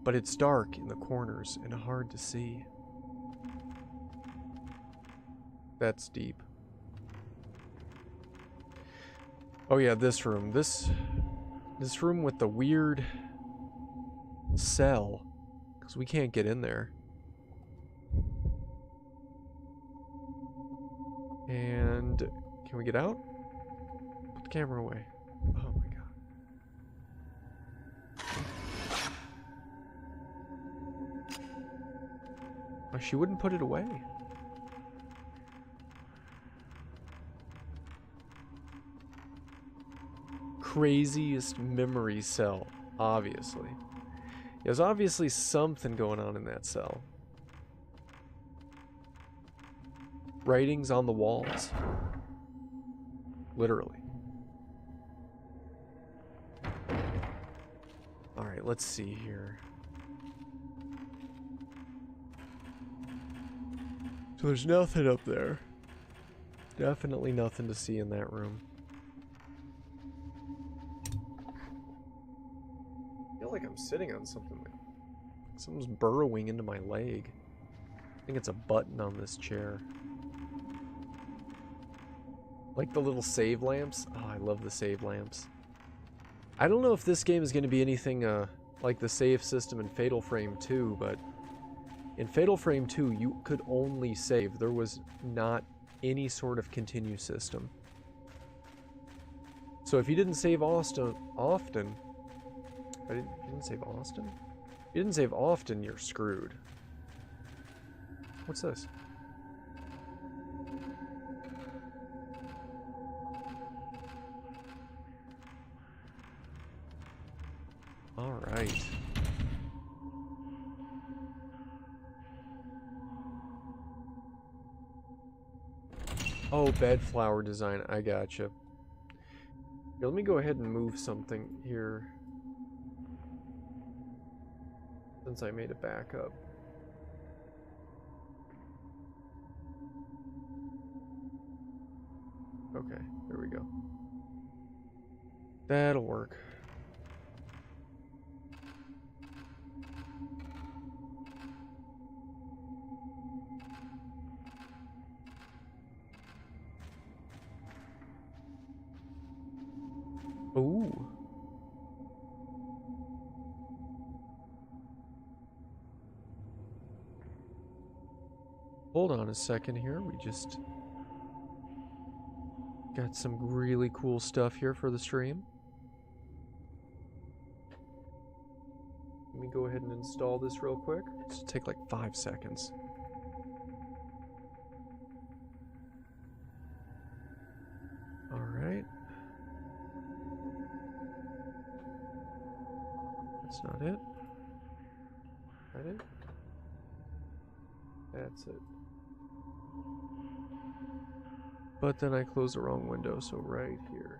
but it's dark in the corners and hard to see. That's deep. Oh yeah, this room. This room with the weird cell, because we can't get in there. And can we get out? Put the camera away. Oh my god. Oh, she wouldn't put it away. Craziest memory cell, obviously. There's obviously something going on in that cell. Writings on the walls. Literally. Alright, let's see here. So there's nothing up there. Definitely nothing to see in that room. I feel like I'm sitting on something. Someone's burrowing into my leg. I think it's a button on this chair. Like the little save lamps. Oh, I love the save lamps. I don't know if this game is going to be anything like the save system in Fatal Frame 2, but in Fatal Frame 2, you could only save. There was not any sort of continue system. So if you didn't save often, you didn't save Austin? You didn't save often, you're screwed. What's this? Alright. Oh, bed flower design. I gotcha. Here, let me go ahead and move something here. Since I made a backup. Okay, there we go. That'll work. Ooh. Hold on a second here. We just got some really cool stuff here for the stream. Let me go ahead and install this real quick. It'll take like 5 seconds. Alright. That's not it. That it? That's it. But then I closed the wrong window, so right here.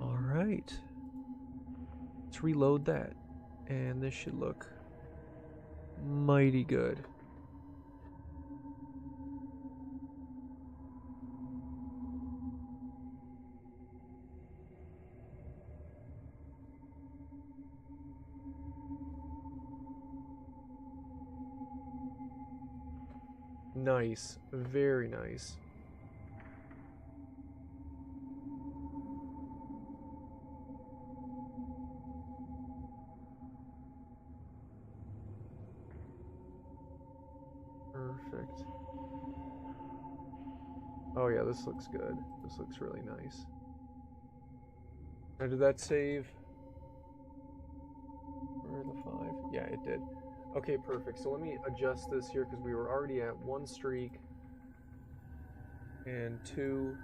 Alright. Let's reload that. And this should look mighty good. Nice. Very nice. Perfect. Oh yeah, this looks good. This looks really nice. Now did that save? Where are the 5? Yeah, it did. Okay, perfect. So let me adjust this here because we were already at 1 streak and 2.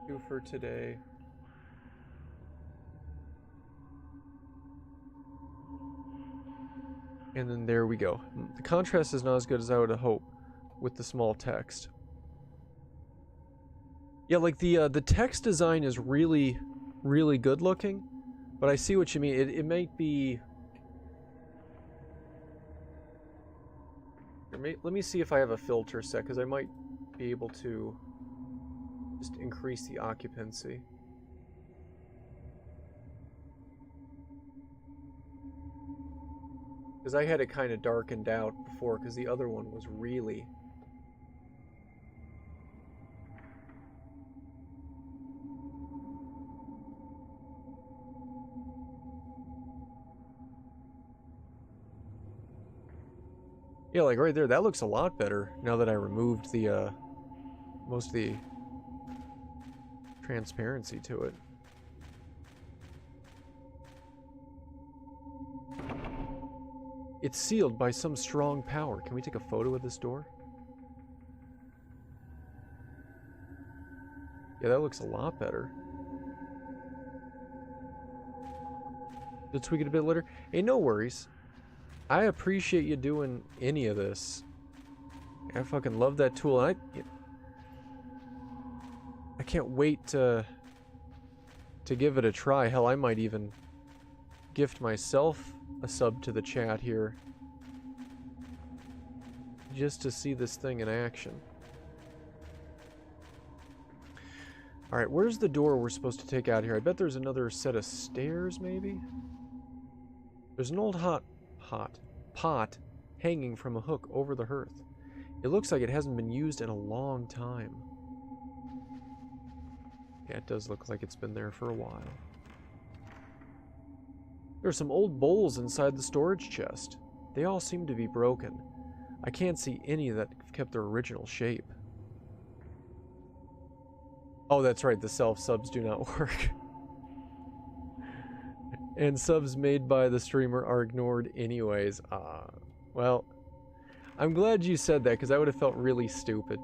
2 for today. And then there we go. The contrast is not as good as I would have hoped with the small text. Yeah, like the text design is really, really good looking, but I see what you mean. It might be... Let me see if I have a filter set, because I might be able to just increase the occupancy. Because I had it kind of darkened out before, because the other one was really... Yeah, like right there, that looks a lot better now that I removed the, most of the transparency to it. It's sealed by some strong power. Can we take a photo of this door? Yeah, that looks a lot better. To tweak it a bit later. Hey, no worries. I appreciate you doing any of this. I fucking love that tool. I can't wait to give it a try. Hell, I might even gift myself a sub to the chat here just to see this thing in action. Alright, where's the door we're supposed to take out here? I bet there's another set of stairs, maybe? There's an old pot hanging from a hook over the hearth. It looks like it hasn't been used in a long time. Yeah, it does look like it's been there for a while. There are some old bowls inside the storage chest. They all seem to be broken. I can't see any that have kept their original shape. Oh, that's right, the self-subs do not work. And subs made by the streamer are ignored anyways. Well, I'm glad you said that, because I would have felt really stupid.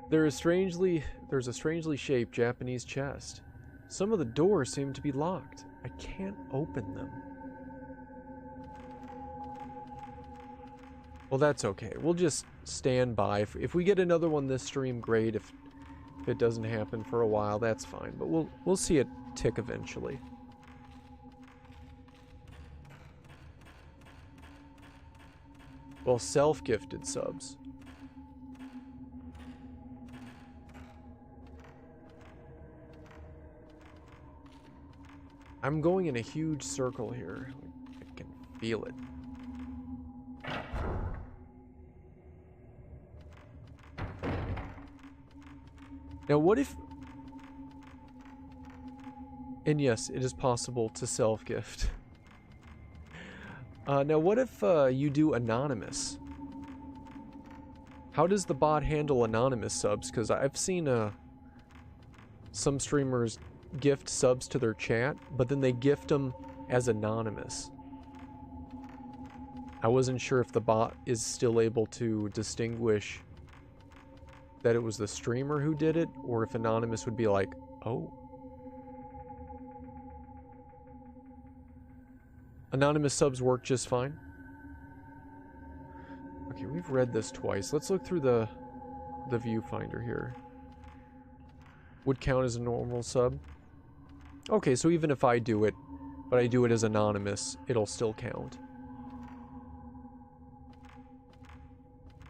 There's a strangely shaped Japanese chest. Some of the doors seem to be locked. I can't open them. Well, that's okay. We'll just stand by. If we get another one this stream, great. If it doesn't happen for a while, that's fine. But we'll see it tick eventually. Well, self-gifted subs. I'm going in a huge circle here. I can feel it. Now, what if... And yes, it is possible to self-gift. Now, what if you do anonymous? How does the bot handle anonymous subs? Because I've seen some streamers gift subs to their chat, but then they gift them as anonymous. I wasn't sure if the bot is still able to distinguish that it was the streamer who did it, or if anonymous would be like, oh. Anonymous subs work just fine. Okay, we've read this twice. Let's look through the viewfinder here. Would count as a normal sub. Okay, so even if I do it, but I do it as anonymous, it'll still count.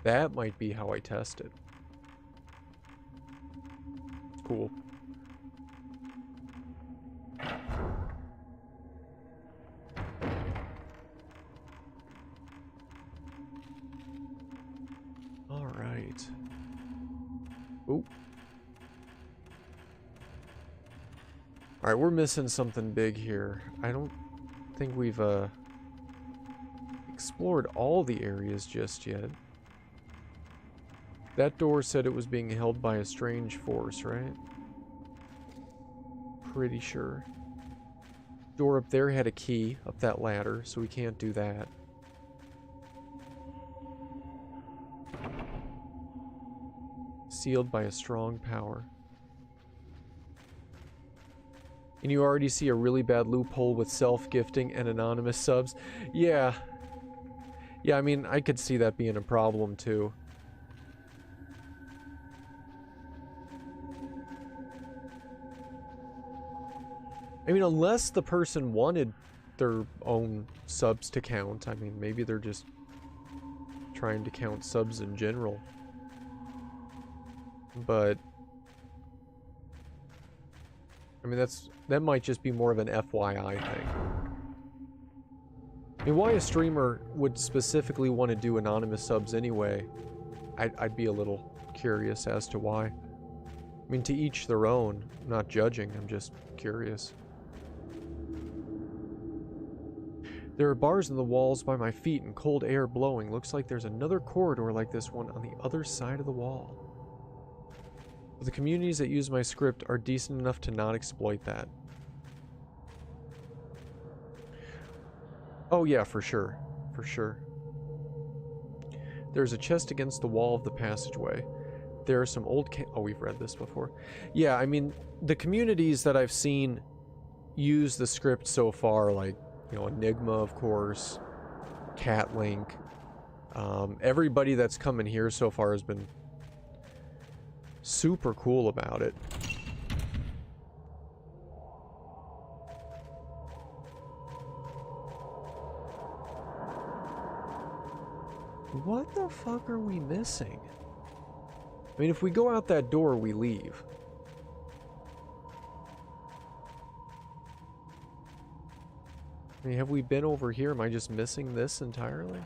That might be how I test it. Cool. All right. Ooh. All right, we're missing something big here. I don't think we've explored all the areas just yet. That door said it was being held by a strange force, right? Pretty sure. Door up there had a key up that ladder, so we can't do that. sealed by a strong power. And you already see a really bad loophole with self-gifting and anonymous subs. Yeah. Yeah, I mean, I could see that being a problem too. I mean, unless the person wanted their own subs to count. I mean, maybe they're just trying to count subs in general. But I mean, that might just be more of an FYI thing. I mean, why a streamer would specifically want to do anonymous subs anyway, I'd be a little curious as to why. I mean, to each their own. I'm not judging, I'm just curious. There are bars in the walls by my feet and cold air blowing. Looks like there's another corridor like this one on the other side of the wall. But the communities that use my script are decent enough to not exploit that. Oh yeah, for sure. For sure. There's a chest against the wall of the passageway. There are some old oh, we've read this before. Yeah, I mean, the communities that I've seen use the script so far, like, you know, Enigma, of course, Catlink. Everybody that's come in here so far has been super cool about it. What the fuck are we missing? I mean, if we go out that door, we leave. I mean, have we been over here? Am I just missing this entirely?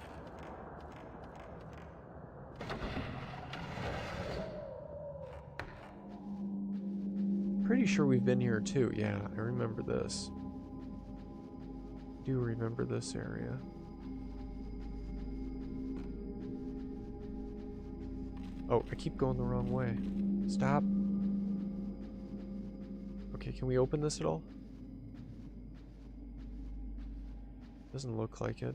Pretty sure we've been here too. Yeah, I remember this. I do remember this area. Oh, I keep going the wrong way. Stop. Okay, can we open this at all? Doesn't look like it.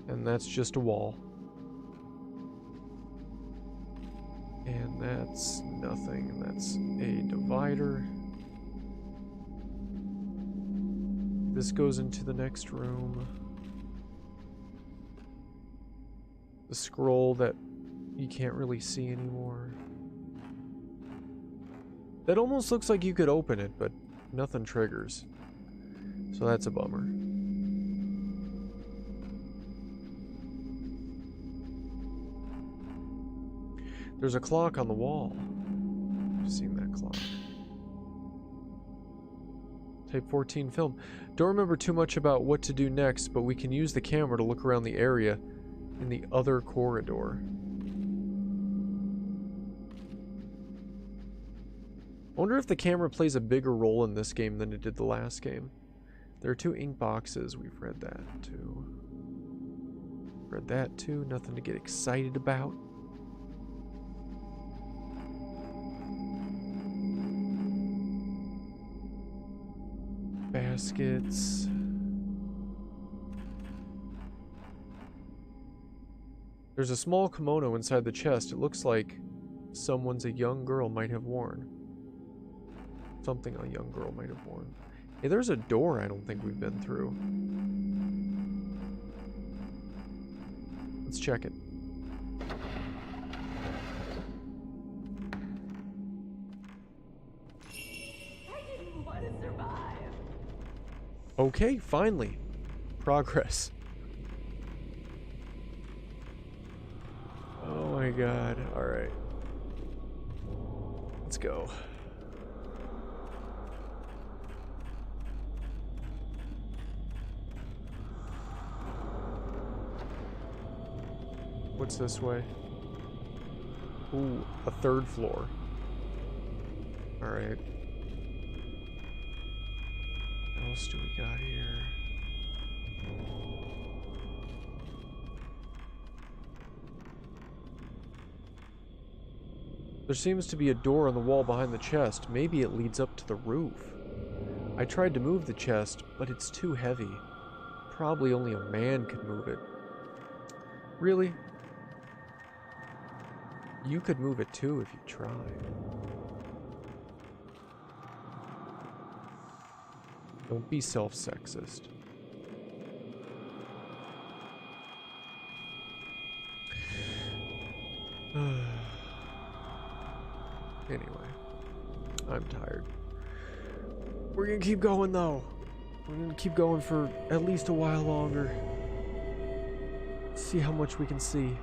And that's just a wall. And that's nothing. And that's a divider. This goes into the next room. The scroll that you can't really see anymore. That almost looks like you could open it, but nothing triggers. So that's a bummer. There's a clock on the wall. I've seen that clock. Type 14 film. Don't remember too much about what to do next, but we can use the camera to look around the area in the other corridor. I wonder if the camera plays a bigger role in this game than it did the last game. There are 2 ink boxes. We've read that too. Read that too. Nothing to get excited about. Baskets. There's a small kimono inside the chest. It looks like someone's a young girl might have worn. Something a young girl might have worn. Hey, there's a door I don't think we've been through. Let's check it. I didn't want to survive. Okay, finally. Progress. Oh my god. Alright. Let's go. What's this way? Ooh, a 3rd floor. Alright. What else do we got here? There seems to be a door on the wall behind the chest. Maybe it leads up to the roof. I tried to move the chest, but it's too heavy. Probably only a man could move it. Really? You could move it too if you tried. Don't be self-sexist. Anyway, I'm tired. We're gonna keep going though. We're gonna keep going for at least a while longer. See how much we can see.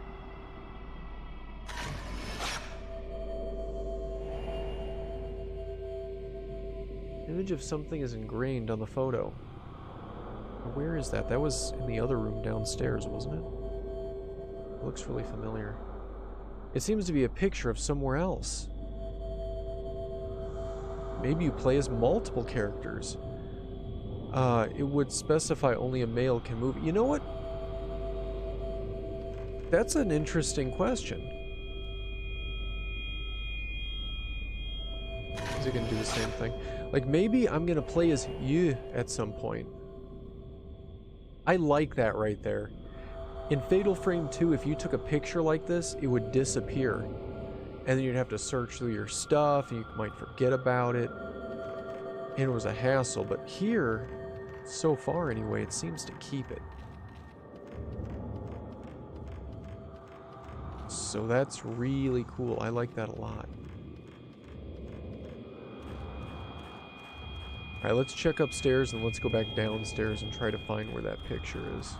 Image of something is ingrained on the photo. Where is that? That was in the other room downstairs, wasn't it? It looks really familiar. It seems to be a picture of somewhere else. Maybe you play as multiple characters. It would specify only a male can move. You know what? That's an interesting question. Is it gonna do the same thing? Like, maybe I'm gonna play as you at some point. I like that right there. In Fatal Frame 2, if you took a picture like this, it would disappear. And then you'd have to search through your stuff, and you might forget about it. And it was a hassle, but here, so far anyway, it seems to keep it. So that's really cool. I like that a lot. Alright, let's check upstairs and let's go back downstairs and try to find where that picture is.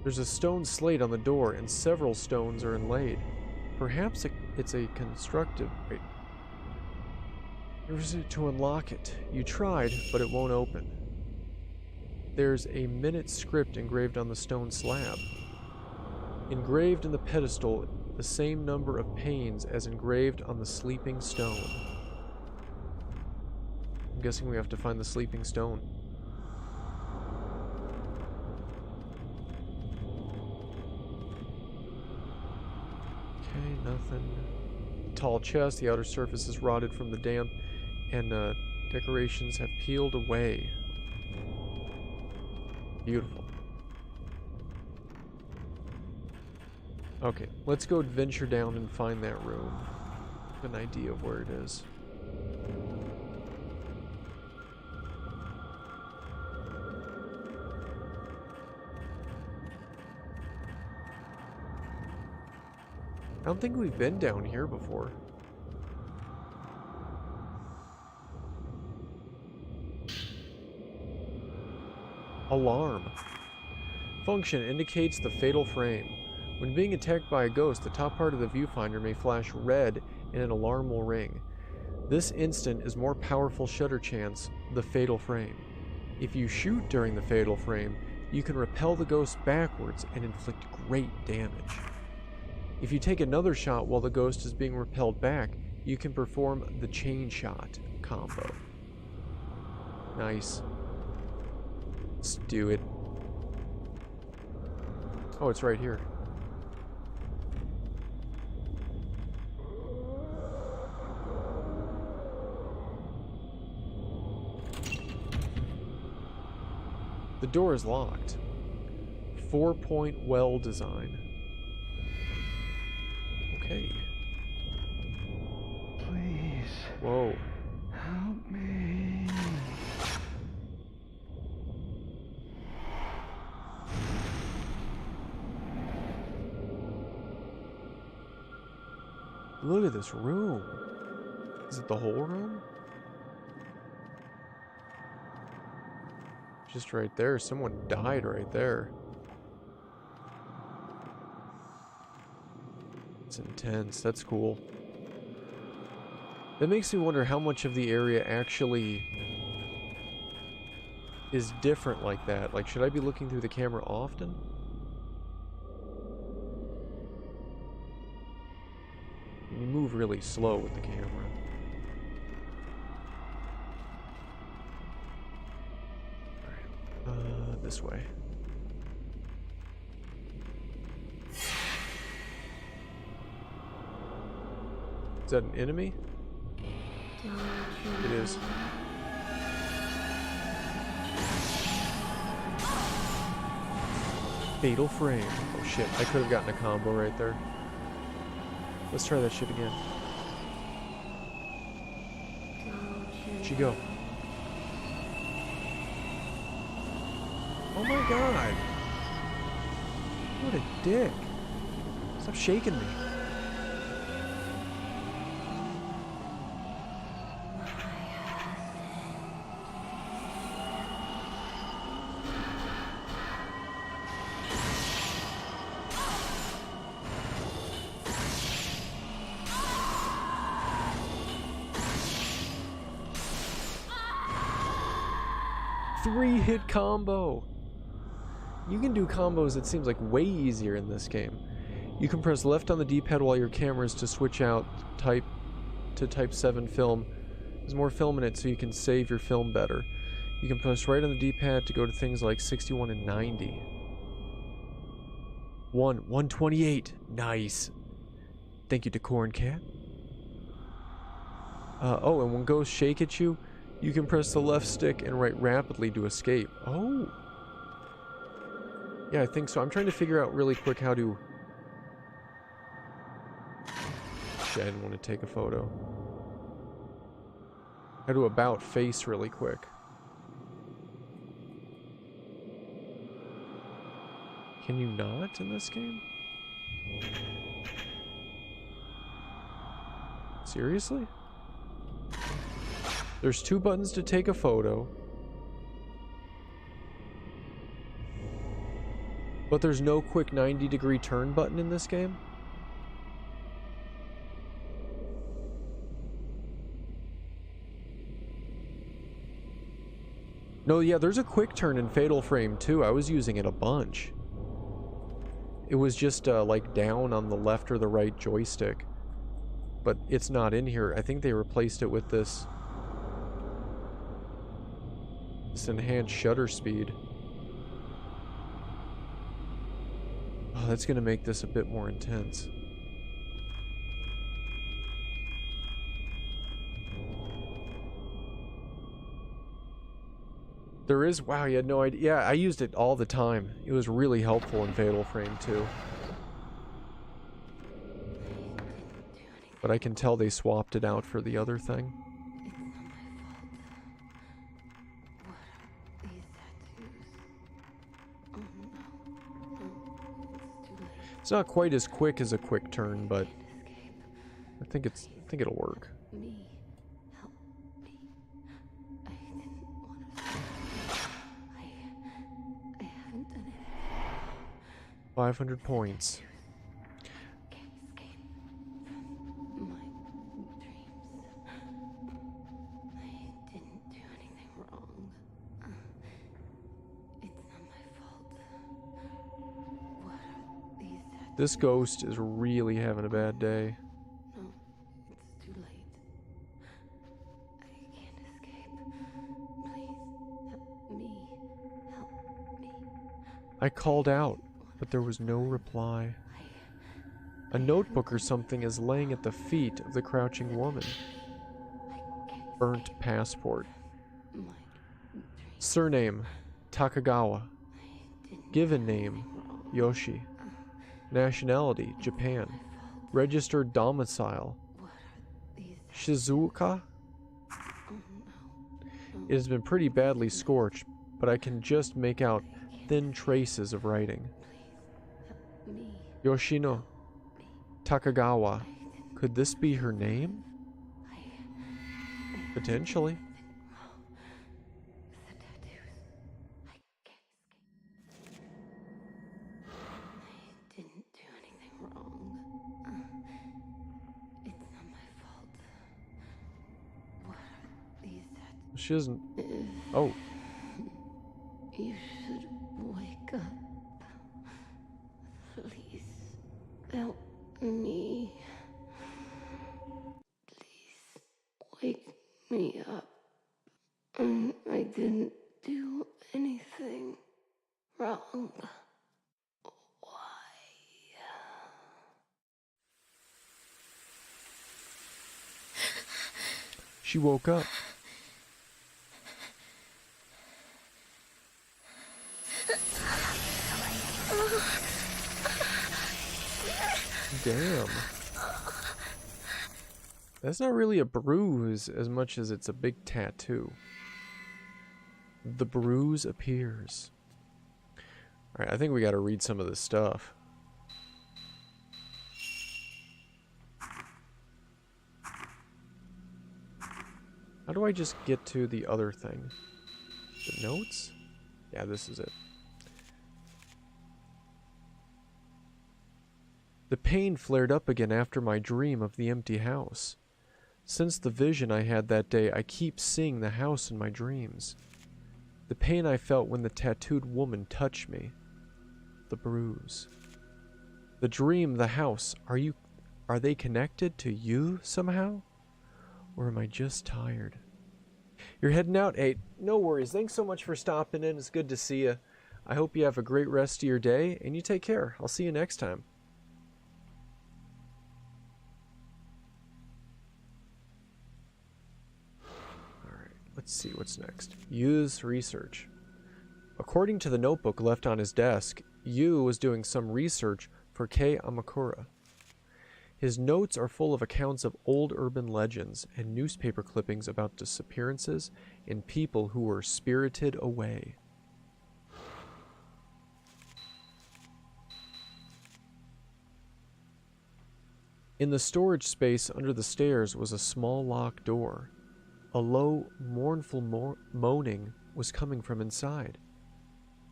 There's a stone slate on the door and several stones are inlaid. Perhaps it's a constructive... Wait. There's it to unlock it. You tried, but it won't open. There's a minute script engraved on the stone slab. Engraved in the pedestal, the same number of panes as engraved on the sleeping stone. I'm guessing we have to find the sleeping stone. Okay, nothing. Tall chest, the outer surface is rotted from the damp, and decorations have peeled away. Beautiful. Okay, let's go adventure down and find that room. An idea of where it is. I don't think we've been down here before. Alarm. Function indicates the fatal frame. When being attacked by a ghost, the top part of the viewfinder may flash red and an alarm will ring. This instant is more powerful shutter chance, the fatal frame. If you shoot during the fatal frame, you can repel the ghost backwards and inflict great damage. If you take another shot while the ghost is being repelled back, you can perform the chain shot combo. Nice. Let's do it. Oh, it's right here. The door is locked. 4-point well design. Okay. Please. Whoa. Help me. Look at this room. Is it the whole room? Just right there. Someone died right there. It's intense. That's cool. That makes me wonder how much of the area actually is different like that. Like, should I be looking through the camera often? You move really slow with the camera. This way. Is that an enemy? It is. Fatal frame. Oh shit, I could have gotten a combo right there. Let's try that shit again. Where'd she go? Oh my god. What a dick. Stop shaking me. Three-hit combo. You can do combos, it seems like, way easier in this game. You can press left on the D-pad while your camera is to switch out type 7 film. There's more film in it so you can save your film better. You can press right on the D-pad to go to things like 61 and 90. 128. Nice. Thank you to Corn Cat. Oh, and when ghosts shake at you, you can press the left stick and right rapidly to escape. Oh. Yeah, I think so. I'm trying to figure out really quick how to... Shit, I didn't want to take a photo. How to about face really quick. Can you not in this game? Seriously? There's two buttons to take a photo. But there's no quick 90-degree turn button in this game? No, yeah, there's a quick turn in Fatal Frame too. I was using it a bunch. It was just like down on the left or the right joystick. But it's not in here. I think they replaced it with this enhanced shutter speed. Oh, that's gonna make this a bit more intense. There is, wow, you had no idea. Yeah, I used it all the time. It was really helpful in Fatal Frame 2. But I can tell they swapped it out for the other thing. It's not quite as quick as a quick turn, but I think it'll work. 500 points. This ghost is really having a bad day. No, it's too late. I can't escape. Please, help me. Help me. I called out, but there was no reply. A notebook or something is laying at the feet of the crouching woman. Burnt passport. Surname, Takagawa. Given name, Yoshi. Nationality, Japan. Registered domicile, Shizuoka. It has been pretty badly scorched, but I can just make out thin traces of writing. Yoshino Takagawa. Could this be her name? Potentially. She doesn't... Oh. You should wake up. Please, help me. Please, wake me up. I didn't do anything wrong. Why? She woke up. Damn. That's not really a bruise as much as it's a big tattoo. The bruise appears. Alright, I think we gotta read some of this stuff. How do I just get to the other thing? The notes? Yeah, this is it. The pain flared up again after my dream of the empty house. Since the vision I had that day, I keep seeing the house in my dreams. The pain I felt when the tattooed woman touched me. The bruise. The dream, the house. Are they connected to you somehow? Or am I just tired? You're heading out, 8. No worries. Thanks so much for stopping in. It's good to see you. I hope you have a great rest of your day, and you take care. I'll see you next time. Alright, let's see what's next. Yu's research. According to the notebook left on his desk, Yu was doing some research for Kei Amakura. His notes are full of accounts of old urban legends and newspaper clippings about disappearances and people who were spirited away. In the storage space under the stairs was a small locked door. A low, mournful moaning was coming from inside.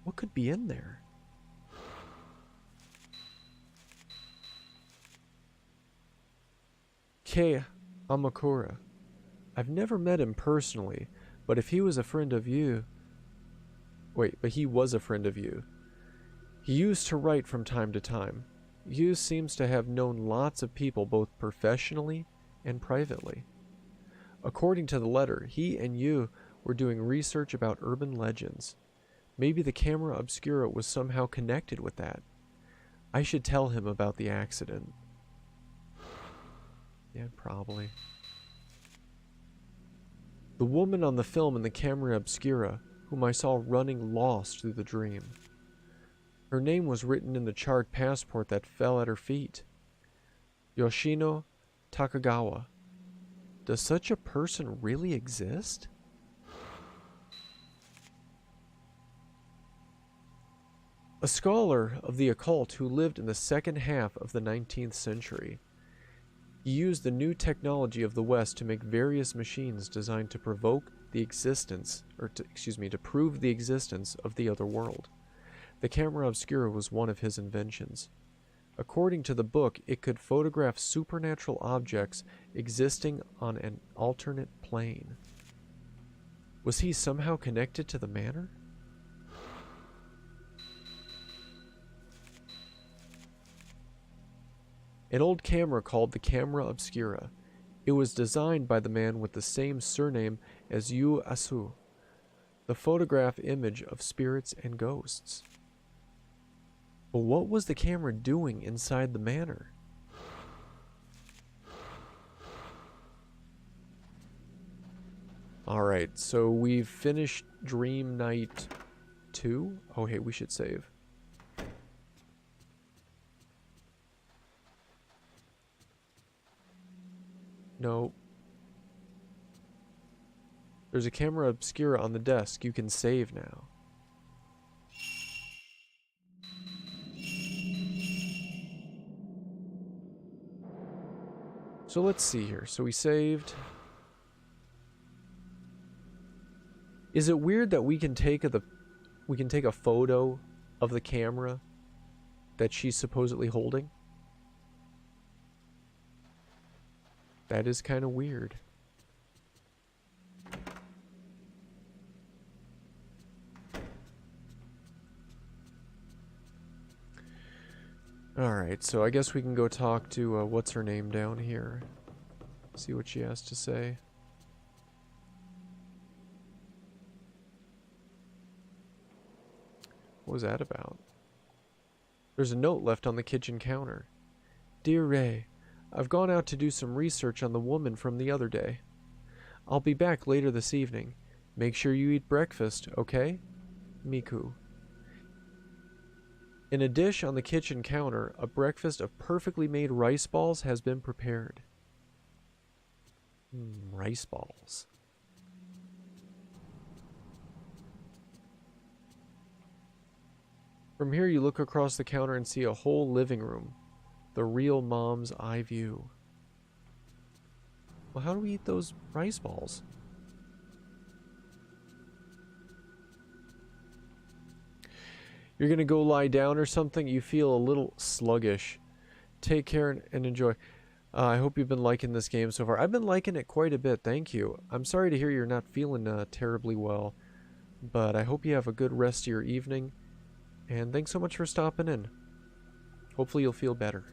What could be in there? Kei Amakura. I've never met him personally, but if he was a friend of you... But he was a friend of you. He used to write from time to time. Yu seems to have known lots of people both professionally and privately. According to the letter, he and Yu were doing research about urban legends. Maybe the camera obscura was somehow connected with that. I should tell him about the accident. Yeah, probably. The woman on the film in the camera obscura, whom I saw running lost through the dream. Her name was written in the charred passport that fell at her feet. Yoshino Takagawa. Does such a person really exist? A scholar of the occult who lived in the second half of the 19th century. He used the new technology of the West to make various machines designed to provoke the existence, to prove the existence of the other world. The camera obscura was one of his inventions. According to the book, it could photograph supernatural objects existing on an alternate plane. Was he somehow connected to the manor? An old camera called the Camera Obscura. It was designed by the man with the same surname as Yu Asu, the photograph image of spirits and ghosts. But what was the camera doing inside the manor? Alright, so we've finished Dream Night 2. Oh, hey, we should save. No. There's a camera obscura on the desk. You can save now. So let's see here. So we saved. Is it weird that we can take a photo of the camera that she's supposedly holding? That is kind of weird. Alright, so I guess we can go talk to, what's her name down here. See what she has to say. What was that about? There's a note left on the kitchen counter. Dear Ray, I've gone out to do some research on the woman from the other day. I'll be back later this evening. Make sure you eat breakfast, okay? Miku. In a dish on the kitchen counter, a breakfast of perfectly made rice balls has been prepared. Rice balls. From here you look across the counter and see a whole living room. The real mom's eye view. Well, how do we eat those rice balls? You're gonna go lie down or something? You feel a little sluggish. Take care and enjoy. I hope you've been liking this game so far. I've been liking it quite a bit, thank you. I'm sorry to hear you're not feeling terribly well, but I hope you have a good rest of your evening, and thanks so much for stopping in. Hopefully you'll feel better.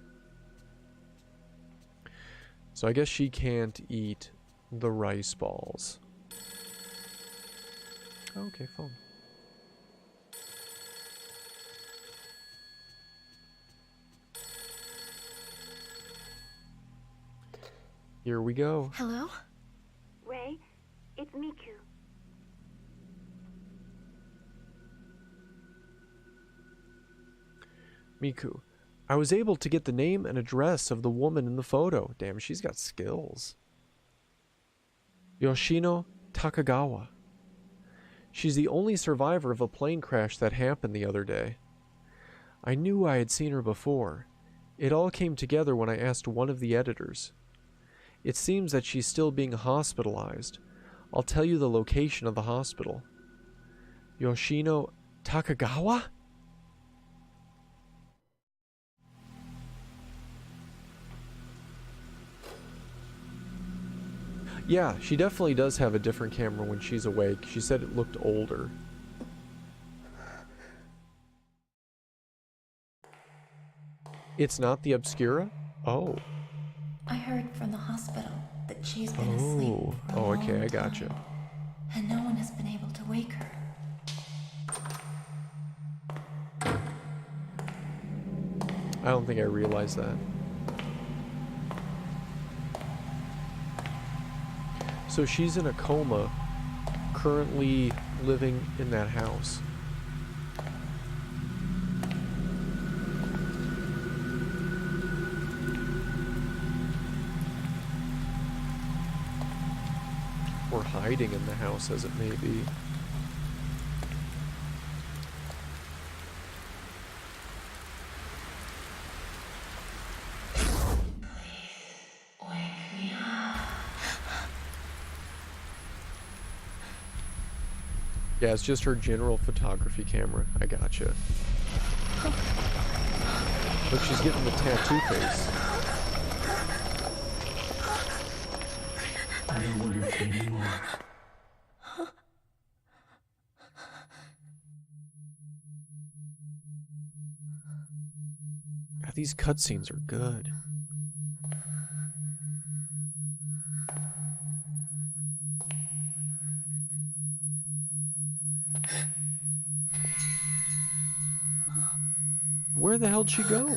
So I guess she can't eat the rice balls. Okay, phone. Here we go. Hello? Ray, it's Miku. Miku. I was able to get the name and address of the woman in the photo. Damn, she's got skills. Yoshino Takagawa. She's the only survivor of a plane crash that happened the other day. I knew I had seen her before. It all came together when I asked one of the editors. It seems that she's still being hospitalized. I'll tell you the location of the hospital. Yoshino Takagawa? Yeah, she definitely does have a different camera when she's awake. She said it looked older. It's not the Obscura? Oh. I heard from the hospital that she's been asleep for a Oh, okay, long I gotcha. time, and no one has been able to wake her. I don't think I realized that. So she's in a coma, currently living in that house. Or hiding in the house, as it may be. Yeah, it's just her general photography camera. I gotcha. Look, she's getting the tattoo face. I don't want to see anymore. God, these cutscenes are good. Where the hell'd she go?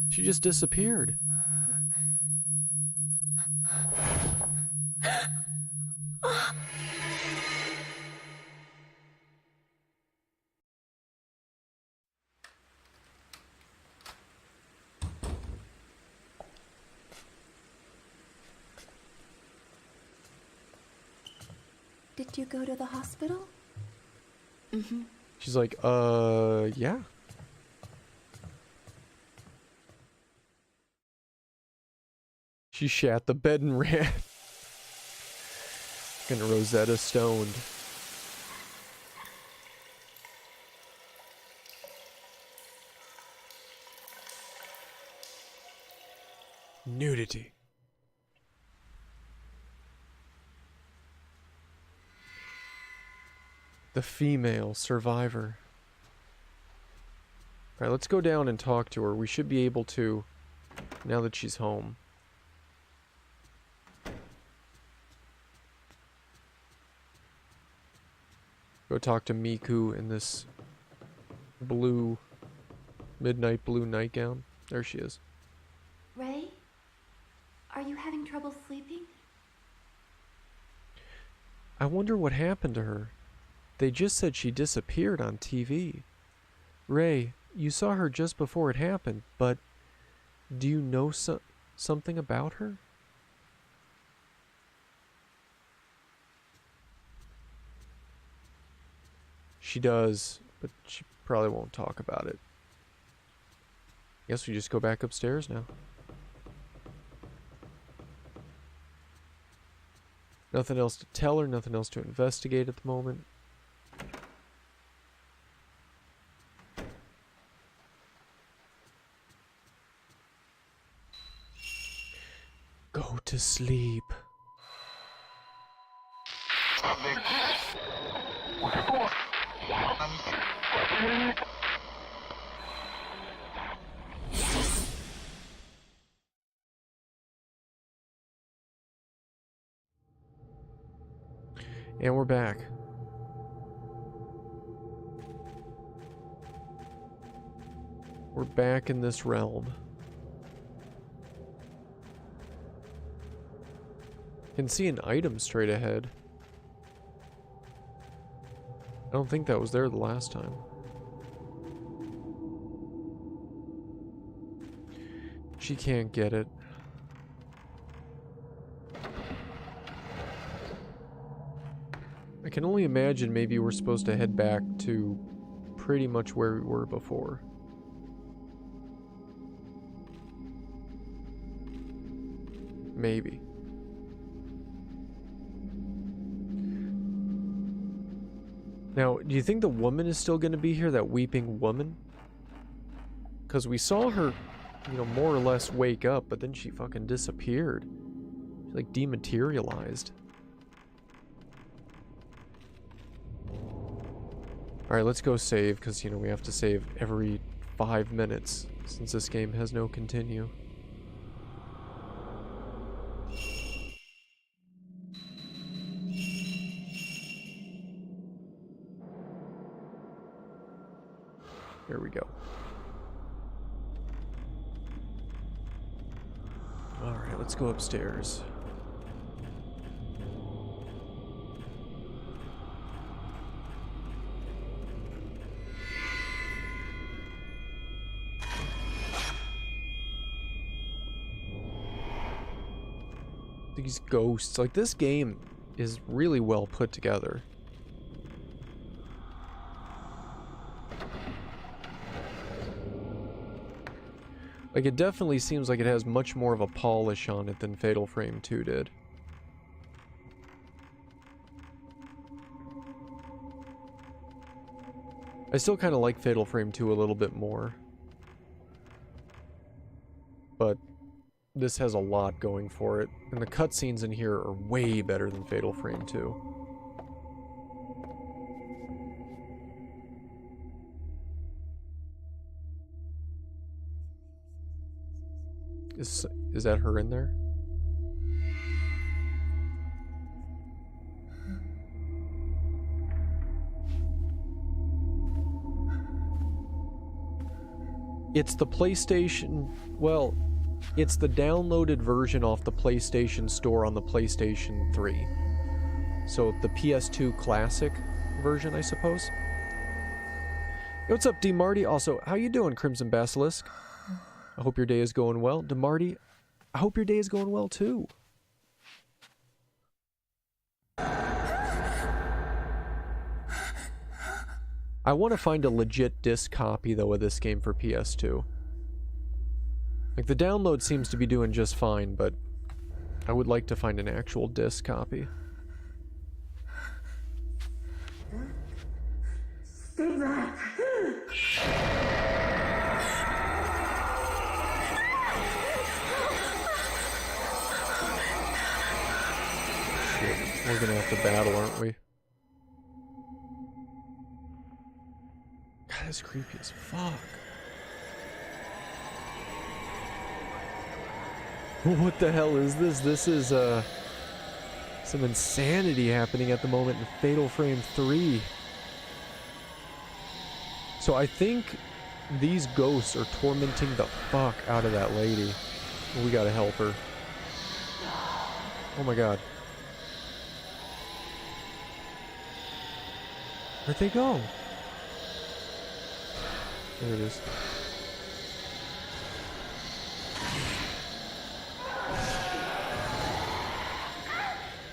She just disappeared. Did you go to the hospital? Mm-hmm. She's like, yeah. She shat the bed and ran. Fucking Rosetta Stoned. Nudity. The female survivor. Alright, let's go down and talk to her. We should be able to, now that she's home. Go talk to Miku in this blue, midnight blue nightgown. There she is. Ray? Are you having trouble sleeping? I wonder what happened to her. They just said she disappeared on TV. Ray, you saw her just before it happened, but do you know something about her? She does, but she probably won't talk about it. Guess we just go back upstairs now. Nothing else to tell her, nothing else to investigate at the moment. Go to sleep. And we're back. We're back in this realm. Can see an item straight ahead. I don't think that was there the last time. She can't get it. I can only imagine maybe we're supposed to head back to pretty much where we were before. Maybe. Now, do you think the woman is still going to be here, that weeping woman? Because we saw her, you know, more or less wake up, but then she fucking disappeared. She, like, dematerialized. Alright, let's go save, because, you know, we have to save every 5 minutes, since this game has no continue. There we go. Alright, let's go upstairs. These ghosts, like, this game is really well put together. Like, it definitely seems like it has much more of a polish on it than Fatal Frame 2 did. I still kind of like Fatal Frame 2 a little bit more. But this has a lot going for it, and the cutscenes in here are way better than Fatal Frame 2. Is that her in there? It's the PlayStation, well, it's the downloaded version off the PlayStation Store on the PlayStation 3. So the PS2 Classic version, I suppose. Hey, what's up, DeMarty? Also, how you doing, Crimson Basilisk? I hope your day is going well. DeMarty, I hope your day is going well too. I want to find a legit disc copy, though, of this game for PS2. Like, the download seems to be doing just fine, but I would like to find an actual disc copy. Stay back. Shit, we're gonna have to battle, aren't we? God, that's creepy as fuck. What the hell is this? This is, some insanity happening at the moment in Fatal Frame 3. So I think these ghosts are tormenting the fuck out of that lady. We gotta help her. Oh my god. Where'd they go? There it is.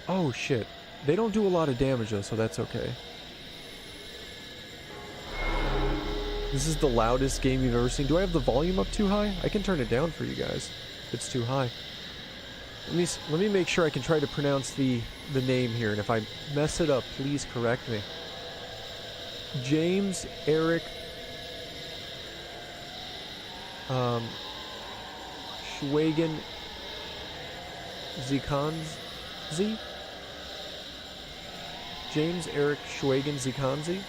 Oh shit. They don't do a lot of damage though, so that's okay. This is the loudest game you've ever seen. Do I have the volume up too high? I can turn it down for you guys if it's too high. Let me make sure I can try to pronounce the name here, and if I mess it up, please correct me. James Eric Schwagen Zikanzi? James Eric Schwagen Zikanzi?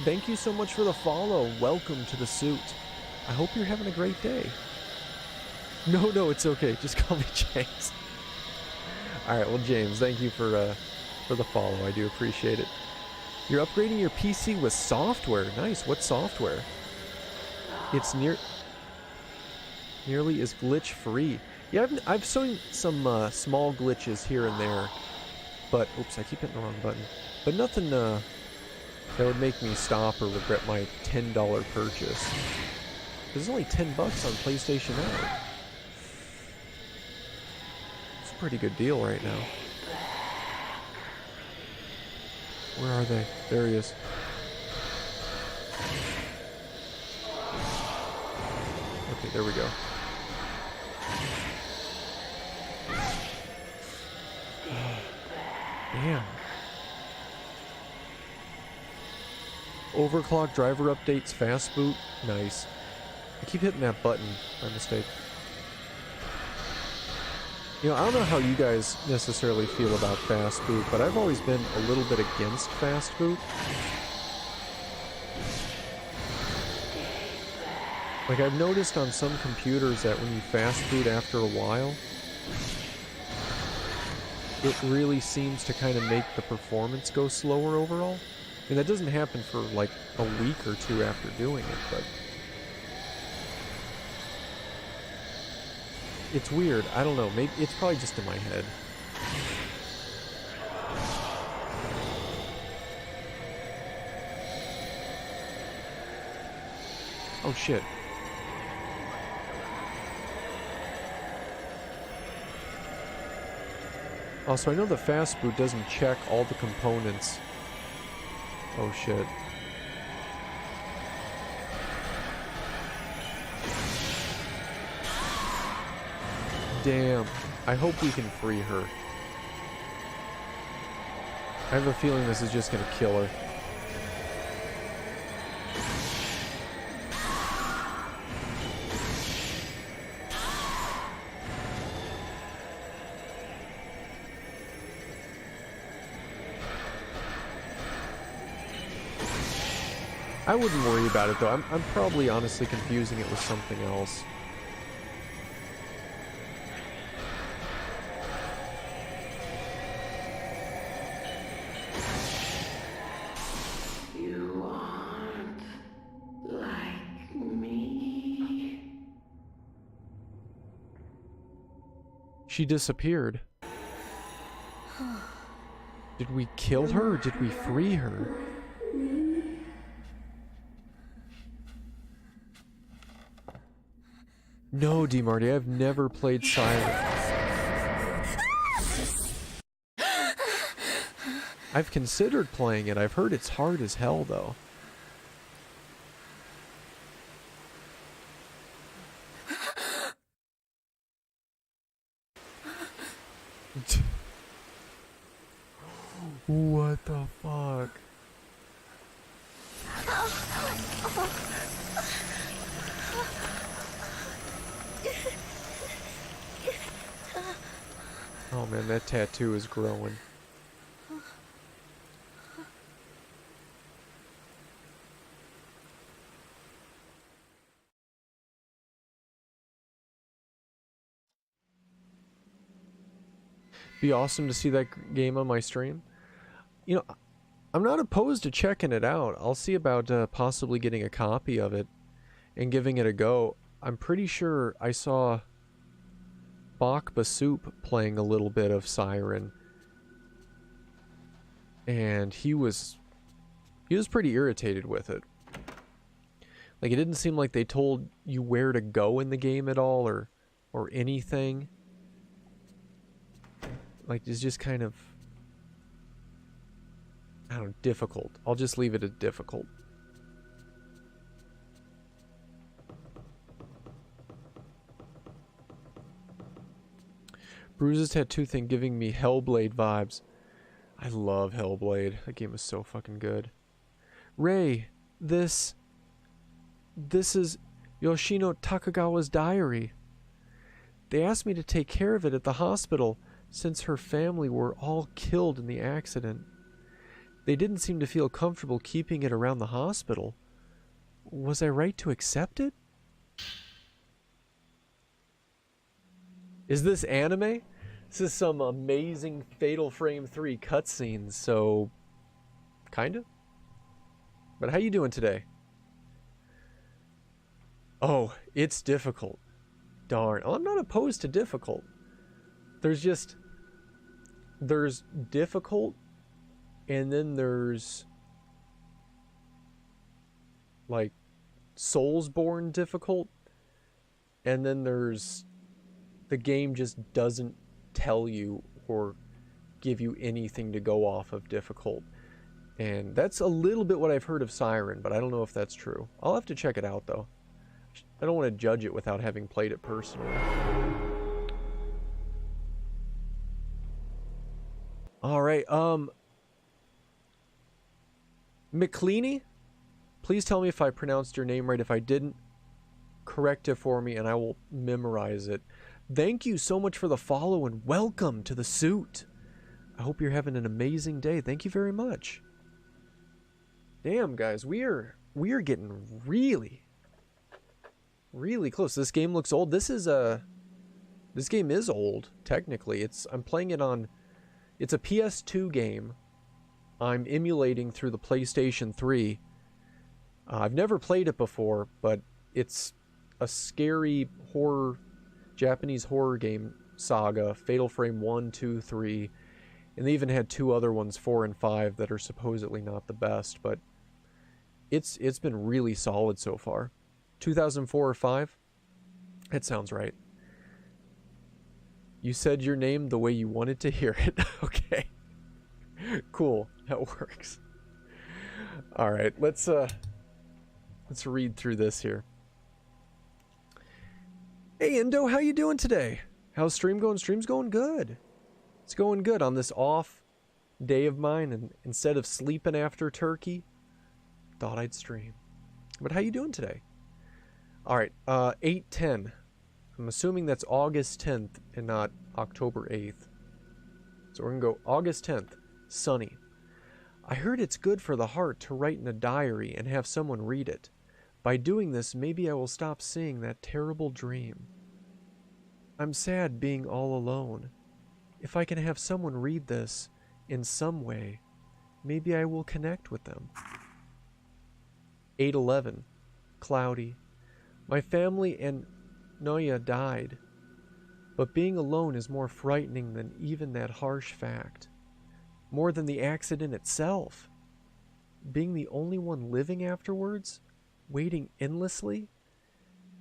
Thank you so much for the follow. Welcome to the suit. I hope you're having a great day. No, it's okay. Just call me James. Alright, well James, thank you for the follow. I do appreciate it. You're upgrading your PC with software. Nice. What software? It's nearly is glitch free. Yeah, I've seen some small glitches here and there, but oops, I keep hitting the wrong button. But nothing that would make me stop or regret my $10 purchase. There's only $10 on PlayStation Now. It's a pretty good deal right now. Where are they? There he is. Okay, there we go. Damn. Overclock driver updates, fast boot. Nice. I keep hitting that button by mistake. You know, I don't know how you guys necessarily feel about fast boot, but I've always been a little bit against fast boot. Like, I've noticed on some computers that when you fast boot after a while, it really seems to kind of make the performance go slower overall. I mean, that doesn't happen for like a week or two after doing it, but it's weird. I don't know. Maybe it's probably just in my head. Oh shit. Also, I know the fast boot doesn't check all the components. Oh shit. Damn. I hope we can free her. I have a feeling this is just gonna kill her. I wouldn't worry about it though. I'm probably honestly confusing it with something else. You aren't like me. She disappeared. Did we kill her or did we free her? No, DeMarty, I've never played Siren. I've considered playing it. I've heard it's hard as hell, though. What the fuck? Oh man, that tattoo is growing. Be awesome to see that game on my stream. You know, I'm not opposed to checking it out. I'll see about possibly getting a copy of it and giving it a go. I'm pretty sure I saw Bach Basoup playing a little bit of Siren, and he was pretty irritated with it. Like, it didn't seem like they told you where to go in the game at all, or anything. Like, it's just kind of, I don't know, difficult. I'll just leave it at difficult. Bruises Tattoo thing giving me Hellblade vibes. I love Hellblade. That game is so fucking good. Ray, this is Yoshino Takagawa's diary. They asked me to take care of it at the hospital since her family were all killed in the accident. They didn't seem to feel comfortable keeping it around the hospital. Was I right to accept it? Is this anime? This is some amazing Fatal Frame 3 cutscenes, so kinda. But how you doing today? Oh, it's difficult. Darn. Oh, I'm not opposed to difficult. There's difficult, and then there's like Soulsborne difficult, and then there's the game just doesn't tell you or give you anything to go off of difficult. And that's a little bit what I've heard of Siren, but I don't know if that's true. I'll have to check it out though. I don't want to judge it without having played it personally. Alright, McLeany? Please tell me if I pronounced your name right. If I didn't, correct it for me and I will memorize it. Thank you so much for the follow and welcome to the suit. I hope you're having an amazing day. Thank you very much. Damn, guys, we are getting really close. This game looks old. This game is old, technically. I'm playing it on, it's a PS2 game. I'm emulating through the PlayStation 3. I've never played it before, but it's a scary horror, Japanese horror game saga. Fatal Frame 1, 2, 3. And they even had 2 other ones, 4 and 5, that are supposedly not the best, but it's been really solid so far. 2004 or 5? That sounds right. You said your name the way you wanted to hear it. Okay. Cool. That works. All right, let's read through this here. Hey Indo, how you doing today? How's stream going? Stream's going good. It's going good on this off day of mine, and instead of sleeping after turkey, thought I'd stream. But how you doing today? All right, 8/10. I'm assuming that's August 10th and not October 8th. So we're gonna go August 10th, sunny. I heard it's good for the heart to write in a diary and have someone read it. By doing this, maybe I will stop seeing that terrible dream. I'm sad being all alone. If I can have someone read this in some way, maybe I will connect with them. 8/11, cloudy. My family and Noya died, but being alone is more frightening than even that harsh fact. More than the accident itself. Being the only one living afterwards, waiting endlessly,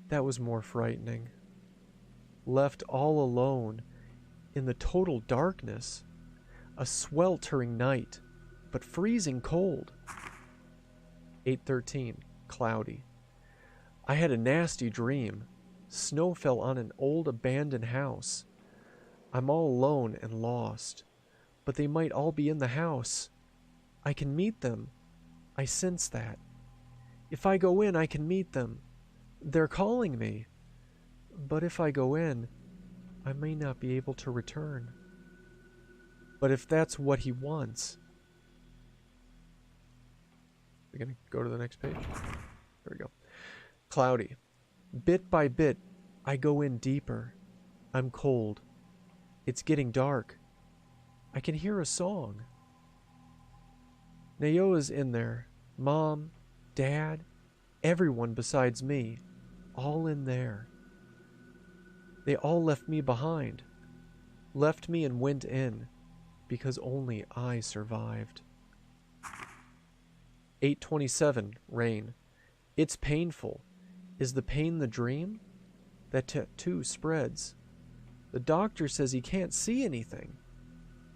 that was more frightening. Left all alone in the total darkness, a sweltering night, but freezing cold. 8/13, cloudy. I had a nasty dream. Snow fell on an old abandoned house. I'm all alone and lost, but they might all be in the house. I can meet them. I sense that. If I go in, I can meet them. They're calling me. But if I go in, I may not be able to return. But if that's what he wants... We're going to go to the next page. There we go. Cloudy. Bit by bit, I go in deeper. I'm cold. It's getting dark. I can hear a song. Naoa's in there. Mom, Dad, everyone besides me. All in there. They all left me behind. Left me and went in. Because only I survived. 8/27, rain. It's painful. Is the pain the dream? That tattoo spreads. The doctor says he can't see anything.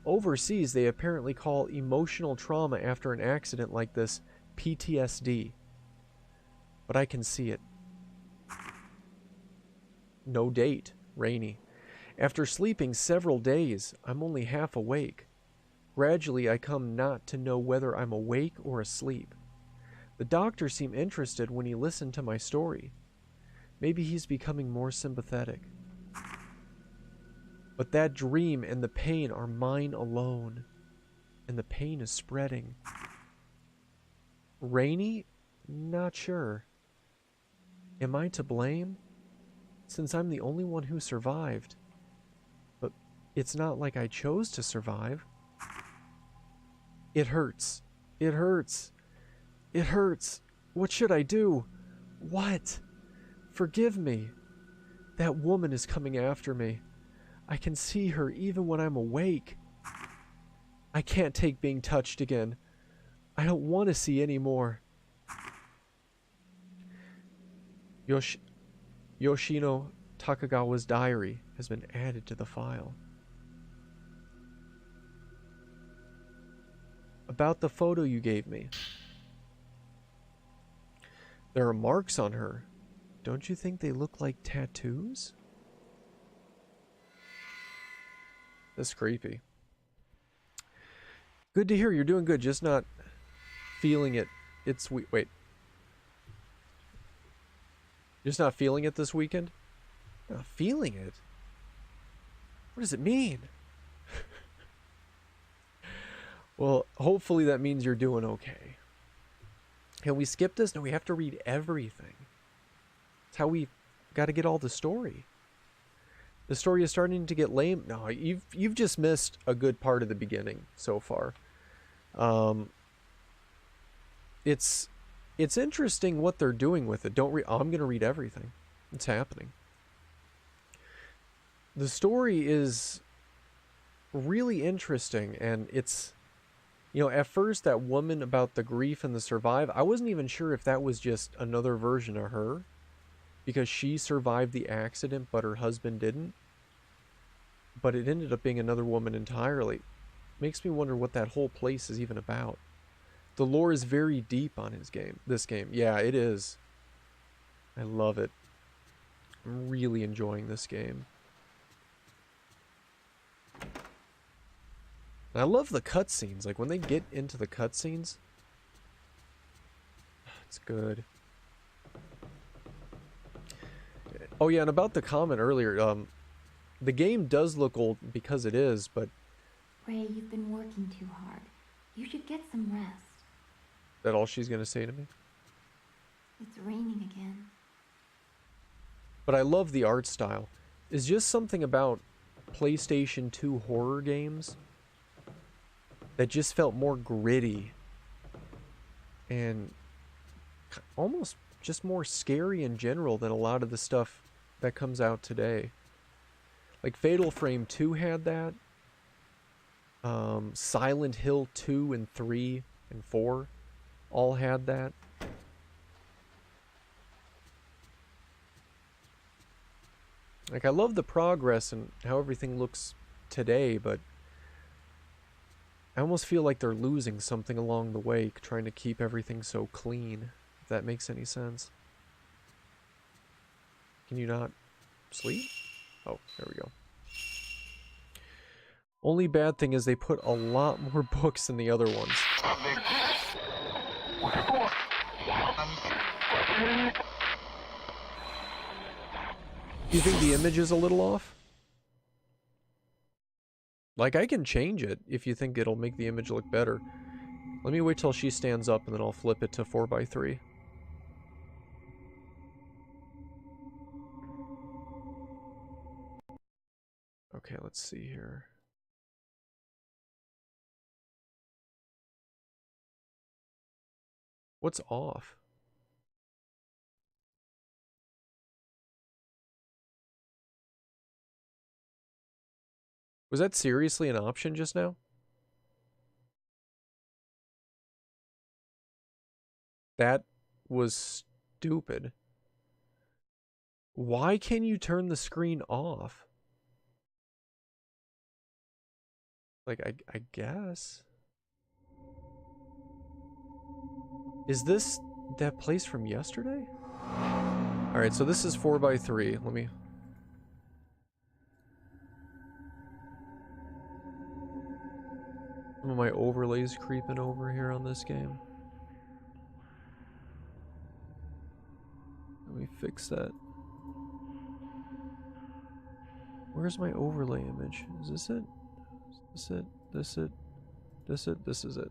Overseas, they apparently call emotional trauma after an accident like this PTSD. But I can see it. No date. Rainy. After sleeping several days, I'm only half awake. Gradually, I come not to know whether I'm awake or asleep. The doctor seemed interested when he listened to my story. Maybe he's becoming more sympathetic. But that dream and the pain are mine alone. And the pain is spreading. Rainy? Not sure. Am I to blame? Since I'm the only one who survived. But it's not like I chose to survive. It hurts. It hurts. It hurts. What should I do? What? Forgive me. That woman is coming after me. I can see her even when I'm awake. I can't take being touched again. I don't want to see any more. Yoshino Takagawa's diary has been added to the file. About the photo you gave me. There are marks on her. Don't you think they look like tattoos? That's creepy. Good to hear. You're doing good. Just not feeling it. It's wait. Just not feeling it this weekend? Not feeling it? What does it mean? Well, hopefully that means you're doing okay. Can we skip this? No, we have to read everything. It's how we got to get all the story. The story is starting to get lame. No, you've just missed a good part of the beginning so far. It's interesting what they're doing with it. I'm going to read everything. It's happening. The story is really interesting, and it's, you know, at first that woman about the grief and the survive, I wasn't even sure if that was just another version of her, because she survived the accident but her husband didn't. But it ended up being another woman entirely. Makes me wonder what that whole place is even about. The lore is very deep on this game. Yeah, it is. I love it. I'm really enjoying this game. And I love the cutscenes. Like when they get into the cutscenes, it's good. Oh yeah, and about the comment earlier, the game does look old because it is, but Ray, you've been working too hard. You should get some rest. Is that all she's gonna say to me? It's raining again. But I love the art style. It's just something about PlayStation 2 horror games that just felt more gritty and almost just more scary in general than a lot of the stuff that comes out today. Like Fatal Frame 2 had that. Silent Hill 2 and 3 and 4 all had that. Like, I love the progress and how everything looks today, but I almost feel like they're losing something along the way, trying to keep everything so clean, if that makes any sense. Can you not sleep? Oh, there we go. Only bad thing is they put a lot more books than the other ones. Do you think the image is a little off? Like, I can change it if you think it'll make the image look better. Let me wait till she stands up and then I'll flip it to 4:3. Okay, let's see here. What's off? Was that seriously an option just now? That was stupid. Why can you turn the screen off? Like, I guess. Is this that place from yesterday? Alright, so this is 4x3. Let me... Some of my overlays creeping over here on this game. Let me fix that. Where's my overlay image? Is this it? Is this it? This it? This it? This is it.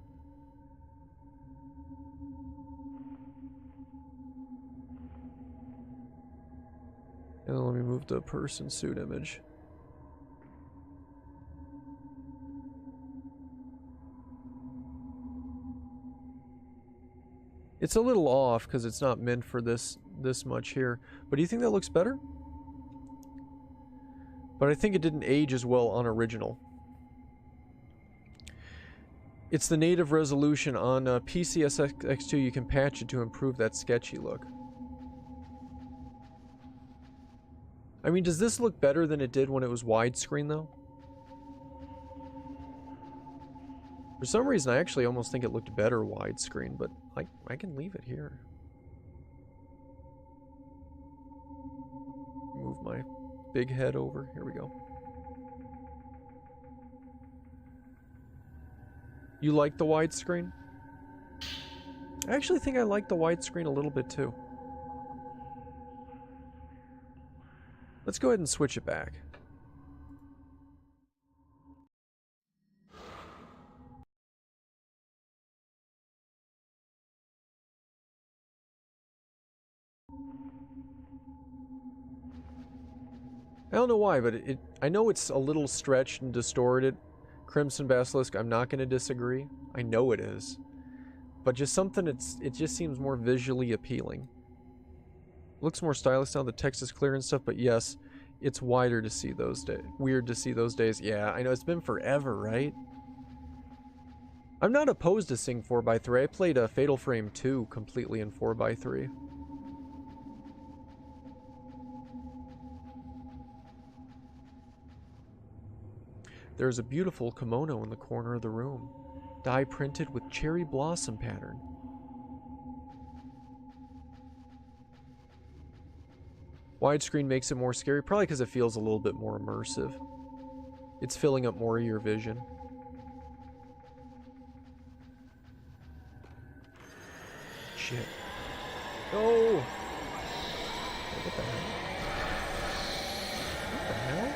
And then let me move the person suit image. It's a little off because it's not meant for this much here. But do you think that looks better? But I think it didn't age as well on original. It's the native resolution on PCSX2. You can patch it to improve that sketchy look. I mean, does this look better than it did when it was widescreen, though? For some reason, I actually almost think it looked better widescreen, but I can leave it here. Move my big head over. Here we go. You like the widescreen? I actually think I like the widescreen a little bit, too. Let's go ahead and switch it back. I don't know why, but I know it's a little stretched and distorted. Crimson Basilisk, I'm not going to disagree. I know it is. But just something, it just seems more visually appealing. Looks more stylish now, the text is clear and stuff, but yes, it's wider to see those days. Weird to see those days. Yeah, I know, it's been forever, right? I'm not opposed to seeing 4x3. I played Fatal Frame 2 completely in 4x3. There's a beautiful kimono in the corner of the room. Dye printed with cherry blossom pattern. Widescreen makes it more scary, probably because it feels a little bit more immersive. It's filling up more of your vision. Shit. No! What the hell? What the hell?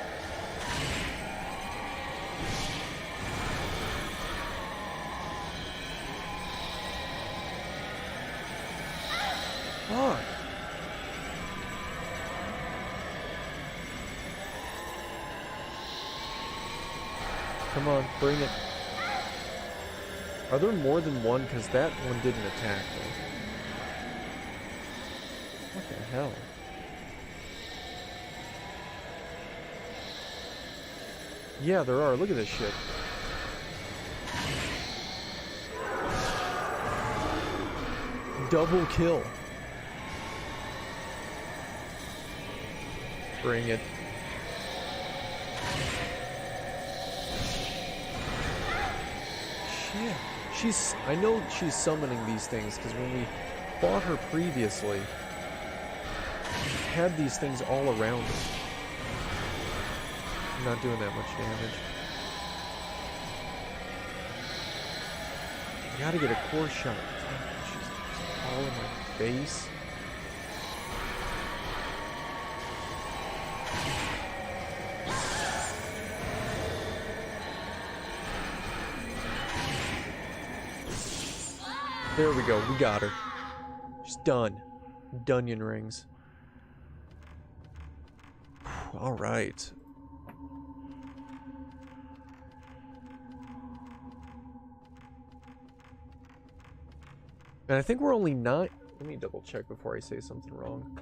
Fuck. Come on, bring it. Are there more than one? Because that one didn't attack me. What the hell? Yeah, there are. Look at this shit. Double kill. Bring it. Shit. I know she's summoning these things because when we fought her previously, she had these things all around her. I'm not doing that much damage. I gotta get a core shot. She's all in my face. There we go, we got her. She's done. Dunyan rings. Alright. And I think we're only 9. Let me double check before I say something wrong.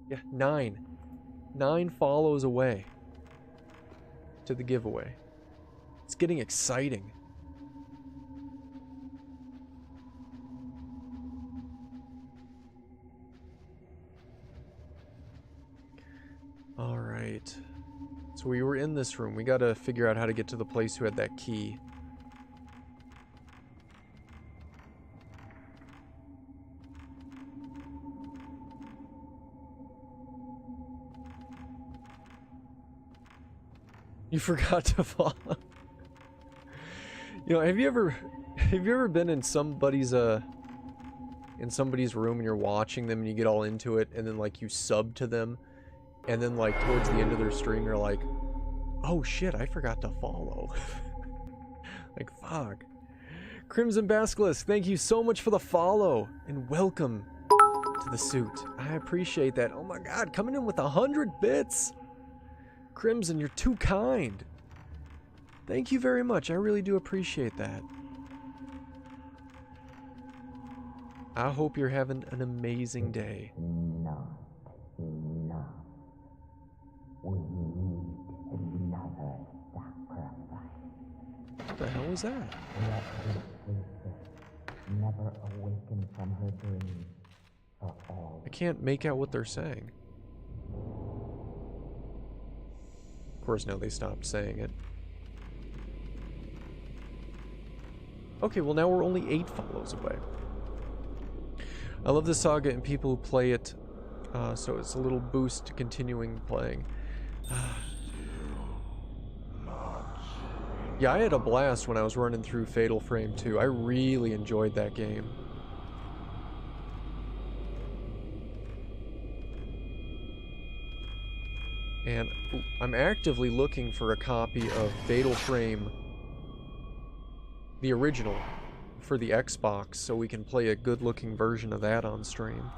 Yeah, 9. 9 follows away to the giveaway. It's getting exciting. Alright. So we were in this room. We gotta figure out how to get to the place who had that key. You forgot to follow. You know, have you ever been in somebody's room and you're watching them and you get all into it and then like you sub to them and then like towards the end of their stream you're like, oh shit, I forgot to follow. Like, fuck. Crimson Basilisk, thank you so much for the follow and welcome to the suit. I appreciate that. Oh my god, coming in with 100 bits. Crimson, you're too kind. Thank you very much. I really do appreciate that. I hope you're having an amazing day. Not enough. We need another sacrifice. What the hell was that? Let this priestess never awaken from her dream for all. I can't make out what they're saying. Of course, now they stopped saying it. Okay, well now we're only 8 follows away. I love the saga and people who play it, so it's a little boost to continuing playing. Yeah, I had a blast when I was running through Fatal Frame 2. I really enjoyed that game. And I'm actively looking for a copy of Fatal Frame, the original, for the Xbox, so we can play a good-looking version of that on stream.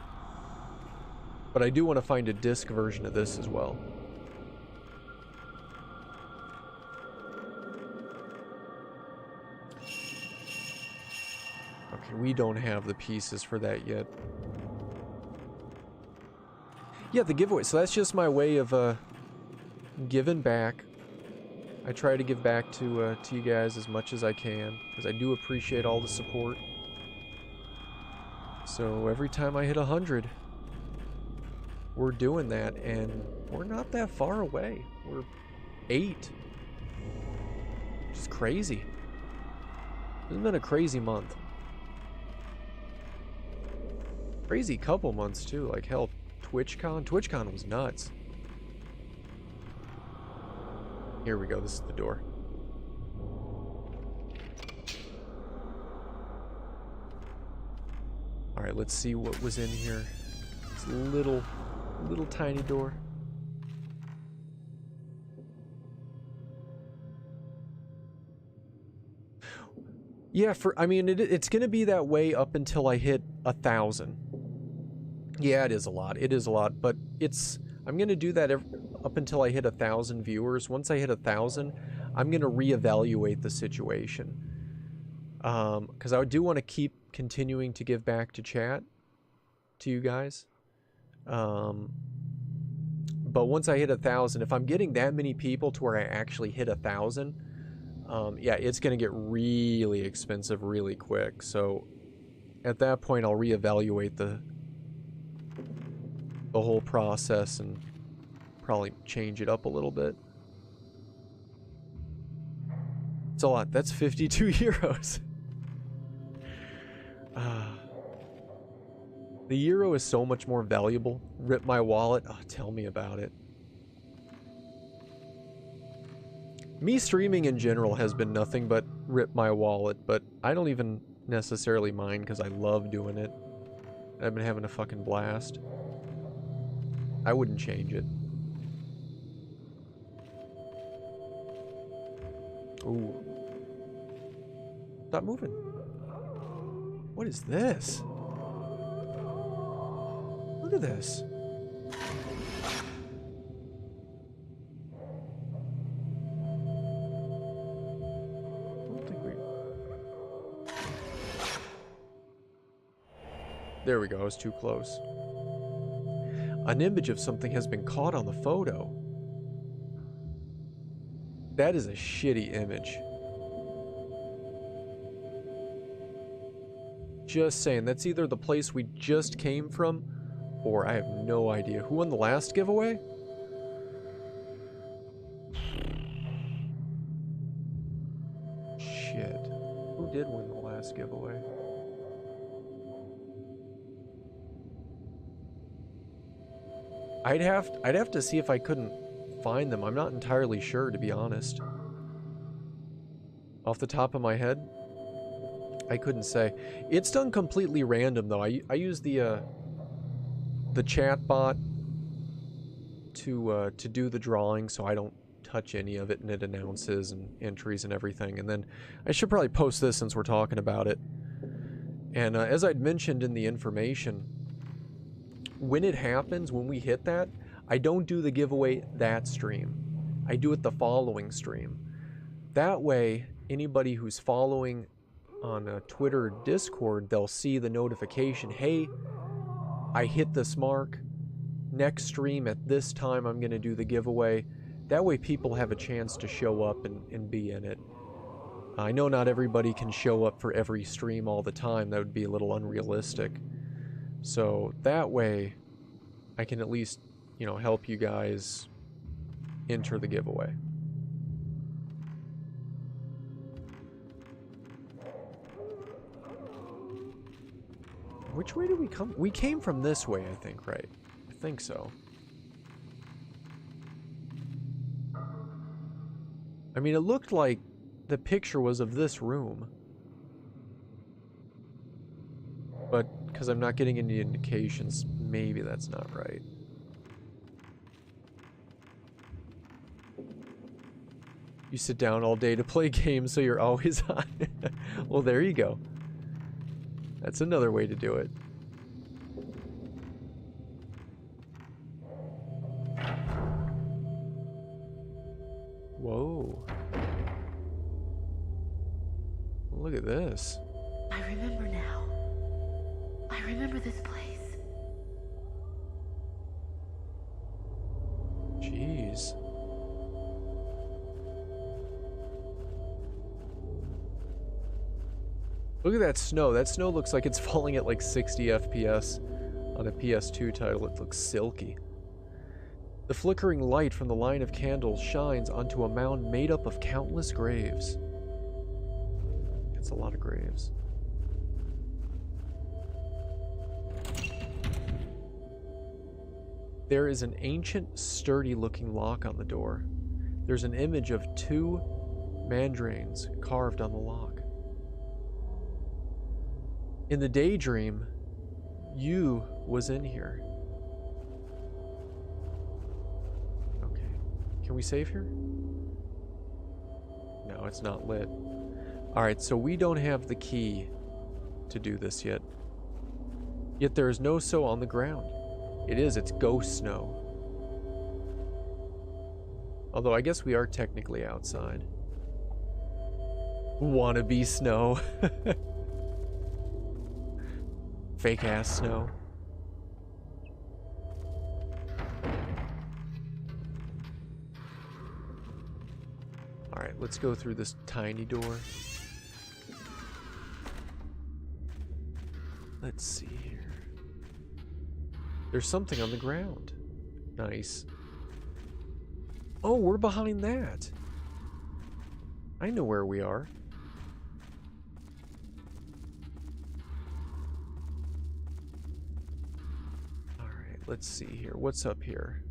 But I do want to find a disc version of this as well. Okay, we don't have the pieces for that yet. Yeah, the giveaway. So that's just my way of giving back. I try to give back to you guys as much as I can, because I do appreciate all the support. So every time I hit 100, we're doing that, and we're not that far away. We're 8. Just crazy. It's been a crazy month. Crazy couple months too. Like hell, TwitchCon was nuts. Here we go, this is the door. Alright, let's see what was in here. It's a little tiny door. Yeah, I mean, it's gonna be that way up until I hit 1,000. Yeah, it is a lot. It is a lot, but I'm gonna do that up until I hit 1,000 viewers. Once I hit 1,000, I'm gonna reevaluate the situation. Because I do want to keep continuing to give back to chat, to you guys. But once I hit 1,000, if I'm getting that many people to where I actually hit 1,000, yeah, it's gonna get really expensive really quick. So at that point, I'll reevaluate the whole process and probably change it up a little bit. It's a lot. That's 52 euros. The euro is so much more valuable. Rip my wallet. Oh, tell me about it. Me streaming in general has been nothing but rip my wallet, but I don't even necessarily mind because I love doing it. I've been having a fucking blast. I wouldn't change it. Ooh. Stop moving. What is this? Look at this. There we go, I was too close. An image of something has been caught on the photo. That is a shitty image. Just saying, that's either the place we just came from, or I have no idea. Who won the last giveaway? did win the last giveaway. I'd have to see if I couldn't find them. I'm not entirely sure, to be honest. Off the top of my head, I couldn't say. It's done completely random though. I use the chat bot to do the drawing, so I don't touch any of it, and it announces and entries and everything. And then I should probably post this since we're talking about it. And as I'd mentioned in the information, when it happens, when we hit that, I don't do the giveaway that stream. I do it the following stream. That way, anybody who's following on Twitter or Discord, they'll see the notification, hey, I hit this mark. Next stream at this time, I'm going to do the giveaway. That way people have a chance to show up and be in it. I know not everybody can show up for every stream all the time. That would be a little unrealistic. So that way, I can at least, you know, help you guys enter the giveaway. Which way did we come? We came from this way, I think, right? I think so. I mean, it looked like the picture was of this room. But because I'm not getting any indications, maybe that's not right. You sit down all day to play games, so you're always on. Well, there you go. That's another way to do it. Whoa. Look at this. I remember now. I remember this place. Jeez. Look at that snow. That snow looks like it's falling at like 60 FPS on a PS2 title. It looks silky. The flickering light from the line of candles shines onto a mound made up of countless graves. It's a lot of graves. There is an ancient, sturdy-looking lock on the door. There's an image of 2 mandrains carved on the lock. In the daydream, you was in here. Okay. Can we save here? No, it's not lit. Alright, so we don't have the key to do this yet. Yet there is no snow on the ground. It's ghost snow. Although I guess we are technically outside. Wannabe snow. Fake ass snow. Alright, let's go through this tiny door. Let's see here. There's something on the ground. Nice. Oh, we're behind that. I know where we are. Alright, let's see here. What's up here?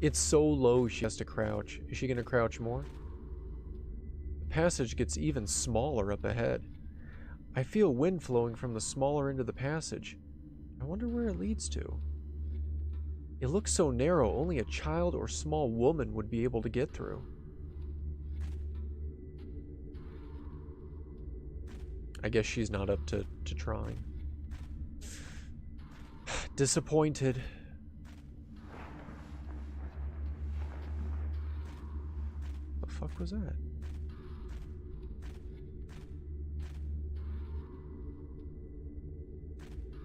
It's so low she has to crouch. Is she gonna crouch more? The passage gets even smaller up ahead. I feel wind flowing from the smaller end of the passage. I wonder where it leads to. It looks so narrow, only a child or small woman would be able to get through. I guess she's not up to trying. Disappointed. What the fuck was that?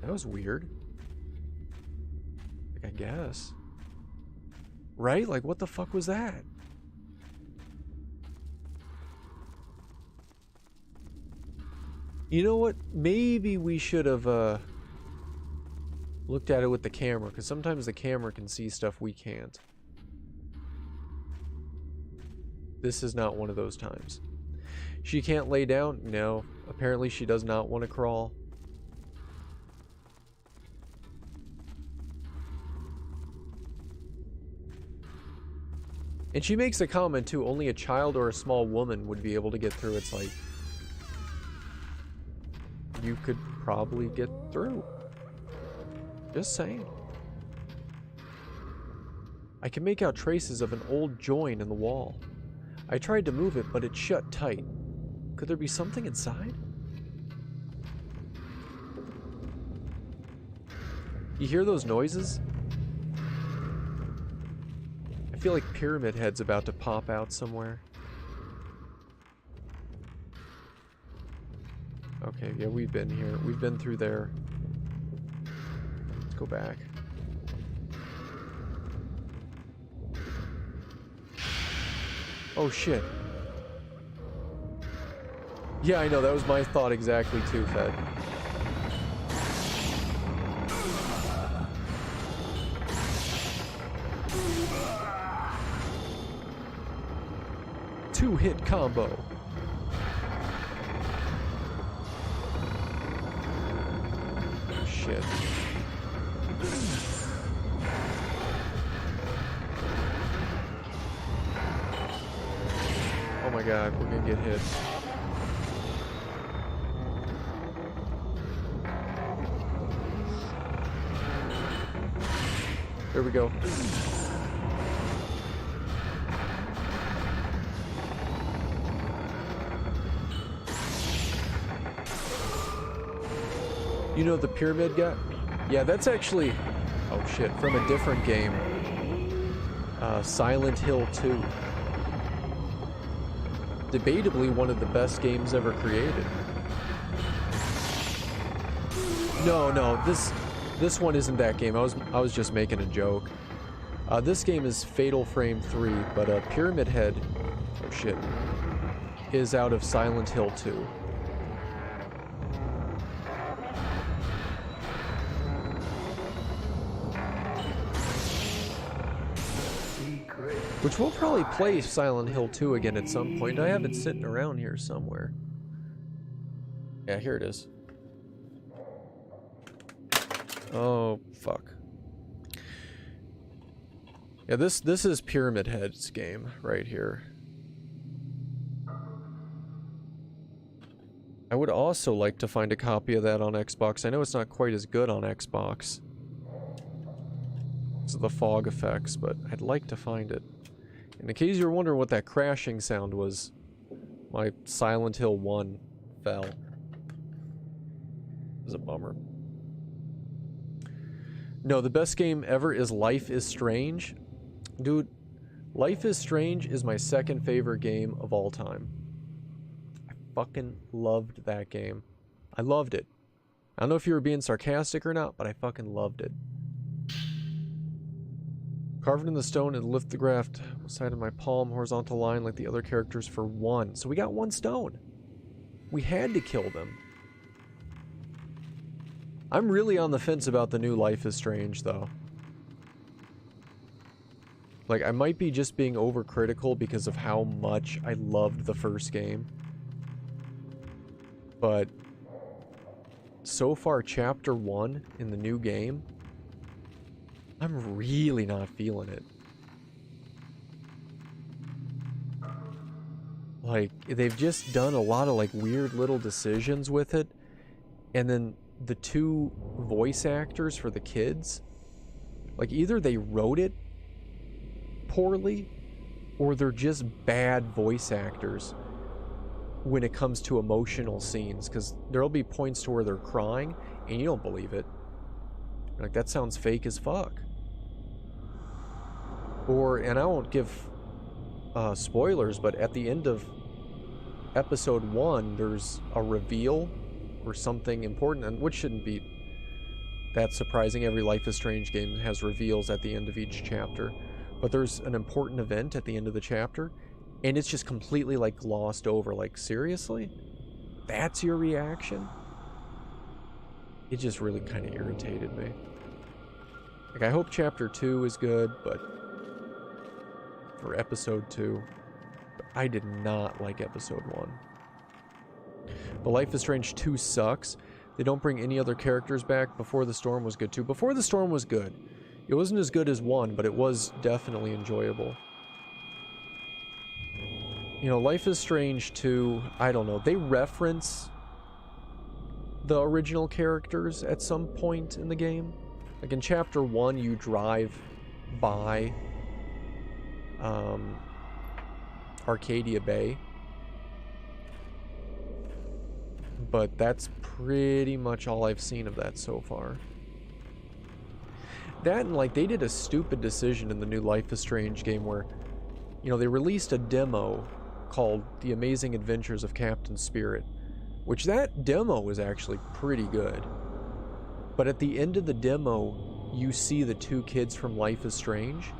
That was weird. Like, I guess. Right? Like, what the fuck was that? You know what? Maybe we should have looked at it with the camera, because sometimes the camera can see stuff we can't. This is not one of those times. She can't lay down? No. Apparently she does not want to crawl. And she makes a comment too, only a child or a small woman would be able to get through. It's like, you could probably get through. Just saying. I can make out traces of an old join in the wall. I tried to move it, but it shut tight. Could there be something inside? You hear those noises? I feel like Pyramid Head's about to pop out somewhere. Okay, yeah, we've been here. We've been through there. Let's go back. Oh, shit. Yeah, I know. That was my thought exactly, too, Fed. Two-hit combo. Shit. Oh my god, we're gonna get hit. There we go. You know the pyramid guy? Yeah, that's actually... Oh shit, from a different game. Silent Hill 2. Debatably one of the best games ever created. No, this one isn't that game. I was just making a joke. This game is Fatal Frame 3, but Pyramid Head, oh shit, is out of Silent Hill 2. Which we'll probably play Silent Hill 2 again at some point. I have it sitting around here somewhere. Yeah, here it is. Oh, fuck. Yeah, this is Pyramid Head's game right here. I would also like to find a copy of that on Xbox. I know it's not quite as good on Xbox. It's the fog effects, but I'd like to find it. In case you're wondering what that crashing sound was, my Silent Hill 1 fell. It was a bummer. No, the best game ever is Life is Strange. Dude, Life is Strange is my second favorite game of all time. I fucking loved that game. I loved it. I don't know if you were being sarcastic or not, but I fucking loved it. Carved in the stone and lithographed side of my palm, horizontal line like the other characters for 1. So we got 1 stone. We had to kill them. I'm really on the fence about the new Life is Strange, though. Like, I might be just being overcritical because of how much I loved the first game. But so far, Chapter 1 in the new game, I'm really not feeling it. Like, they've just done a lot of, like, weird little decisions with it. And then the 2 voice actors for the kids, like, either they wrote it poorly, or they're just bad voice actors when it comes to emotional scenes. Because there'll be points to where they're crying, and you don't believe it. Like, that sounds fake as fuck. Or, and I won't give spoilers, but at the end of episode 1, there's a reveal or something important, and which shouldn't be that surprising. Every Life is Strange game has reveals at the end of each chapter. But there's an important event at the end of the chapter, and it's just completely, like, glossed over. Like, seriously? That's your reaction? It just really kind of irritated me. Like, I hope chapter 2 is good, but... for episode 2. But I did not like episode 1. But Life is Strange 2 sucks. They don't bring any other characters back. Before the Storm was good too. Before the Storm was good. It wasn't as good as 1, but it was definitely enjoyable. You know, Life is Strange 2, I don't know. They reference the original characters at some point in the game. Like in Chapter 1, you drive by Arcadia Bay. But that's pretty much all I've seen of that so far. That and like they did a stupid decision in the new Life is Strange game where, you know, they released a demo called The Amazing Adventures of Captain Spirit, which that demo was actually pretty good. But at the end of the demo, you see the 2 kids from Life is Strange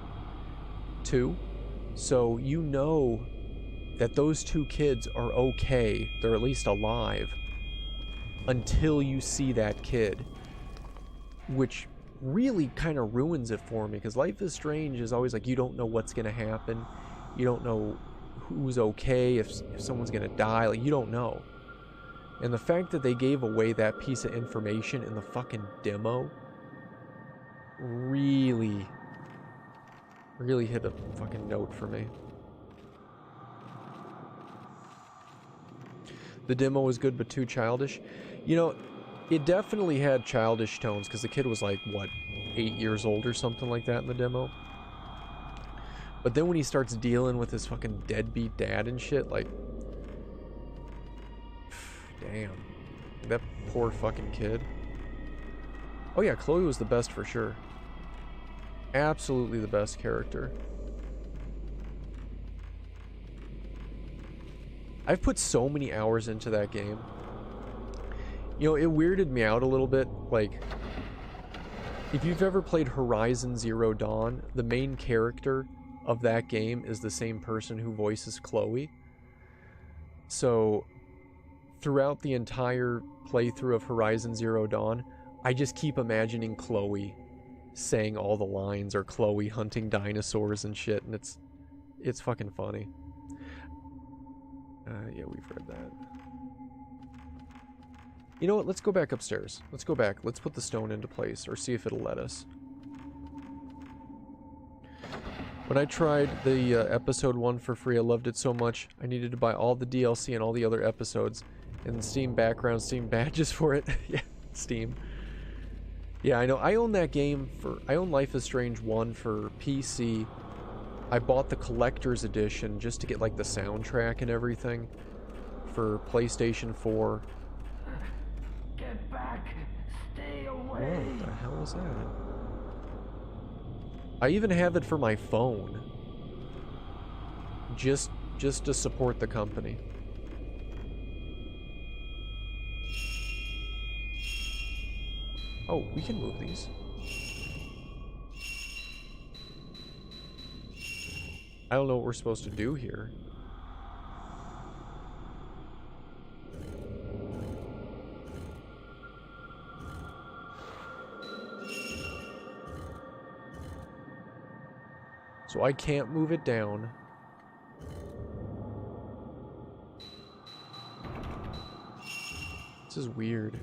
2. So you know that those 2 kids are okay. They're at least alive until you see that kid, which really kind of ruins it for me, because Life is Strange is always like, you don't know what's going to happen. You don't know who's okay, if someone's going to die. Like, you don't know. And the fact that they gave away that piece of information in the fucking demo really hit a fucking note for me. The demo was good but too childish. You know, it definitely had childish tones because the kid was like, what, 8 years old or something like that in the demo. But then when he starts dealing with his fucking deadbeat dad and shit, like, damn. That poor fucking kid. Oh yeah, Chloe was the best for sure. Absolutely the best character. I've put so many hours into that game. You know, it weirded me out a little bit. Like, if you've ever played Horizon Zero Dawn, the main character of that game is the same person who voices Chloe. So, throughout the entire playthrough of Horizon Zero Dawn, I just keep imagining Chloe saying all the lines, or Chloe hunting dinosaurs and shit, and it's fucking funny. Yeah, we've read that. You know what? Let's go back upstairs. Let's go back. Let's put the stone into place, or see if it'll let us. When I tried the episode 1 for free, I loved it so much, I needed to buy all the DLC and all the other episodes, and Steam background, Steam badges for it. Yeah, Steam. Yeah, I know. I own that game I own Life is Strange 1 for PC. I bought the collector's edition just to get like the soundtrack and everything for PlayStation 4. Get back! Stay away! What the hell is that? I even have it for my phone. Just to support the company. Oh, we can move these. I don't know what we're supposed to do here. So I can't move it down. This is weird.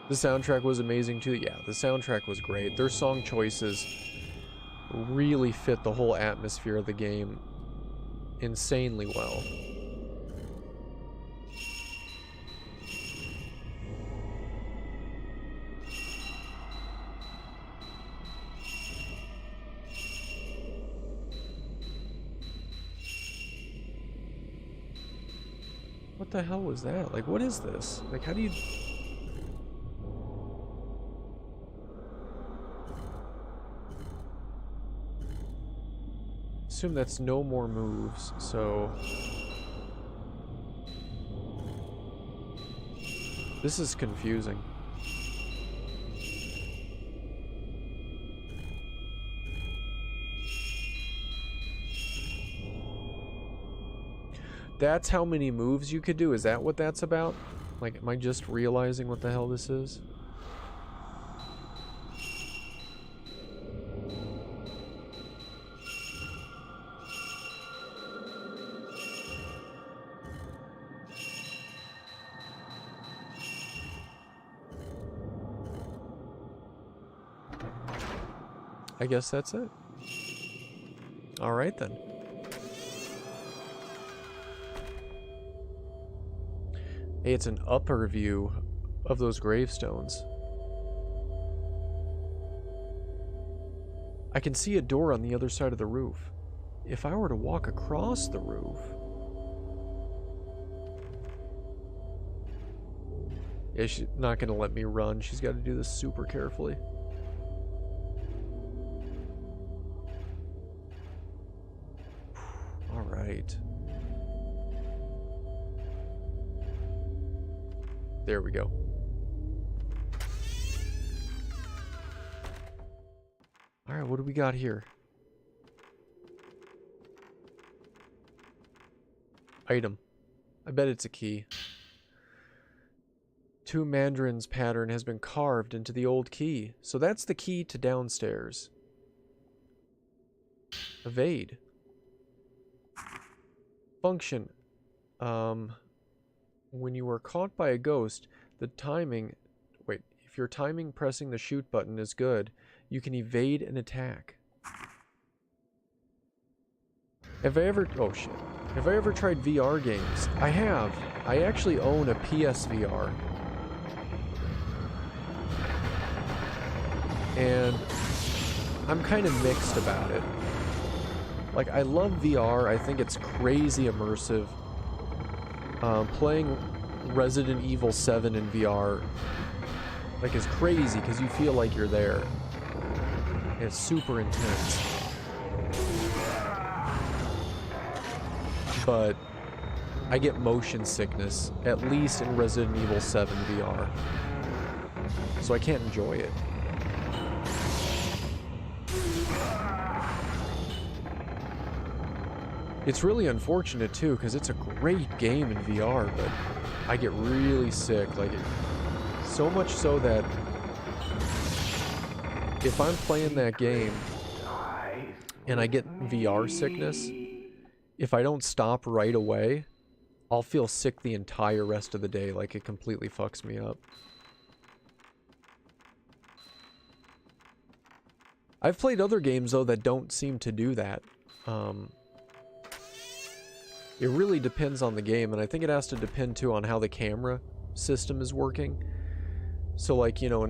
The soundtrack was amazing too. Yeah, the soundtrack was great. Their song choices really fit the whole atmosphere of the game insanely well. What the hell was that? Like, what is this? Like, how do you... Assume that's no more moves, so... This is confusing. That's how many moves you could do? Is that what that's about? Like, am I just realizing what the hell this is? I guess that's it. Alright then. Hey, it's an upper view of those gravestones. I can see a door on the other side of the roof. If I were to walk across the roof... Yeah, she's not going to let me run. She's got to do this super carefully. Alright. There we go. Alright, what do we got here? Item. I bet it's a key. Two Mandarin's pattern has been carved into the old key. So that's the key to downstairs. Evade. Function. When you are caught by a ghost, the timing... Wait, if your timing pressing the shoot button is good, you can evade an attack. Have I ever... Oh, shit. Have I ever tried VR games? I have. I actually own a PSVR. And I'm kind of mixed about it. Like, I love VR. I think it's crazy immersive. Playing Resident Evil 7 in VR, like, is crazy because you feel like you're there. And it's super intense. But I get motion sickness, at least in Resident Evil 7 VR. So I can't enjoy it. It's really unfortunate too, because it's a great game in VR, but I get really sick. Like, so much so that if I'm playing that game and I get VR sickness, if I don't stop right away, I'll feel sick the entire rest of the day. Like, it completely fucks me up. I've played other games though that don't seem to do that. It really depends on the game, and I think it has to depend too on how the camera system is working. So, like, you know,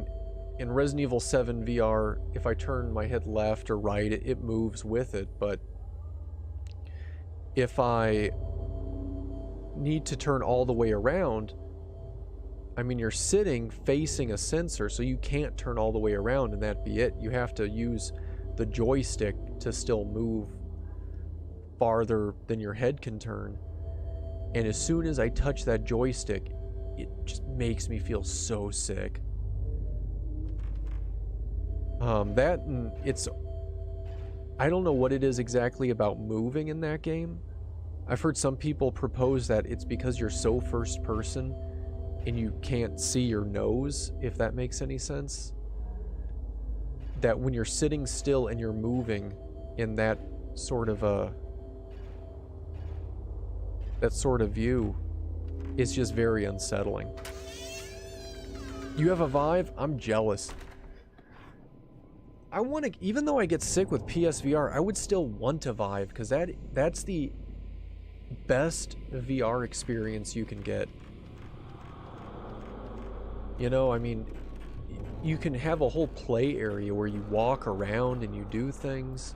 in Resident Evil 7 VR, if I turn my head left or right, it moves with it, but if I need to turn all the way around, I mean, you're sitting facing a sensor, so you can't turn all the way around and that be it. You have to use the joystick to still move farther than your head can turn. And as soon as I touch that joystick, it just makes me feel so sick. That, and it's... I don't know what it is exactly about moving in that game. I've heard some people propose that it's because you're so first person and you can't see your nose, if that makes any sense. That when you're sitting still and you're moving in that sort of a... that sort of view, it's just very unsettling. You have a Vive? I'm jealous. I want to, even though I get sick with PSVR, I would still want a Vive, because that's the best VR experience you can get. You know, I mean, you can have a whole play area where you walk around and you do things.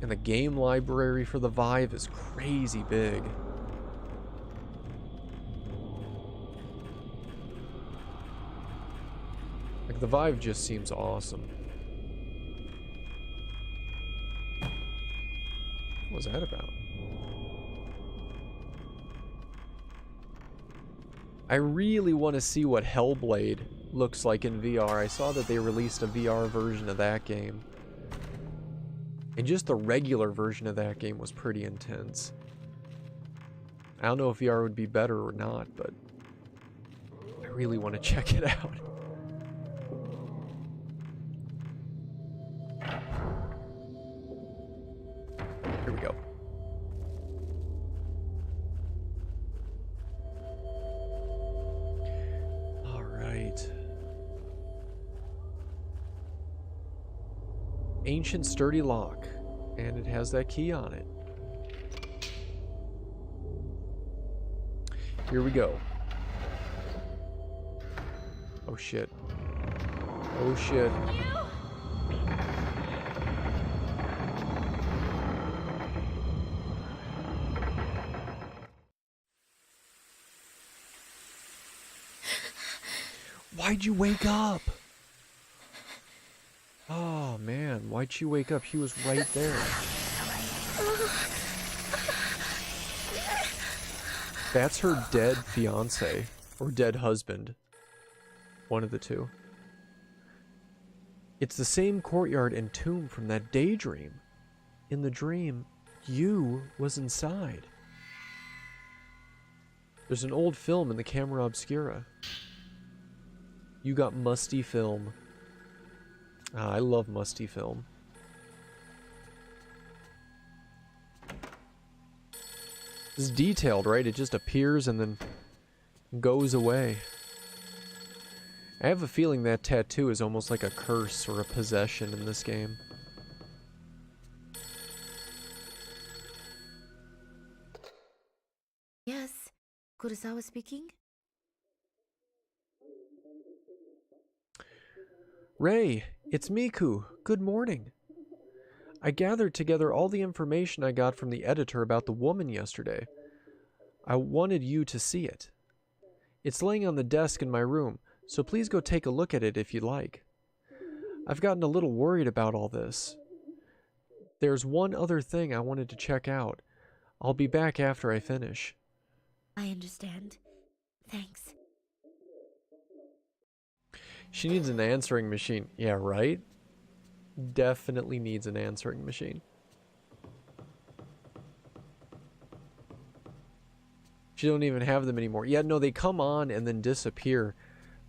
And the game library for the Vive is crazy big. Like, the Vive just seems awesome. What was that about? I really want to see what Hellblade looks like in VR. I saw that they released a VR version of that game. And just the regular version of that game was pretty intense. I don't know if VR would be better or not, but I really want to check it out. Here we go. All right. ancient sturdy lock, and it has that key on it. Here we go. Oh shit. Oh shit. Why'd you wake up? Oh man, why'd she wake up? He was right there. That's her dead fiance or dead husband. One of the two. It's the same courtyard and tomb from that daydream. In the dream, you was inside. There's an old film in the camera obscura. You got musty film. I love musty film. It's detailed, right? It just appears and then goes away. I have a feeling that tattoo is almost like a curse or a possession in this game. Yes, Kurosawa speaking. Rei, it's Miku. Good morning. I gathered together all the information I got from the editor about the woman yesterday. I wanted you to see it. It's laying on the desk in my room, so please go take a look at it if you like. I've gotten a little worried about all this. There's one other thing I wanted to check out. I'll be back after I finish. I understand. Thanks. She needs an answering machine. Yeah, right? Definitely needs an answering machine. She don't even have them anymore. Yeah, no, they come on and then disappear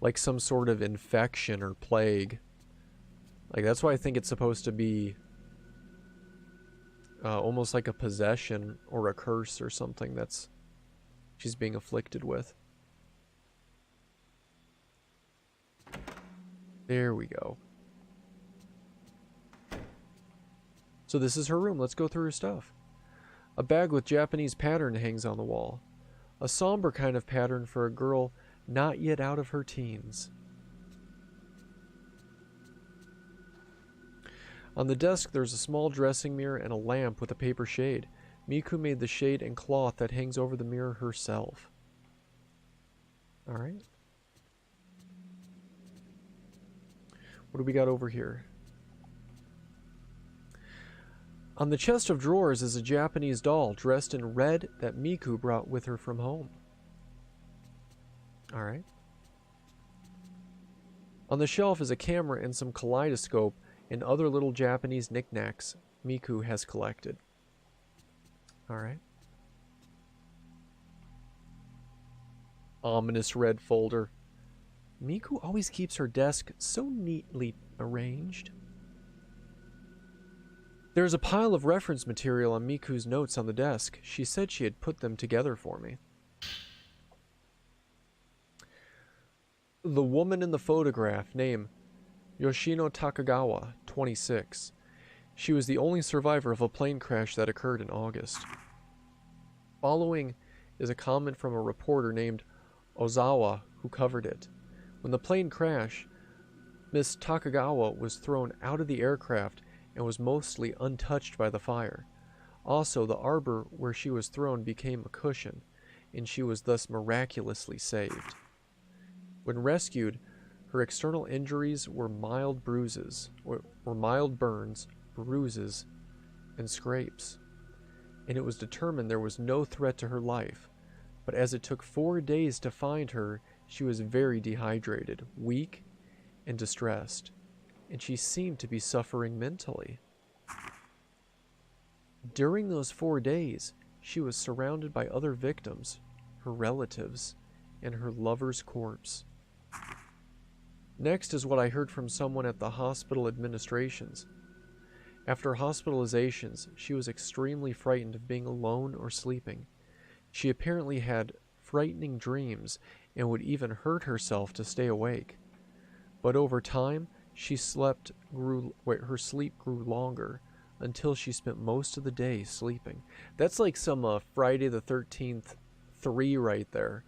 like some sort of infection or plague. Like, that's why I think it's supposed to be almost like a possession or a curse or something that's she's being afflicted with. There we go. So this is her room. Let's go through her stuff. A bag with Japanese pattern hangs on the wall. A somber kind of pattern for a girl not yet out of her teens. On the desk there's a small dressing mirror and a lamp with a paper shade. Miku made the shade and cloth that hangs over the mirror herself. Alright. What do we got over here? On the chest of drawers is a Japanese doll dressed in red that Miku brought with her from home. Alright. On the shelf is a camera and some kaleidoscope and other little Japanese knickknacks Miku has collected. Alright. Ominous red folder. Miku always keeps her desk so neatly arranged. There's a pile of reference material on Miku's notes on the desk. She said she had put them together for me. The woman in the photograph, name Yoshino Takagawa, 26. She was the only survivor of a plane crash that occurred in August. Following is a comment from a reporter named Ozawa who covered it. When the plane crashed, Miss Takagawa was thrown out of the aircraft and was mostly untouched by the fire. Also, the arbor where she was thrown became a cushion, and she was thus miraculously saved. When rescued, her external injuries were mild bruises, or mild burns, bruises, and scrapes, and it was determined there was no threat to her life. But as it took 4 days to find her, she was very dehydrated, weak, and distressed, and she seemed to be suffering mentally. During those 4 days, she was surrounded by other victims, her relatives, and her lover's corpse. Next is what I heard from someone at the hospital administrations. After hospitalizations, she was extremely frightened of being alone or sleeping. She apparently had frightening dreams and would even hurt herself to stay awake. But over time, her sleep grew longer until she spent most of the day sleeping. That's like some Friday the 13th 3 right there.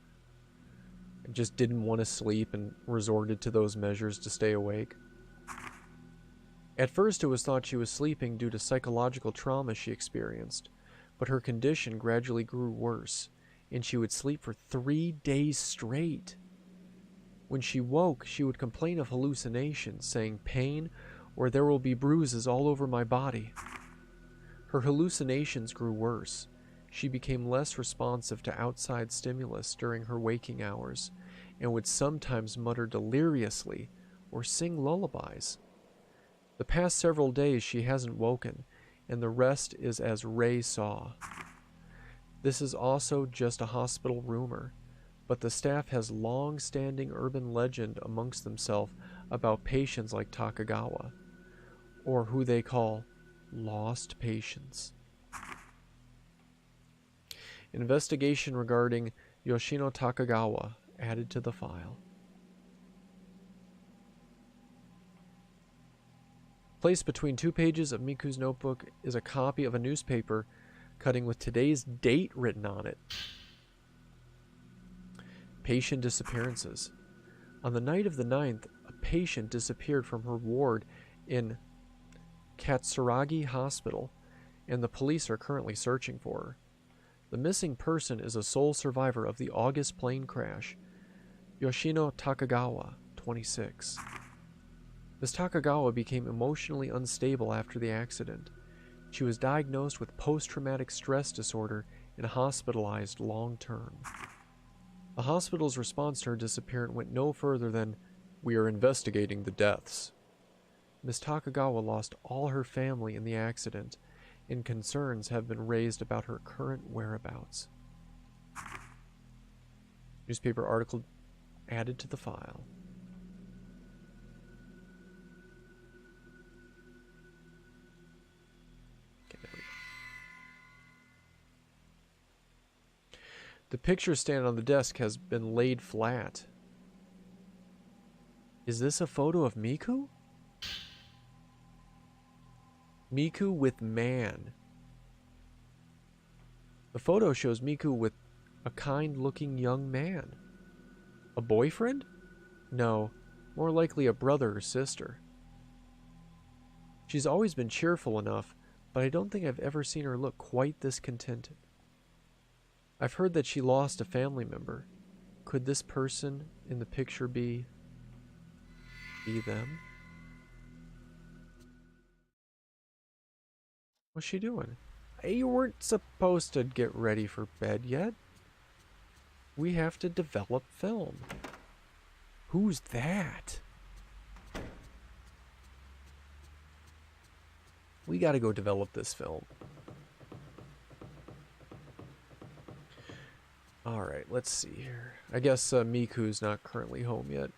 Just didn't want to sleep and resorted to those measures to stay awake. At first it was thought she was sleeping due to psychological trauma she experienced, but her condition gradually grew worse, and she would sleep for 3 days straight. When she woke, she would complain of hallucinations, saying pain or there will be bruises all over my body. Her hallucinations grew worse. She became less responsive to outside stimulus during her waking hours, and would sometimes mutter deliriously or sing lullabies. The past several days she hasn't woken, and the rest is as Ray saw. This is also just a hospital rumor, but the staff has long-standing urban legend amongst themselves about patients like Takagawa, or who they call lost patients. Investigation regarding Yoshino Takagawa added to the file. Placed between 2 pages of Miku's notebook is a copy of a newspaper cutting with today's date written on it. Patient disappearances. On the night of the 9th, a patient disappeared from her ward in Katsuragi Hospital, and the police are currently searching for her. The missing person is a sole survivor of the August plane crash, Yoshino Takagawa, 26. Ms. Takagawa became emotionally unstable after the accident. She was diagnosed with post-traumatic stress disorder and hospitalized long-term. The hospital's response to her disappearance went no further than, "We are investigating the deaths." Ms. Takagawa lost all her family in the accident, and concerns have been raised about her current whereabouts. Newspaper article added to the file. Okay, there we go. The picture stand on the desk has been laid flat. Is this a photo of Miku? Miku with man. The photo shows Miku with a kind-looking young man. A boyfriend? No, more likely a brother or sister. She's always been cheerful enough, but I don't think I've ever seen her look quite this contented. I've heard that she lost a family member. Could this person in the picture be them? What's she doing? Hey, you weren't supposed to get ready for bed yet. We have to develop film. Who's that? We gotta go develop this film. Alright, let's see here. I guess Miku's not currently home yet.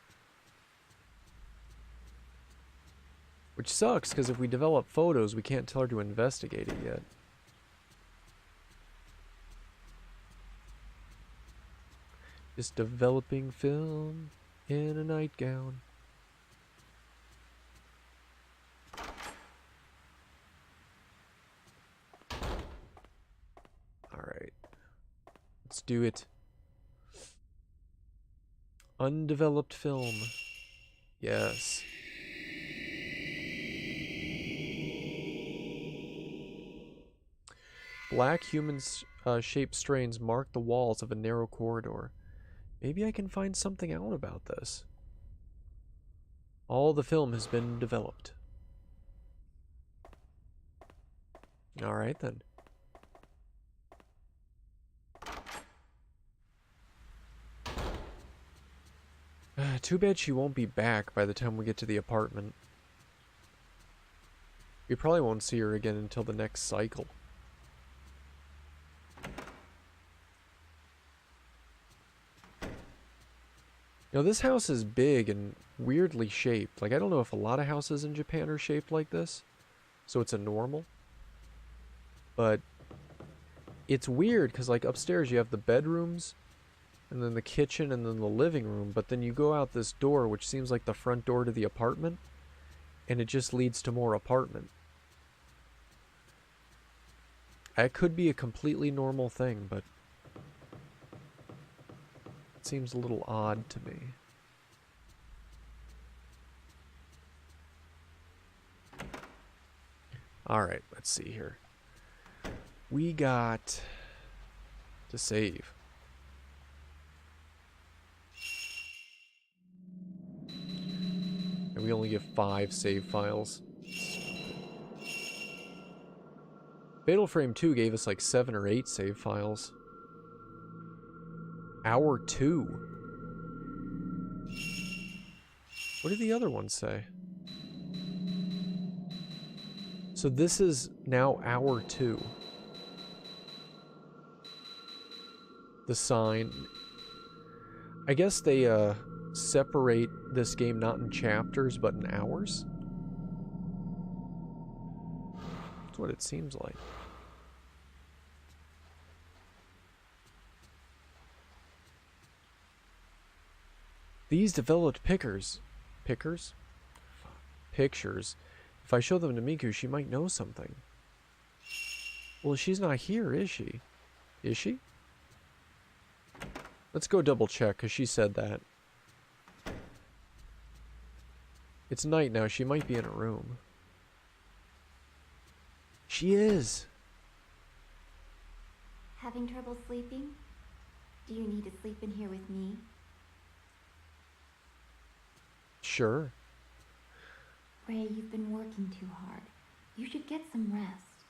Which sucks, because if we develop photos, we can't tell her to investigate it yet. Just developing film in a nightgown. Alright. Let's do it. Undeveloped film. Yes. Black human-shaped strains mark the walls of a narrow corridor. Maybe I can find something out about this. All the film has been developed. Alright then. Too bad she won't be back by the time we get to the apartment. We probably won't see her again until the next cycle. Now this house is big and weirdly shaped. Like, I don't know if a lot of houses in Japan are shaped like this, so it's a normal. But it's weird because, like, upstairs you have the bedrooms, and then the kitchen, and then the living room. But then you go out this door, which seems like the front door to the apartment, and it just leads to more apartment. That could be a completely normal thing, but it seems a little odd to me. Alright, let's see here. We got to save. And we only get 5 save files. Fatal Frame 2 gave us like 7 or 8 save files. Hour 2. What did the other ones say? So this is now hour 2. The sign. I guess they separate this game not in chapters but in hours. That's what it seems like. These developed pictures. If I show them to Miku, she might know something. Well, she's not here, is she? Is she? Let's go double check, because she said that. It's night now. She might be in a room. She is. Having trouble sleeping? Do you need to sleep in here with me? Sure. Ray, you've been working too hard. You should get some rest.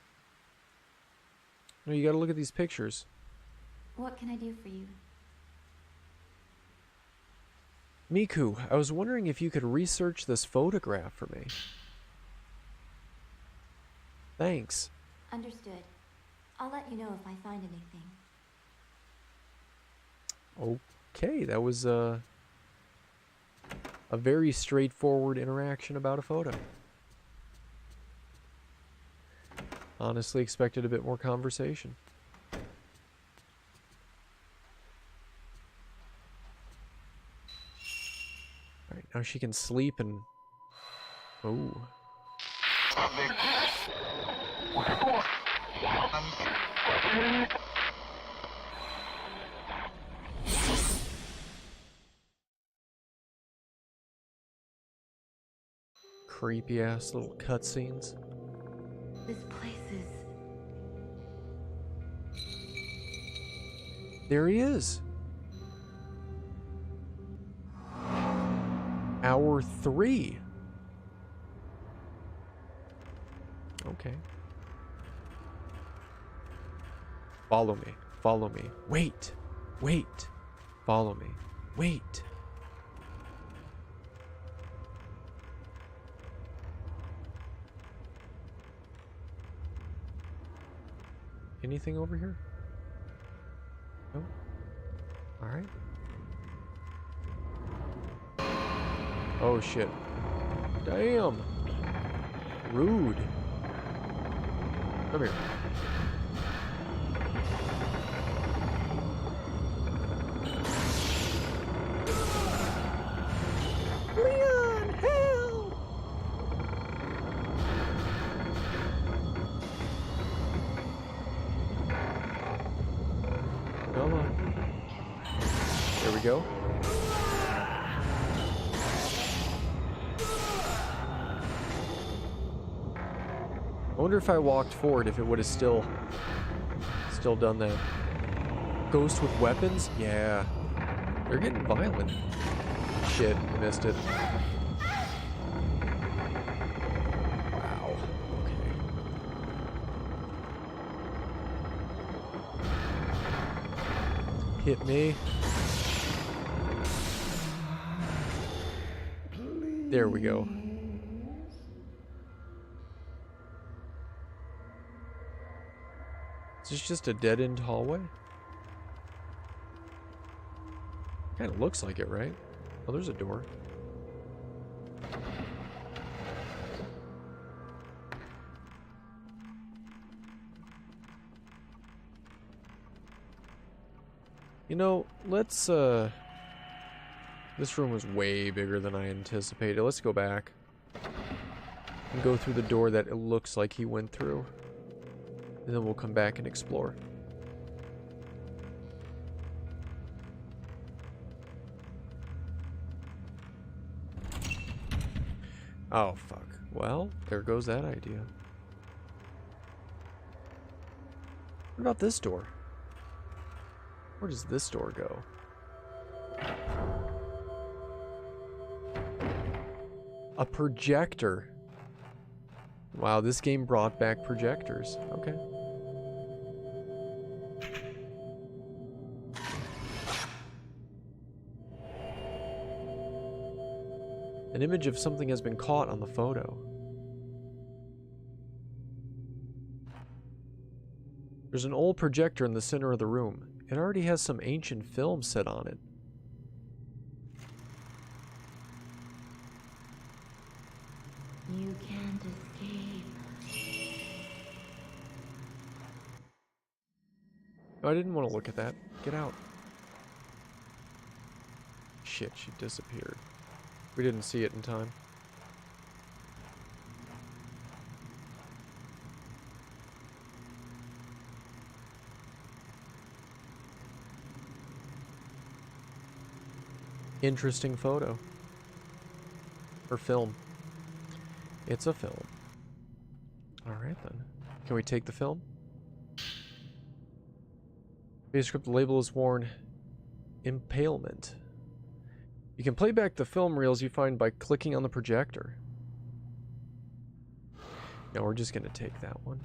No, you gotta look at these pictures. What can I do for you? Miku, I was wondering if you could research this photograph for me. Thanks. Understood. I'll let you know if I find anything. Okay, that was a very straightforward interaction about a photo. Honestly expected a bit more conversation. Alright, now she can sleep and... Oh. Creepy ass little cutscenes. This place is... There he is. Hour 3. Okay. Follow me. Follow me. Wait. Wait. Follow me. Wait. Anything over here? No? Alright. Oh shit. Damn! Rude. Come here. Leon, help! Come on. There we go. I wonder if I walked forward if it would have still done that. Ghost with weapons? Yeah. They're getting violent. Shit, I missed it. Wow. Okay. Hit me. There we go. Is this just a dead-end hallway? Kind of looks like it, right? Oh, there's a door. You know, let's, this room was way bigger than I anticipated. Let's go back. and go through the door that it looks like he went through. And then we'll come back and explore. Oh, fuck. Well, there goes that idea. What about this door? Where does this door go? A projector. Wow, this game brought back projectors. Okay. An image of something has been caught on the photo. There's an old projector in the center of the room. It already has some ancient film set on it. You can't escape. No, I didn't want to look at that. Get out. Shit, she disappeared. We didn't see it in time. Interesting photo. Or film. It's a film. Alright then. Can we take the film? Manuscript label is worn. Impalement. You can play back the film reels you find by clicking on the projector. No, we're just gonna take that one.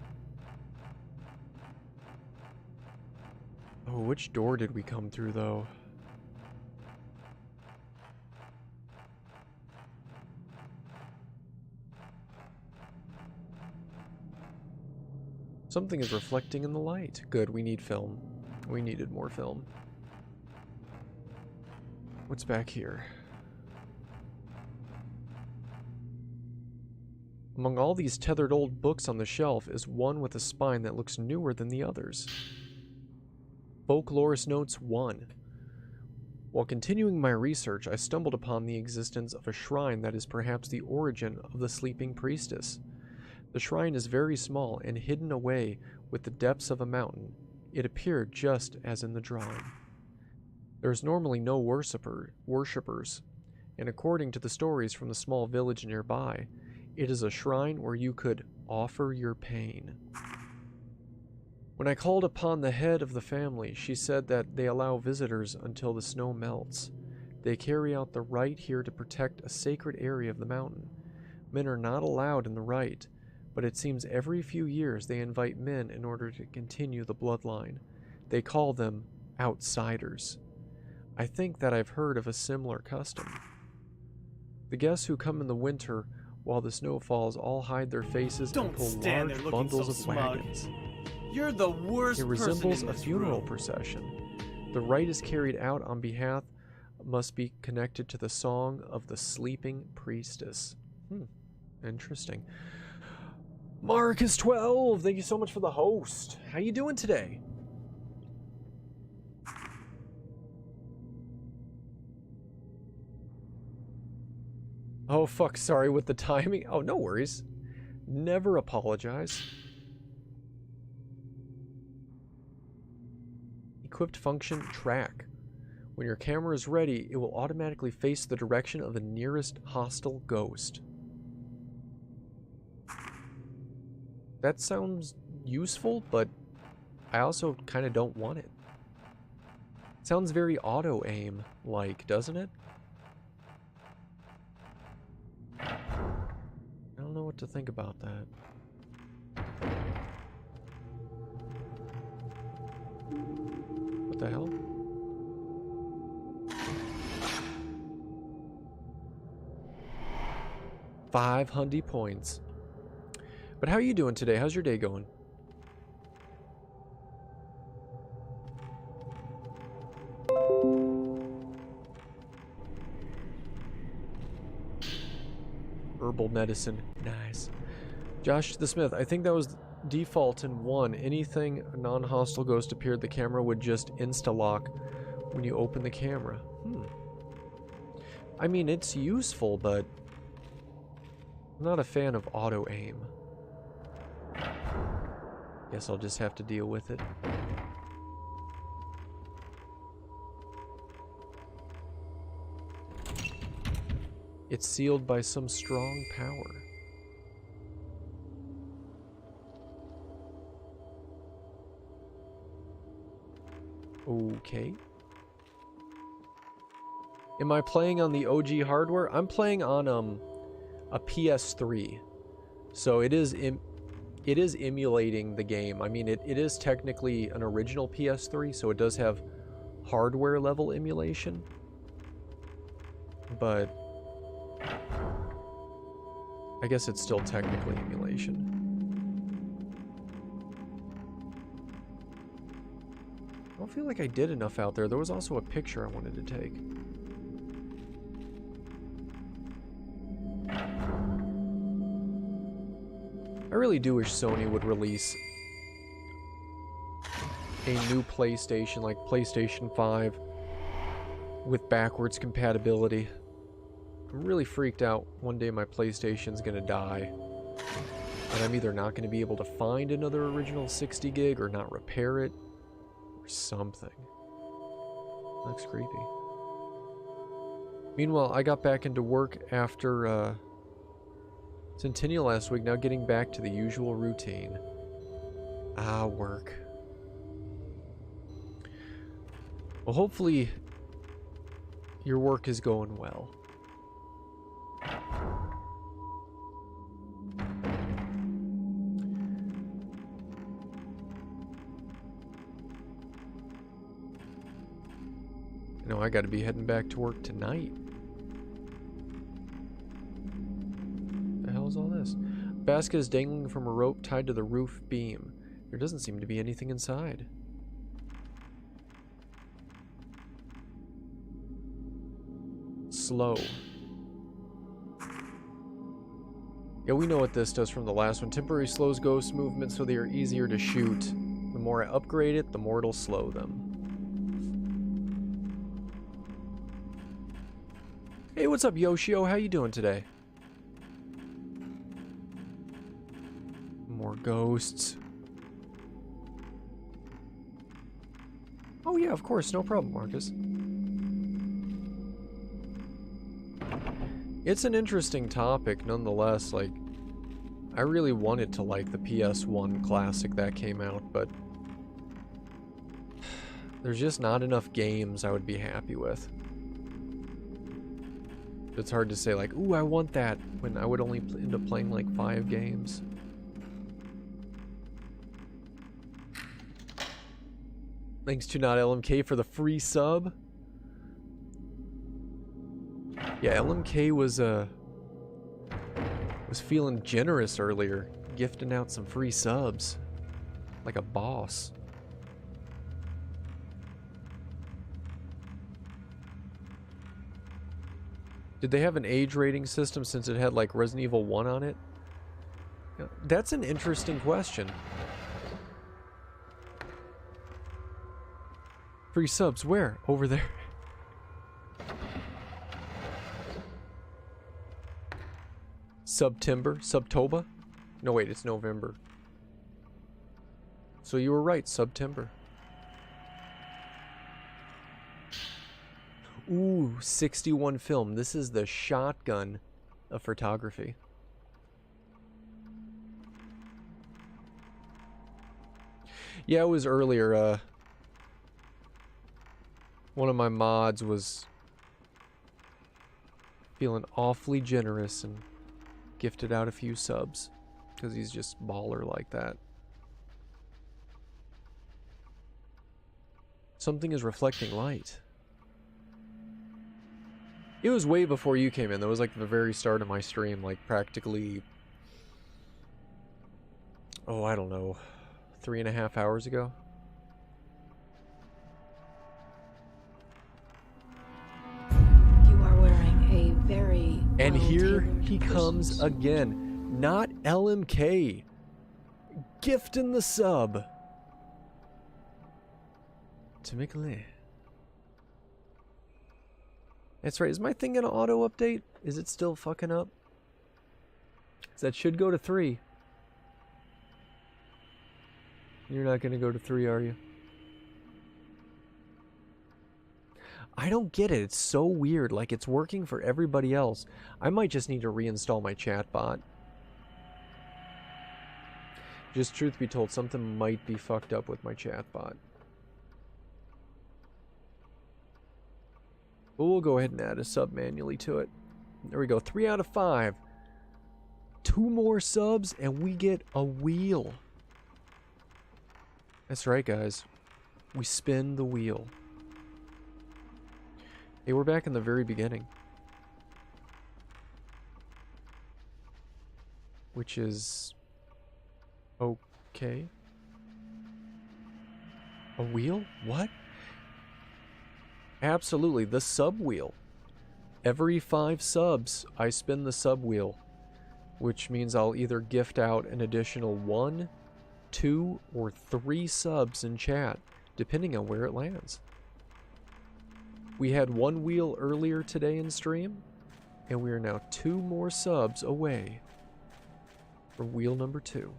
Oh, which door did we come through though? Something is reflecting in the light. Good, we need film. We needed more film. What's back here? Among all these tethered old books on the shelf is one with a spine that looks newer than the others. Folklorist Notes 1. While continuing my research, I stumbled upon the existence of a shrine that is perhaps the origin of the sleeping priestess. The shrine is very small and hidden away with the depths of a mountain. It appeared just as in the drawing. There is normally no worshippers, and according to the stories from the small village nearby, it is a shrine where you could offer your pain. When I called upon the head of the family, she said that they allow visitors until the snow melts. They carry out the rite here to protect a sacred area of the mountain. Men are not allowed in the rite, but it seems every few years they invite men in order to continue the bloodline. They call them outsiders. I think that I've heard of a similar custom. The guests who come in the winter while the snow falls all hide their faces and pull large bundles of wagons. You're the worst. It resembles a funeral procession. The rite is carried out on behalf must be connected to the song of the sleeping priestess. Interesting. Marcus 12, thank you so much for the host. How you doing today? Oh fuck, sorry with the timing. Oh, no worries. Never apologize. Equipped function track. When your camera is ready, it will automatically face the direction of the nearest hostile ghost. That sounds useful, but I also kind of don't want it. Sounds very auto-aim-like, doesn't it? I don't know what to think about that. What the hell? $500 points. But how are you doing today? How's your day going? Herbal medicine. Nice. Josh the Smith, I think that was default in 1. Anything a non-hostile ghost appeared, the camera would just insta-lock when you open the camera. I mean, it's useful, but I'm not a fan of auto aim. Guess I'll just have to deal with it. It's sealed by some strong power. Okay. Am I playing on the OG hardware? I'm playing on a PS3. So it is emulating the game. I mean, it is technically an original PS3, so it does have hardware level emulation. But I guess it's still technically emulation. I don't feel like I did enough out there. There was also a picture I wanted to take. I really do wish Sony would release a new PlayStation, like PlayStation 5, with backwards compatibility. I'm really freaked out one day my PlayStation's gonna die, and I'm either not gonna be able to find another original 60 gig or not repair it, or something. Looks creepy. Meanwhile, I got back into work after Centennial last week, now getting back to the usual routine. Work. Well, hopefully your work is going well. You know, I gotta be heading back to work tonight. The hell is all this? Basket is dangling from a rope tied to the roof beam. There doesn't seem to be anything inside. Slow. Yeah, we know what this does from the last one. Temporary slows ghost movement so they are easier to shoot. The more I upgrade it, the more it'll slow them. Hey, what's up, Yoshio? How you doing today? More ghosts. Oh yeah, of course, no problem, Marcus. It's an interesting topic, nonetheless. Like, I really wanted to like the PS1 classic that came out, but there's just not enough games I would be happy with. It's hard to say, like, ooh, I want that, when I would only end up playing like 5 games. Thanks to Not LMK for the free sub. Yeah, LMK was feeling generous earlier, gifting out some free subs, like a boss. Did they have an age rating system since it had like Resident Evil 1 on it? That's an interesting question. Free subs, where? Over there. September? Subtoba? No, wait, it's November. So you were right, September. Ooh, 61 film. This is the shotgun of photography. Yeah, it was earlier. One of my mods was feeling awfully generous and gifted out a few subs because he's just baller like that. Something is reflecting light. It was way before you came in. That was like the very start of my stream, like practically, oh, I don't know, 3.5 hours ago. You are wearing a very And here well-tailored he comes business. again. Not LMK. Gifting the sub. To Michael. That's right. Is my thing gonna auto update? Is it still fucking up? That should go to 3. You're not going to go to 3, are you? I don't get it. It's so weird. Like, it's working for everybody else. I might just need to reinstall my chatbot. Just truth be told, something might be fucked up with my chatbot. But we'll go ahead and add a sub manually to it. There we go. 3 out of 5. 2 more subs and we get a wheel. That's right, guys. We spin the wheel. Hey, we're back in the very beginning. Which is... okay. A wheel? What? Absolutely, the sub wheel. Every 5 subs, I spin the sub wheel. Which means I'll either gift out an additional 1, 2, or 3 subs in chat, depending on where it lands. We had 1 wheel earlier today in stream, and we are now 2 more subs away from wheel number 2.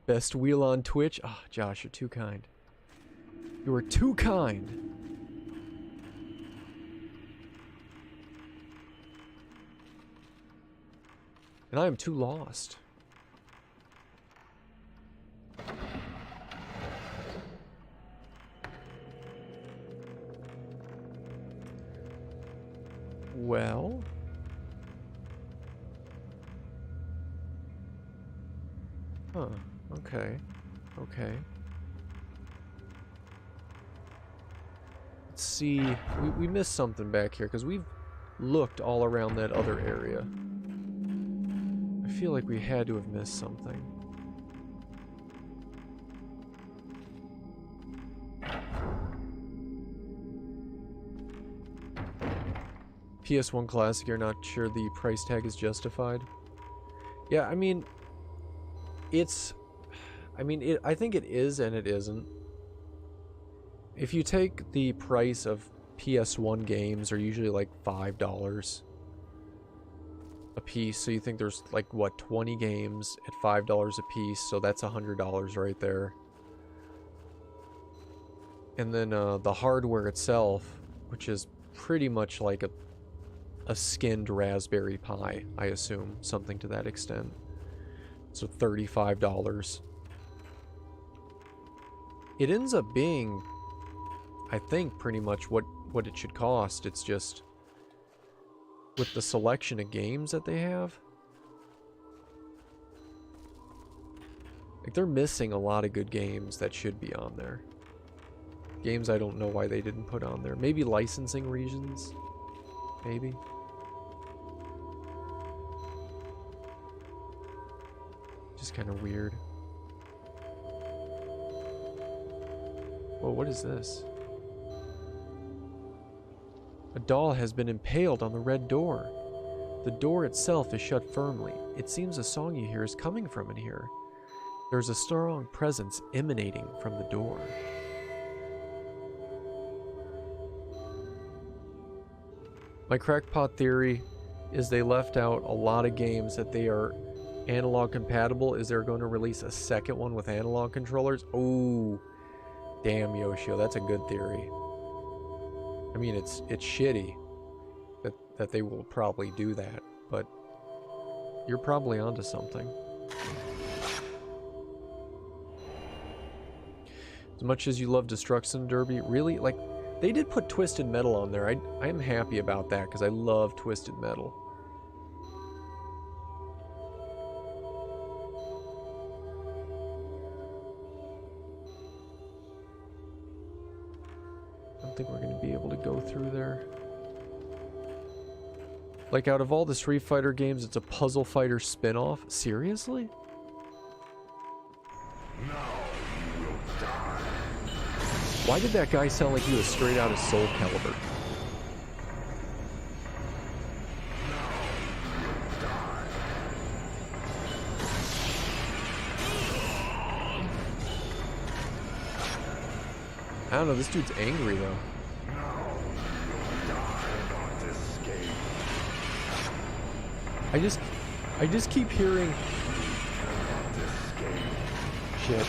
Best wheel on Twitch? Ah, Josh, you're too kind. You are too kind. And I am too lost. Well... huh. Okay. Okay. Let's see. We missed something back here, because we've looked all around that other area. I feel like we had to have missed something. PS1 Classic, you're not sure the price tag is justified? Yeah, I mean, it's... I think it is and it isn't. If you take the price of PS1 games, are usually like $5 a piece, so you think there's like, what, 20 games at $5 a piece, so that's $100 right there. And then the hardware itself, which is pretty much like a skinned Raspberry Pi, I assume, something to that extent. So $35. It ends up being, I think, pretty much what it should cost. It's just with the selection of games that they have. Like, they're missing a lot of good games that should be on there. Games I don't know why they didn't put on there. Maybe licensing reasons? Maybe. Just kind of weird. Whoa, what is this? A doll has been impaled on the red door. The door itself is shut firmly. It seems a song you hear is coming from in here. There's a strong presence emanating from the door. My crackpot theory is they left out a lot of games that they are analog compatible. Is they're going to release a second one with analog controllers? Oh, damn, Yoshio, that's a good theory. I mean, it's shitty that they will probably do that, but you're probably onto something. As much as you love Destruction Derby, really, like, they did put Twisted Metal on there. I am happy about that because I love Twisted Metal. I don't think we're going to be able to go through there. Like, out of all the Street Fighter games, it's a Puzzle Fighter spin-off? Seriously? Why did that guy sound like he was straight out of Soul Calibur? I don't know, this dude's angry though. I just keep hearing shit.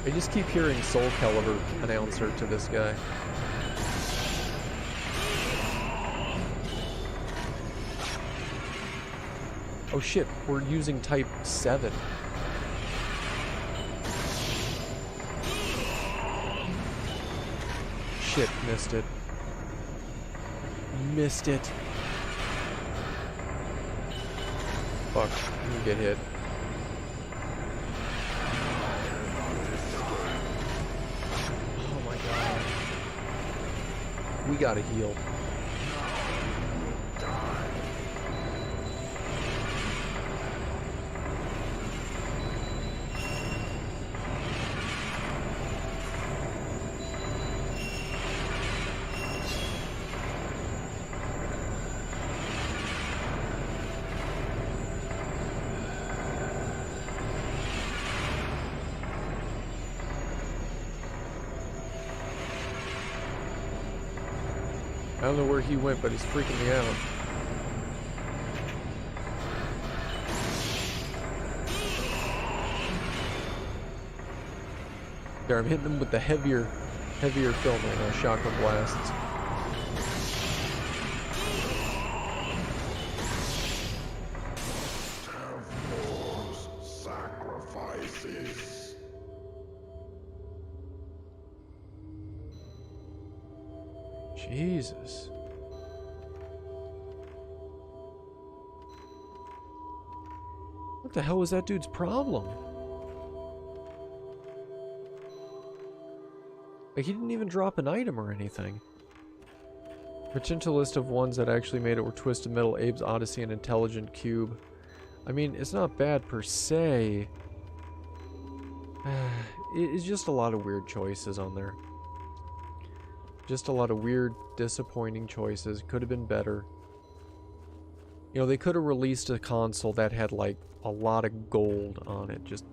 I just keep hearing Soul Calibur announcer to this guy. Oh shit, we're using type 7. Shit, missed it. Missed it. Fuck, I'm gonna get hit. Oh my god. We gotta heal. I don't know where he went, but he's freaking me out. There, I'm hitting him with the heavier film right now, shotgun blasts. Sacrifices. Jesus. What the hell was that dude's problem? Like, he didn't even drop an item or anything. Potential list of ones that actually made it were Twisted Metal, Abe's Odyssey, and Intelligent Cube. I mean, it's not bad per se. It's just a lot of weird choices on there. Just a lot of weird, disappointing choices. Could have been better. You know, they could have released a console that had, like, a lot of gold on it. Just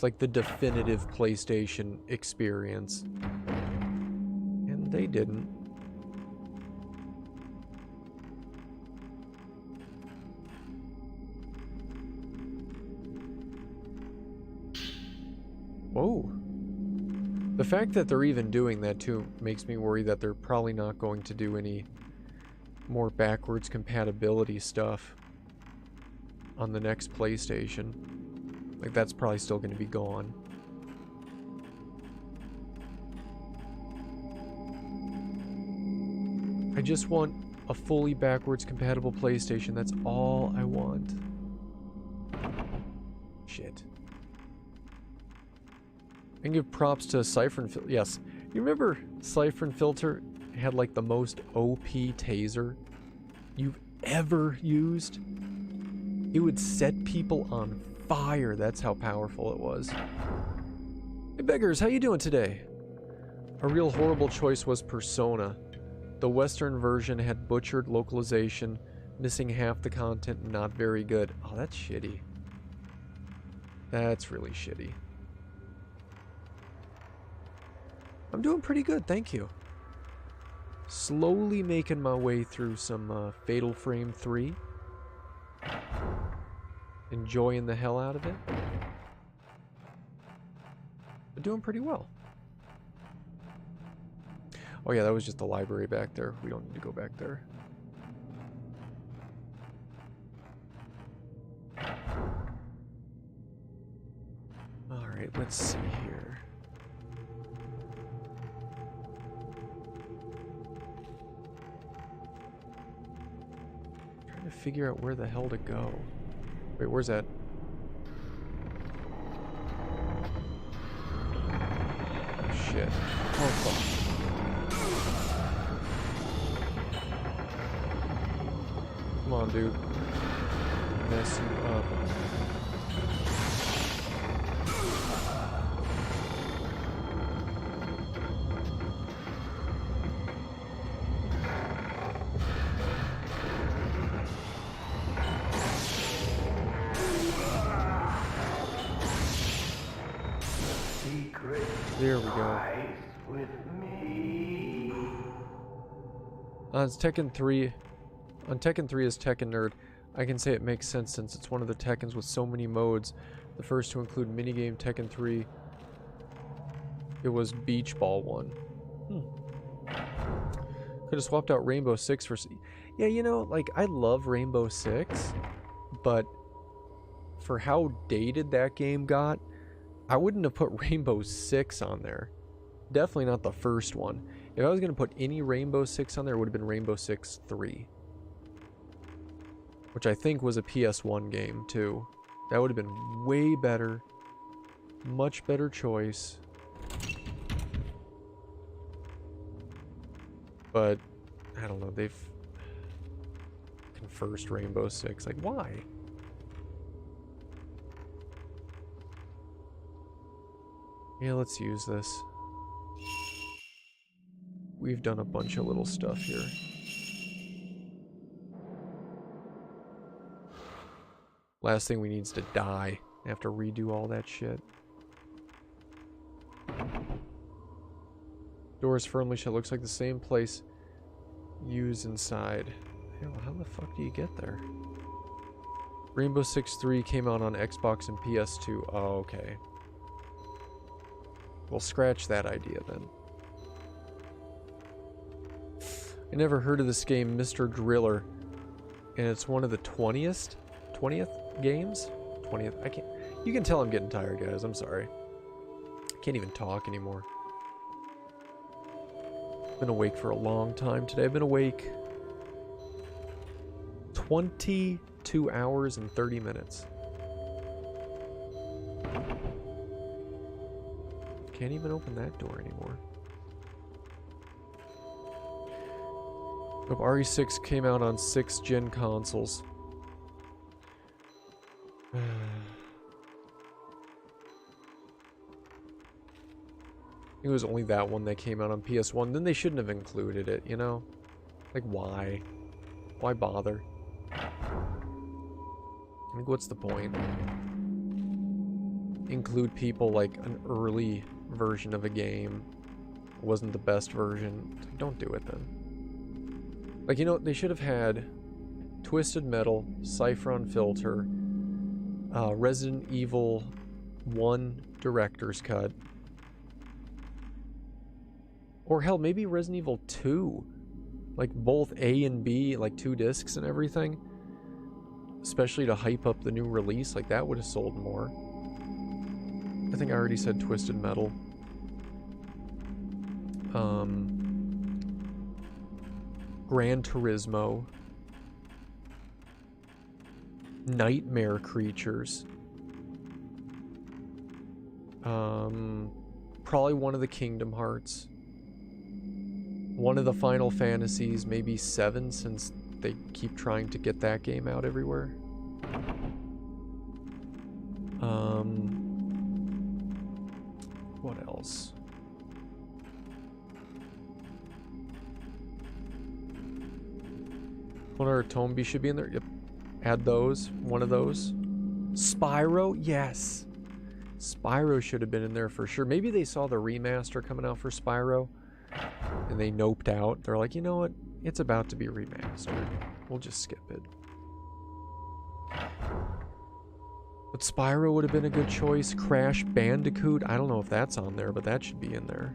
like the definitive PlayStation experience. And they didn't. Whoa. The fact that they're even doing that too makes me worry that they're probably not going to do any more backwards compatibility stuff on the next PlayStation. Like, that's probably still going to be gone. I just want a fully backwards compatible PlayStation. That's all I want. Shit. I can give props to Siphon Filter. Yes. You remember Siphon Filter had like the most OP taser you've ever used? It would set people on fire. That's how powerful it was. Hey beggars, how you doing today? A real horrible choice was Persona. The Western version had butchered localization, missing half the content, and not very good. Oh, that's shitty. That's really shitty. I'm doing pretty good, thank you. Slowly making my way through some Fatal Frame 3. Enjoying the hell out of it. But doing pretty well. Oh yeah, that was just the library back there. We don't need to go back there. Alright, let's see here. Trying to figure out where the hell to go. Wait, where's that? Oh, shit. Oh, fuck. Come on, dude. Mess you up. Secret There we go. with me. It's Tekken 3. On Tekken 3 is Tekken Nerd. I can say it makes sense since it's one of the Tekkens with so many modes. The first to include minigame Tekken 3. It was Beach Ball 1. Could have swapped out Rainbow Six for... Yeah, you know, like, I love Rainbow Six, but for how dated that game got, I wouldn't have put Rainbow Six on there. Definitely not the first one. If I was going to put any Rainbow Six on there, it would have been Rainbow Six 3. Which I think was a PS1 game, too. That would have been way better. Much better choice. But, I don't know, they've... first Rainbow Six. Like, why? Yeah, let's use this. We've done a bunch of little stuff here. Last thing we need is to die. I have to redo all that shit. Doors firmly shut. Looks like the same place. Use inside. Hell, how the fuck do you get there? Rainbow Six 3 came out on Xbox and PS2. Oh, okay. Well, scratch that idea then. I never heard of this game, Mr. Driller. And it's one of the 20th games? 20th? I can't... You can tell I'm getting tired, guys. I'm sorry. I can't even talk anymore. Been awake for a long time today. I've been awake 22 hours and 30 minutes. Can't even open that door anymore. Nope, RE6 came out on 6th gen consoles. It was only that one that came out on PS1. Then they shouldn't have included it, you know? Like, why? Why bother? Like, what's the point? Include people like an early version of a game wasn't the best version. Don't do it then. Like, you know, they should have had Twisted Metal, Cyphron Filter, Resident Evil 1 Director's Cut, or hell, maybe Resident Evil 2. Like both A and B, like 2 discs and everything. Especially to hype up the new release, like that would have sold more. I think I already said Twisted Metal. Gran Turismo. Nightmare Creatures. Probably one of the Kingdom Hearts. One of the Final Fantasies, maybe 7, since they keep trying to get that game out everywhere. What else? Connor or Tombi should be in there. Yep. Add those. One of those. Spyro? Yes. Spyro should have been in there for sure. Maybe they saw the remaster coming out for Spyro and they noped out. They're like, you know what? It's about to be remastered. We'll just skip it. But Spyro would have been a good choice. Crash Bandicoot. I don't know if that's on there, but that should be in there.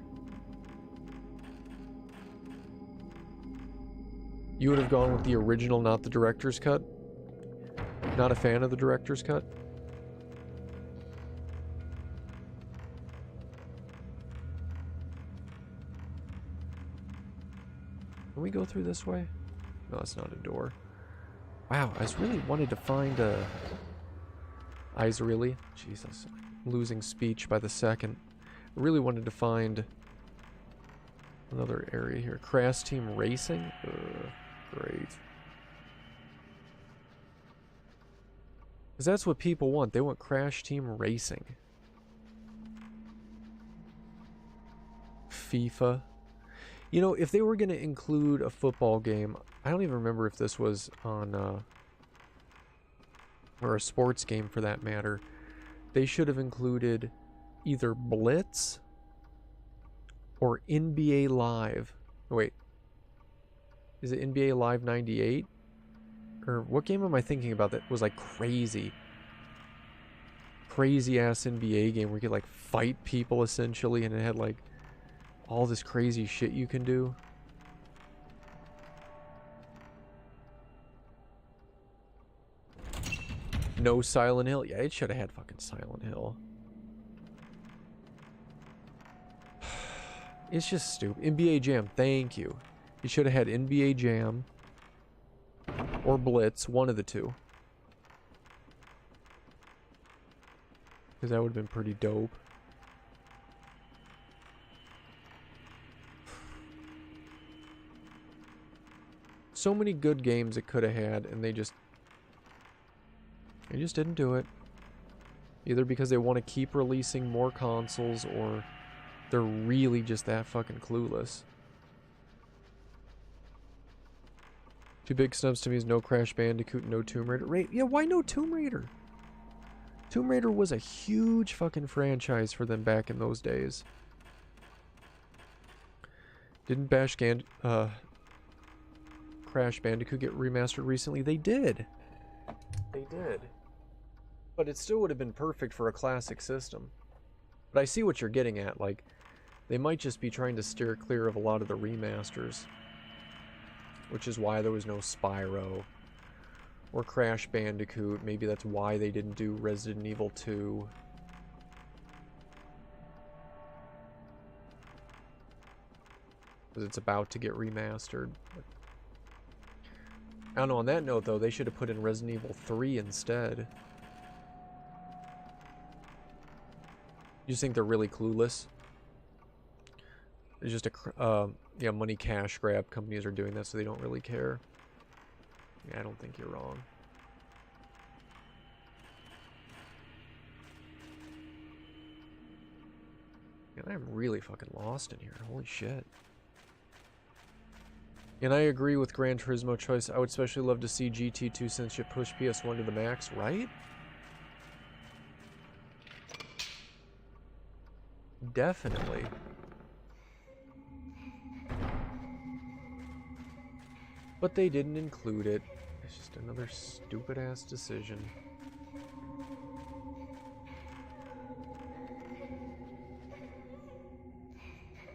You would have gone with the original, not the director's cut? Not a fan of the director's cut? Can we go through this way? No, it's not a door. Wow, I just really wanted to find a... Eyes really? Jesus, I'm losing speech by the second. I really wanted to find another area here. Crash Team Racing? Great. Because that's what people want. They want Crash Team Racing. FIFA. You know, if they were going to include a football game, I don't even remember if this was on, or a sports game for that matter, they should have included either Blitz or NBA Live. Oh, wait. Is it NBA Live 98? Or what game am I thinking about that was like crazy? Crazy ass NBA game where you could like fight people essentially, and it had like all this crazy shit you can do. No Silent Hill. Yeah, it should have had fucking Silent Hill. It's just stupid. NBA Jam, thank you. You should have had NBA Jam or Blitz, one of the two. Because that would have been pretty dope. So many good games it could have had, and they just didn't do it. Either because they want to keep releasing more consoles, or they're really just that fucking clueless. Two big snubs to me is no Crash Bandicoot, no Tomb Raider. Yeah, why no Tomb Raider? Tomb Raider was a huge fucking franchise for them back in those days. Didn't Crash Bandicoot get remastered recently? They did. They did. But it still would have been perfect for a classic system. But I see what you're getting at. Like, they might just be trying to steer clear of a lot of the remasters. Which is why there was no Spyro or Crash Bandicoot. Maybe that's why they didn't do Resident Evil 2. Because it's about to get remastered. I don't know, on that note though, they should have put in Resident Evil 3 instead. You just think they're really clueless? It's just a yeah, money cash grab. Companies are doing that so they don't really care. Yeah, I don't think you're wrong. Man, I'm really fucking lost in here. Holy shit. And I agree with Gran Turismo choice. I would especially love to see GT2 since it pushed PS1 to the max, right? Definitely. But they didn't include it. It's just another stupid ass decision.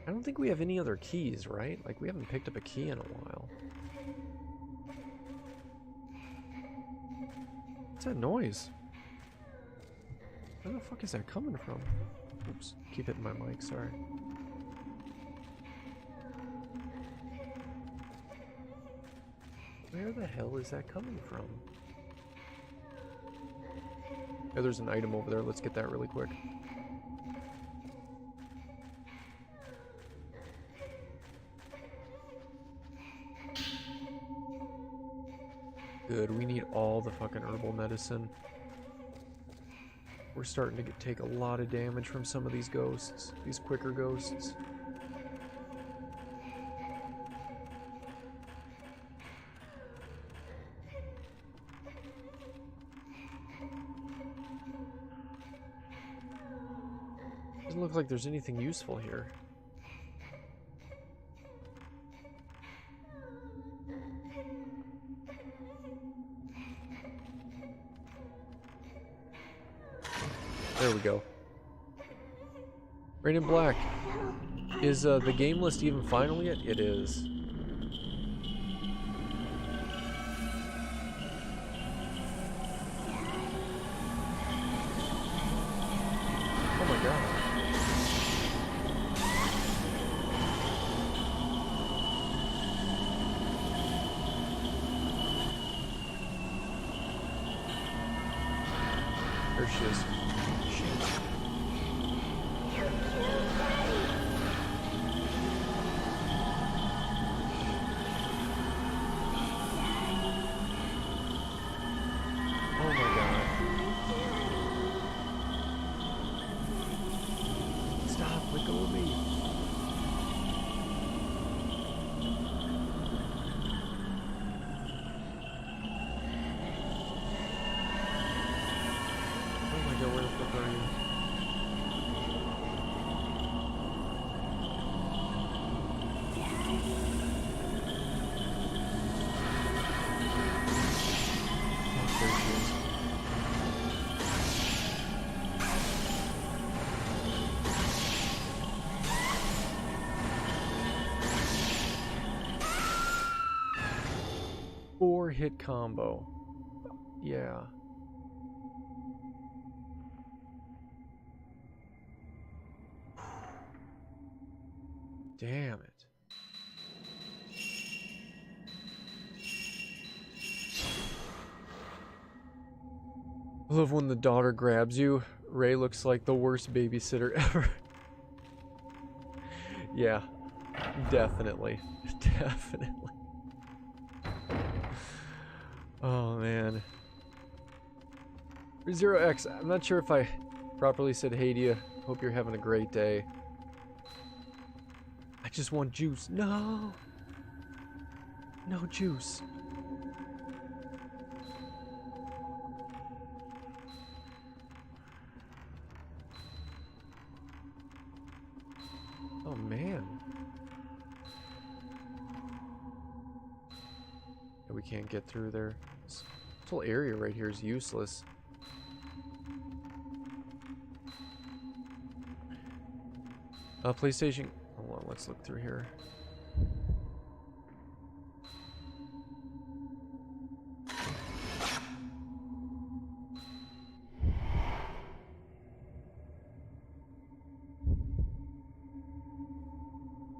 I don't think we have any other keys, right? Like, we haven't picked up a key in a while. What's that noise? Where the fuck is that coming from? Oops, keep hitting my mic, sorry. Where the hell is that coming from? Oh, there's an item over there. Let's get that really quick. Good, we need all the fucking herbal medicine. We're starting to take a lot of damage from some of these ghosts, these quicker ghosts. Doesn't look like there's anything useful here. There we go. Rain in Black. Is the game list even final yet? It is. Oh my god. There she is. 4-hit combo. Yeah. Damn it. I love when the daughter grabs you. Ray looks like the worst babysitter ever. Yeah, definitely. Definitely. Oh, man. 0x, I'm not sure if I properly said hey to you. Hope you're having a great day. I just want juice. No! No juice. Oh, man. Yeah, we can't get through there. This whole area right here is useless. PlayStation. Hold on, let's look through here.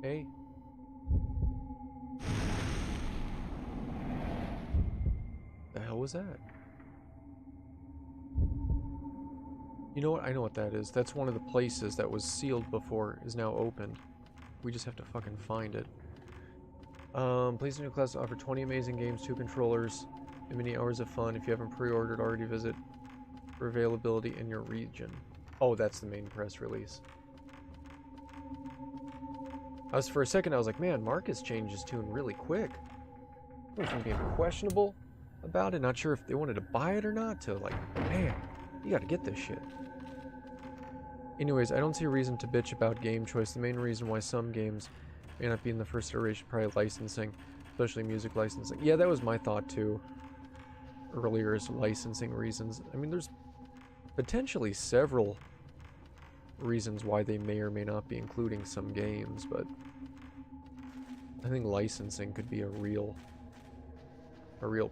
Hey. The hell was that? You know what? I know what that is. That's one of the places that was sealed before is now opened. We just have to fucking find it. PlayStation Class offer 20 amazing games, 2 controllers, and many hours of fun. If you haven't pre-ordered already, visit for availability in your region. Oh, that's the main press release. For a second, I was like, man, Marcus changed his tune really quick. I went from being questionable about it, not sure if they wanted to buy it or not, to like, man, you gotta get this shit. Anyways, I don't see a reason to bitch about game choice. The main reason why some games may not be in the first iteration, probably licensing, especially music licensing. Yeah, that was my thought too. Earlier is licensing reasons. I mean, there's potentially several reasons why they may or may not be including some games, but I think licensing could be a real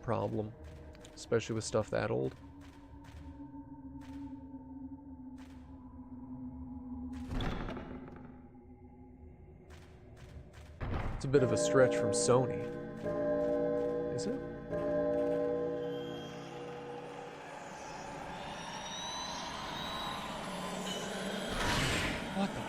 problem, especially with stuff that old. It's a bit of a stretch from Sony. Is it? What the?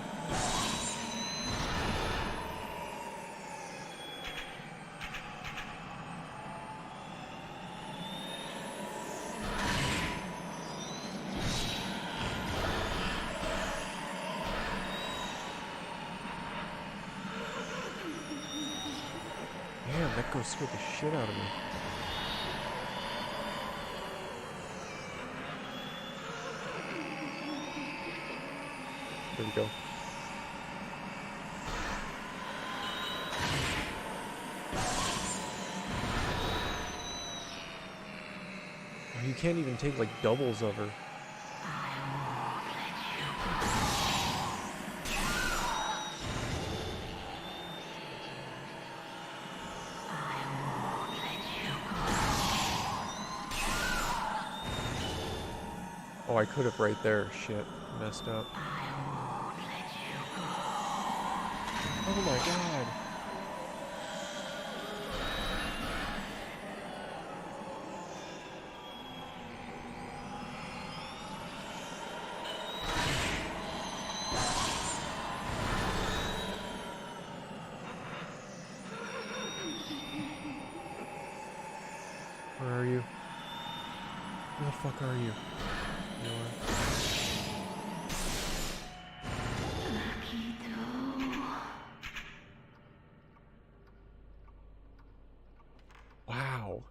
Damn, that ghost scared the shit out of me. There we go. Oh, you can't even take like doubles of her. Oh, I could have right there. Shit. Messed up. Oh my god. Where are you? Where the fuck are you? Wow.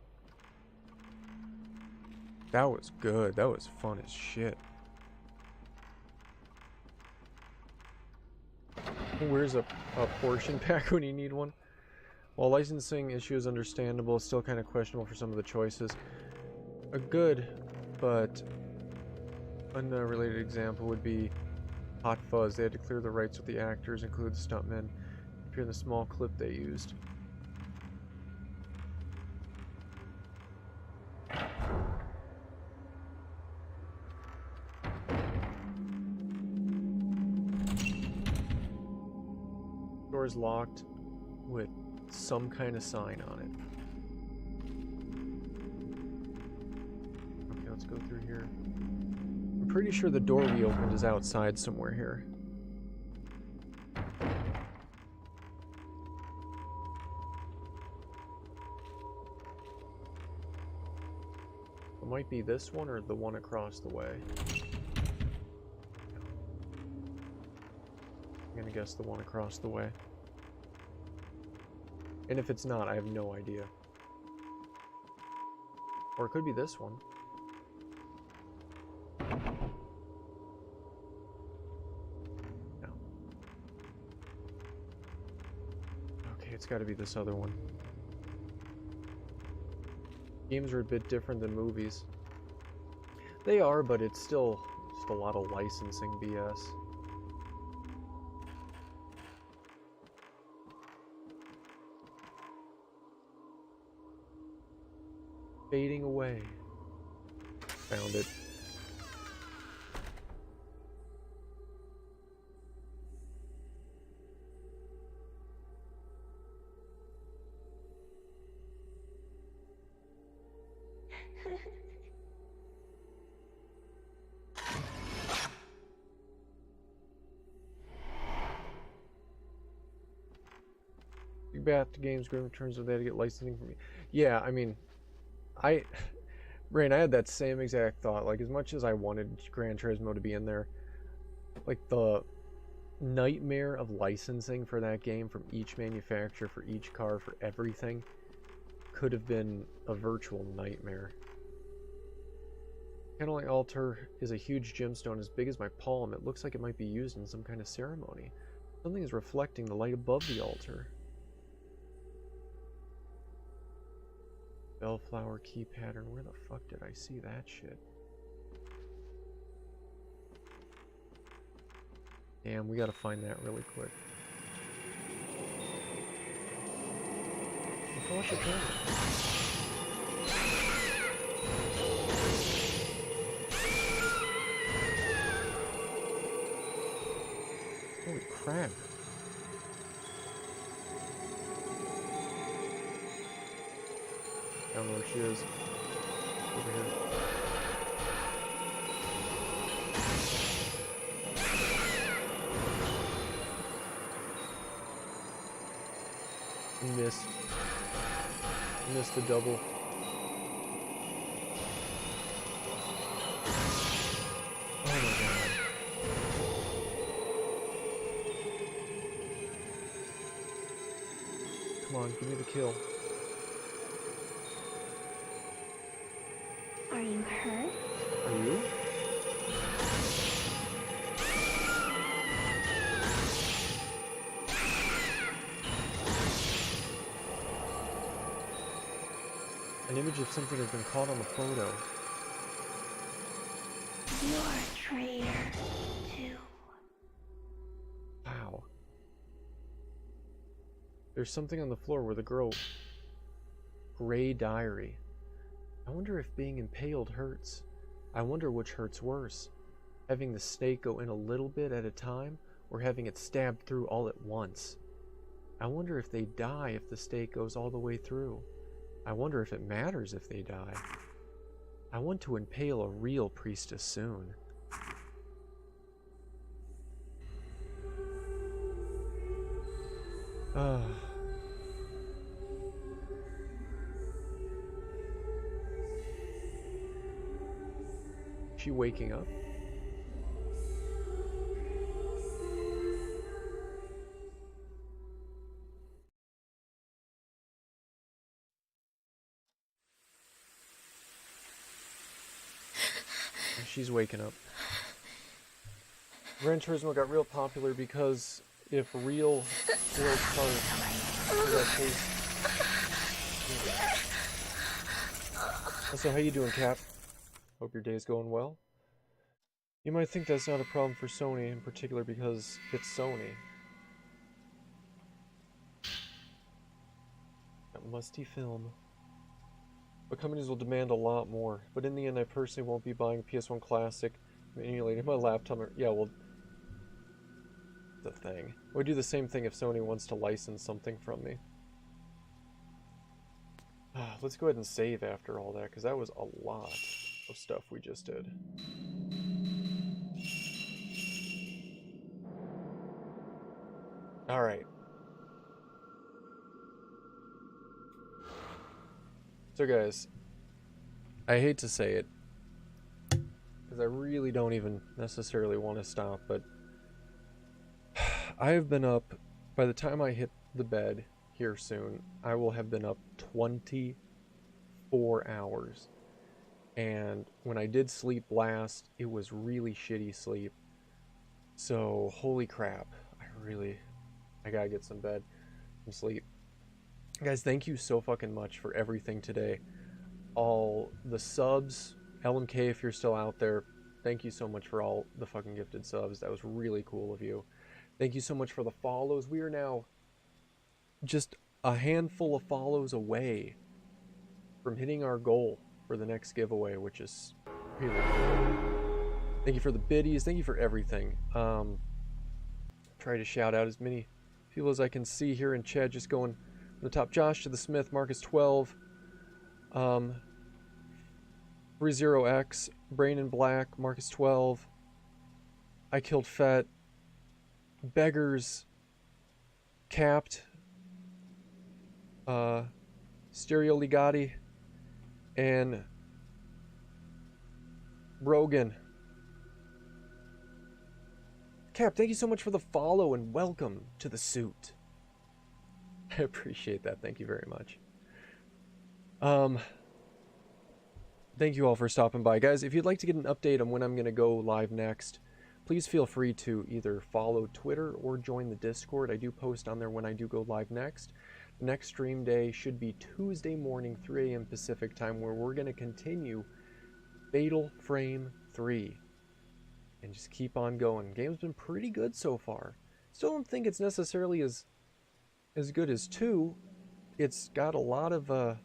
That was good. That was fun as shit. Where's a portion pack when you need one? While licensing issue is understandable, it's still kind of questionable for some of the choices. A good, but unrelated example would be Hot Fuzz. They had to clear the rights with the actors, include the stuntmen, appear in the small clip they used. door is locked with some kind of sign on it. Okay, let's go through here. I'm pretty sure the door we opened is outside somewhere here. It might be this one or the one across the way. I'm gonna guess the one across the way. And if it's not, I have no idea. Or it could be this one. No. Okay, it's gotta be this other one. Games are a bit different than movies. They are, but it's still just a lot of licensing BS. Fading away. Found it. Big Bath Games Grim Returns, they had to get licensing from me. Yeah, I mean, Rain, I had that same exact thought. Like, as much as I wanted Gran Turismo to be in there, like, the nightmare of licensing for that game from each manufacturer, for each car, for everything, could have been a virtual nightmare. Candlelight altar is a huge gemstone as big as my palm. It looks like it might be used in some kind of ceremony. Something is reflecting the light above the altar. Bellflower key pattern. Where the fuck did I see that shit? Damn, we gotta find that really quick. Watch your camera. Holy crap. I don't know where she is. Over here. Missed. Missed the double. Oh my god. Come on, give me the kill. Are you hurt? Are you? An image of something has been caught on the photo. You're a traitor, too. Wow. There's something on the floor where the girl... Gray diary. I wonder if being impaled hurts. I wonder which hurts worse. Having the stake go in a little bit at a time, or having it stabbed through all at once. I wonder if they die if the stake goes all the way through. I wonder if it matters if they die. I want to impale a real priestess soon. She waking up? She's waking up. Gran Turismo got real popular because if real world cars So how you doing, Cap? Hope your day's going well. You might think that's not a problem for Sony in particular because it's Sony. That musty film. But companies will demand a lot more. But in the end, I personally won't be buying a PS1 Classic emulated my laptop. Yeah, well, the thing. I would do the same thing if Sony wants to license something from me. Let's go ahead and save after all that, because that was a lot of stuff we just did. Alright. So guys, I hate to say it, because I really don't even necessarily want to stop, but I have been up, by the time I hit the bed here soon, I will have been up 24 hours. And when I did sleep last, it was really shitty sleep. So, holy crap, I gotta get some sleep. Guys, thank you so fucking much for everything today. All the subs, LMK if you're still out there, thank you so much for all the fucking gifted subs. That was really cool of you. Thank you so much for the follows. We are now just a handful of follows away from hitting our goal for the next giveaway, which is really cool. Thank you for the biddies. Thank you for everything. Try to shout out as many people as I can see here in chat. Just going from the top. Josh to the Smith, Marcus 12, 30X, Brain in Black, Marcus 12, I Killed Fett, Beggars, Capped, Stereo Ligati, and Brogan. Cap, thank you so much for the follow and welcome to the suit. I appreciate that. Thank you very much. Thank you all for stopping by. Guys, if you'd like to get an update on when I'm going to go live next, please feel free to either follow Twitter or join the Discord. I do post on there when I do go live next. The next stream day should be Tuesday morning, 3 a.m. Pacific time, where we're going to continue Fatal Frame 3. And just keep on going. Game's been pretty good so far. Still don't think it's necessarily as good as 2. It's got a lot of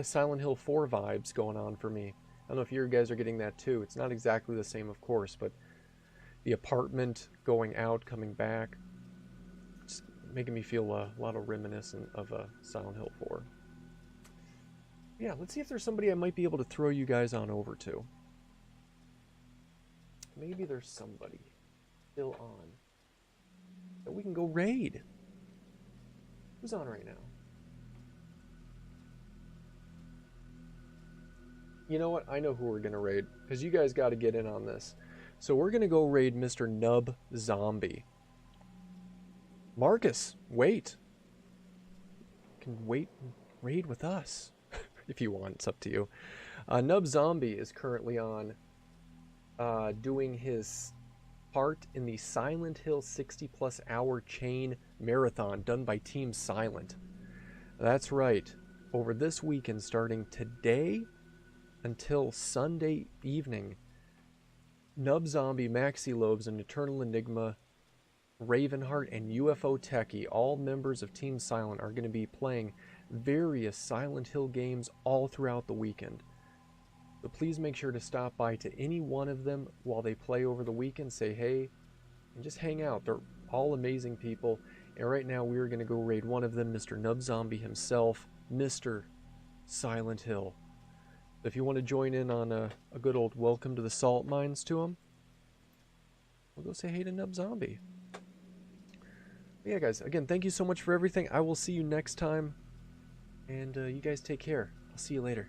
Silent Hill 4 vibes going on for me. I don't know if you guys are getting that too. It's not exactly the same, of course, but the apartment, going out, coming back, it's making me feel a lot of reminiscent of Silent Hill 4. Yeah, let's see if there's somebody I might be able to throw you guys on over to. Maybe there's somebody still on that we can go raid. Who's on right now? You know what? I know who we're going to raid, because you guys got to get in on this. So we're going to go raid Mr. Nub Zombie. Marcus, wait. You can wait and raid with us if you want. It's up to you. Nub Zombie is currently on doing his part in the Silent Hill 60+ hour chain marathon done by Team Silent. That's right. Over this weekend, starting today until Sunday evening, Nub Zombie, Maxi Lobes, and Eternal Enigma, Ravenheart, and UFO Techie, all members of Team Silent, are going to be playing various Silent Hill games all throughout the weekend. So please make sure to stop by to any one of them while they play over the weekend, say hey, and just hang out. They're all amazing people. And right now we are going to go raid one of them, Mr. Nub Zombie himself, Mr. Silent Hill. If you want to join in on a good old welcome to the salt mines to him, we'll go say hey to Nub Zombie. But yeah, guys, again, thank you so much for everything. I will see you next time, and you guys take care. I'll see you later.